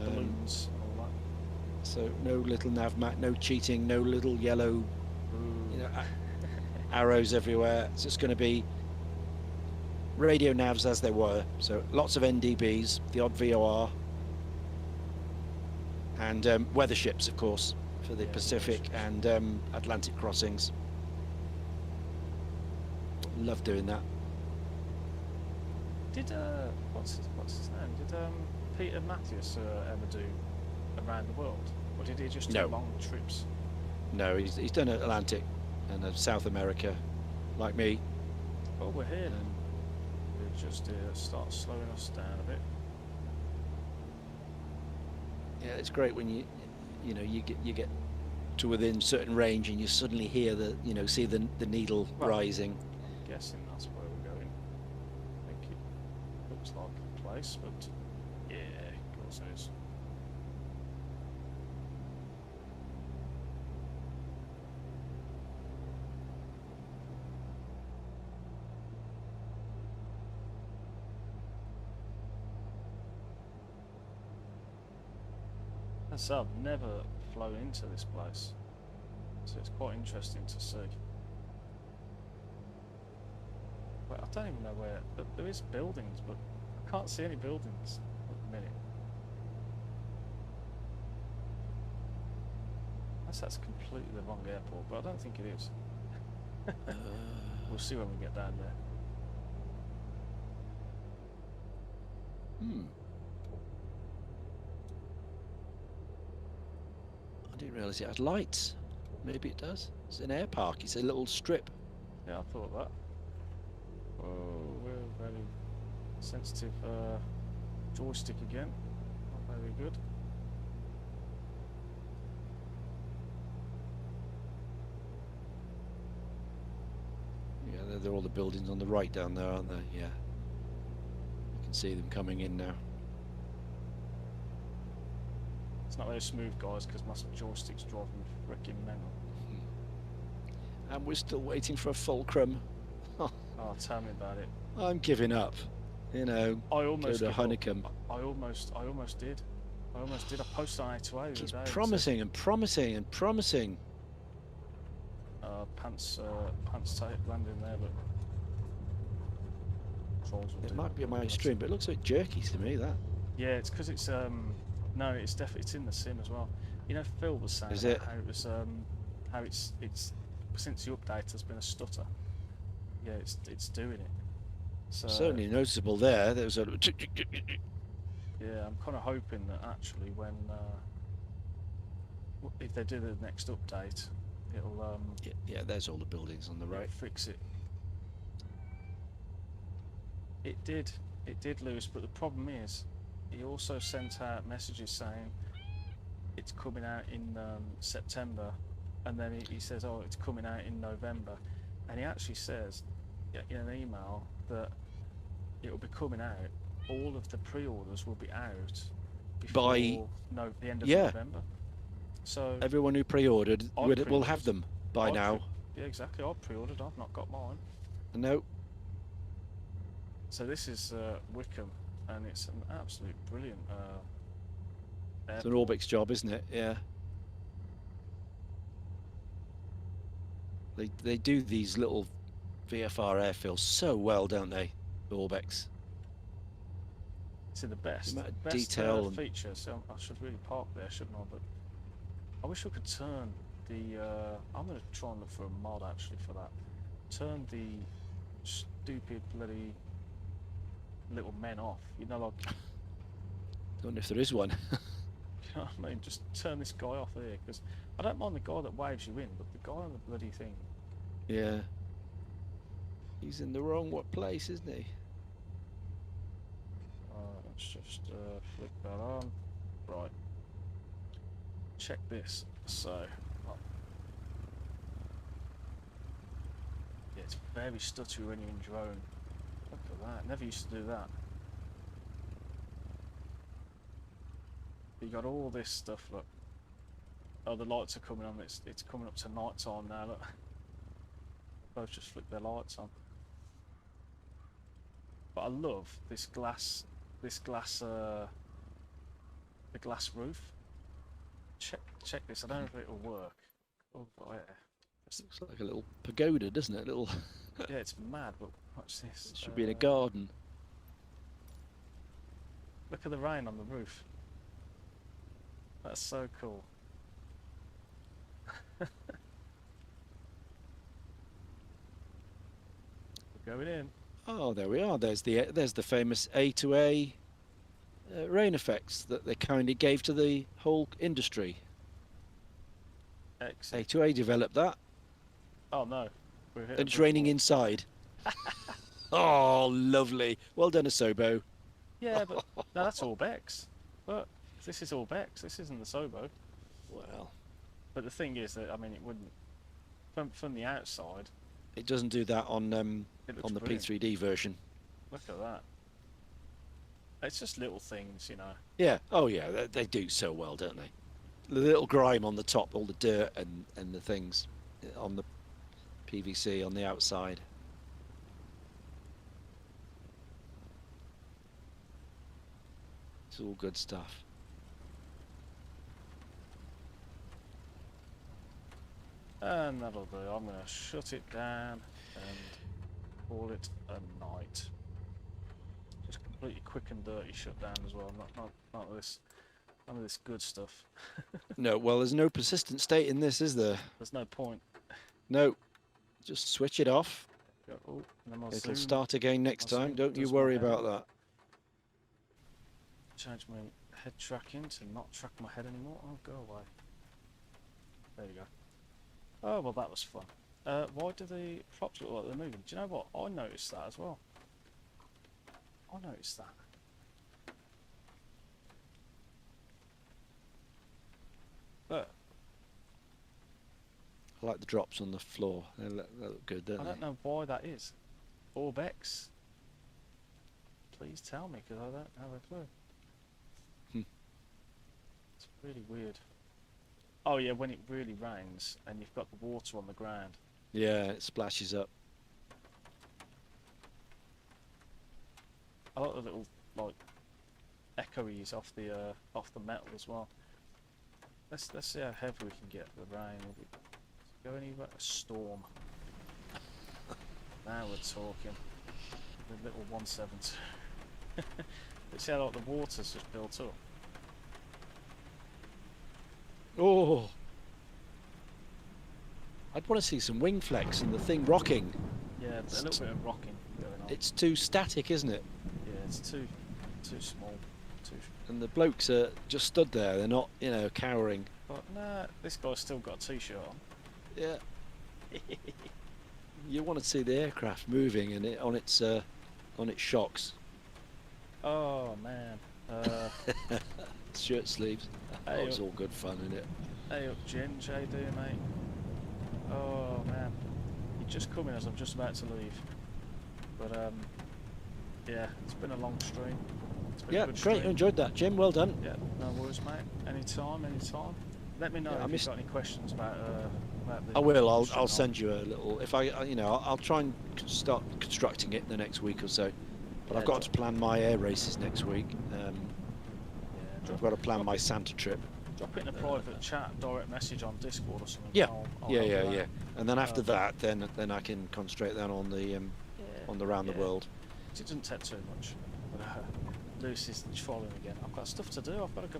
Balloons and all that. So no little nav map, no cheating, no little yellow arrows everywhere. It's just going to be radio navs as they were. So lots of NDBs, the odd VOR, and weather ships, of course, for the Pacific and Atlantic crossings. Love doing that. Did what's his name? Did Peter Matthews ever do around the world, or did he just do long trips? No, he's done Atlantic and South America, like me. Well, we're here then. We'll just start slowing us down a bit. Yeah, it's great when you get to within certain range and you suddenly hear see the needle rising. I'm guessing that's where we're going. I think it looks like a place, but yeah, of course it is. So I've never flown into this place, so it's quite interesting to see. But I don't even know where. There is buildings, but I can't see any buildings at the minute. Unless that's completely the wrong airport, but I don't think it is. We'll see when we get down there. I didn't realise it had lights. Maybe it does. It's an air park. It's a little strip. Yeah, I thought that. Oh, we're very sensitive Joystick again. Not very good. Yeah, they're all the buildings on the right down there, aren't they? Yeah. You can see them coming in now. It's not very smooth, guys, because my joystick's driving freaking mental. And we're still waiting for a fulcrum. Oh, tell me about it. I'm giving up. You know, I almost go to gave Honeycomb. up. I almost did. I posted on A2A the other Keeps day. promising and promising and promising. Pants tape landing there, but trolls will It do might be on my that. stream, but it looks a bit jerky to me, that. Yeah, it's because it's no, it's definitely it's in the sim as well. You know, Phil was saying Is about it? how it was how it's since the update there's been a stutter. Yeah, it's doing it. So Certainly noticeable there. There was a yeah, I'm kind of hoping that actually when if they do the next update, it'll yeah, there's all the buildings on the right. fix it. It did, Lewis. But the problem is, he also sent out messages saying it's coming out in September, and then he says, "Oh, it's coming out in November," and he actually says in an email that it will be coming out. All of the pre-orders will be out before By the end of November. So everyone who pre-ordered will have them by I've now. Yeah, exactly. I've pre-ordered. I've not got mine. No. So this is Wickham, and it's an absolute brilliant It's an airport. Orbix job, isn't it? Yeah. They do these little VFR airfields so well, don't they? Orbix. It's in the best detail and feature. So I should really park there, shouldn't I? But I wish I could turn the. I'm going to try and look for a mod actually for that. Turn the stupid bloody little men off. You know, like. Don't know if there is one. You know what I mean? Just turn this guy off here, because I don't mind the guy that waves you in, but the guy on the bloody thing. Yeah. He's in the wrong place, isn't he? Let's just flick that on. Right. Check this. So. Yeah, it's very stuttery when you're in drone. Look at that. Never used to do that. You got all this stuff, look. Oh, the lights are coming on. It's coming up to night time now, look. Both just flick their lights on. But I love this glass, the glass roof. Check this. I don't know if it'll work. Oh, yeah. It looks like a little pagoda, doesn't it? Little. Yeah, it's mad. But watch this. It should be in a garden. Look at the rain on the roof. That's so cool. We're going in. Oh, there we are. There's the famous A2A rain effects that they kindly gave to the whole industry. Excellent. A2A developed that. Oh no. And it's raining inside. Oh, lovely. Well done, Asobo. Yeah, but no, that's Orbex. But this is Orbex. This isn't the Sobo. Well, but the thing is that I mean, it wouldn't from the outside. It doesn't do that on the brilliant. P3D version. Look at that. It's just little things, you know. Yeah. Oh, yeah. They do so well, don't they? The little grime on the top, all the dirt and the things on the PVC on the outside. It's all good stuff. And that'll do. I'm going to shut it down and call it a night. Just completely quick and dirty shut down as well. Not this, none of this good stuff. No, well, there's no persistent state in this, is there? There's no point. No, just switch it off. Oh, It'll start again next time. Don't you worry about that. Change my head tracking to not track my head anymore. Oh, go away. There you go. Oh, well, that was fun. Why do the props look like they're moving? Do you know what? I noticed that as well. I noticed that. I like the drops on the floor. They look good, don't I they? don't know why that is. Orbex. Please tell me, because I don't have a clue. Hmm. It's really weird. Oh yeah, when it really rains and you've got the water on the ground. Yeah, it splashes up. I like the little like echoes off the metal as well. Let's see how heavy we can get the rain. Will we go anywhere? A storm. Now we're talking. The little 172. Let's see how like the water's just built up. Oh, I'd want to see some wing flex and the thing rocking. Yeah, a little bit of rocking going on. It's too static, isn't it? Yeah, it's too small. And the blokes are just stood there. They're not, you know, cowering. But nah, this guy's still got a t-shirt on. Yeah. You want to see the aircraft moving and it on its shocks. Oh man. Shirt sleeves. Hey, It's all good fun, isn't it? Hey up, Ginge, how you doing, mate? Oh man, you're just coming as I'm just about to leave. But yeah, it's been a long stream. It's been a good Great. stream. I enjoyed that, Jim. Well done. Yeah, no worries, mate. Anytime. Let me know if you've got any questions about the. I will. I'll channel. send you a little. If I'll try and start constructing it in the next week or so. But Yeah, I've got to plan my air races next week. I've got to plan my Santa trip. Drop it in a private chat, direct message on Discord or something. Yeah. I'll help you out. Yeah. And then after that, then I can concentrate then on the round the world. It doesn't take too much. But Lucy's following again. I've got stuff to do. I've got to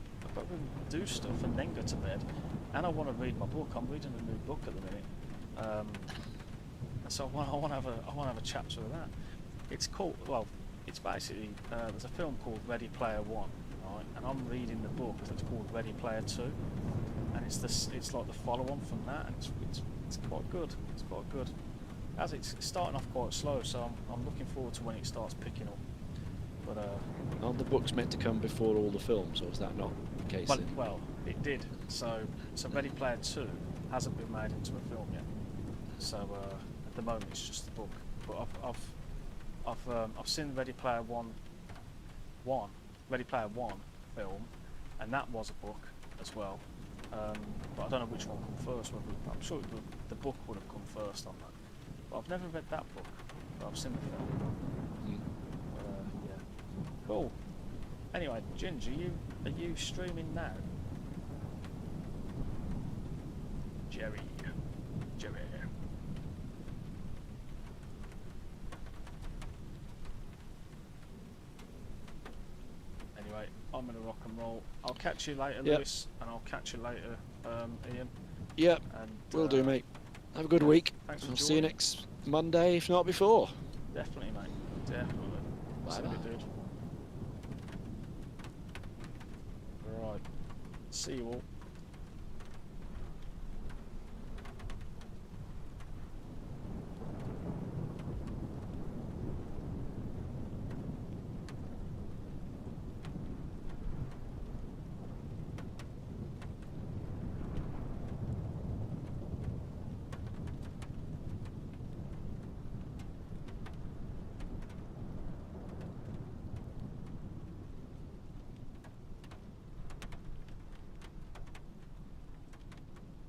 do stuff and then go to bed. And I want to read my book. I'm reading a new book at the minute. So I want to have a chapter of that. It's called, well, it's basically there's a film called Ready Player One, right? And I'm reading the book that's called Ready Player Two, and it's like the follow-on from that, and it's quite good. It's quite good. As it's starting off quite slow, so I'm looking forward to when it starts picking up. But Aren't the books meant to come before all the films, or is that not the case? well, it did. So Ready Player Two hasn't been made into a film yet. So at the moment it's just the book. But I've seen Ready Player One film, and that was a book as well. But I don't know which one come first. I'm sure the book would have come first on that. But I've never read that book, but I've seen the film. Yeah. Cool. Anyway, Ginger, are you streaming now? Jerry. Anyway, I'm gonna rock and roll. I'll catch you later, Lewis, and I'll catch you later, Ian. Yep. And Will do, mate. Have a good week. Thanks for I'll joining. see you next Monday, if not before. Definitely, mate. Definitely. See you, dude. Right. See you all.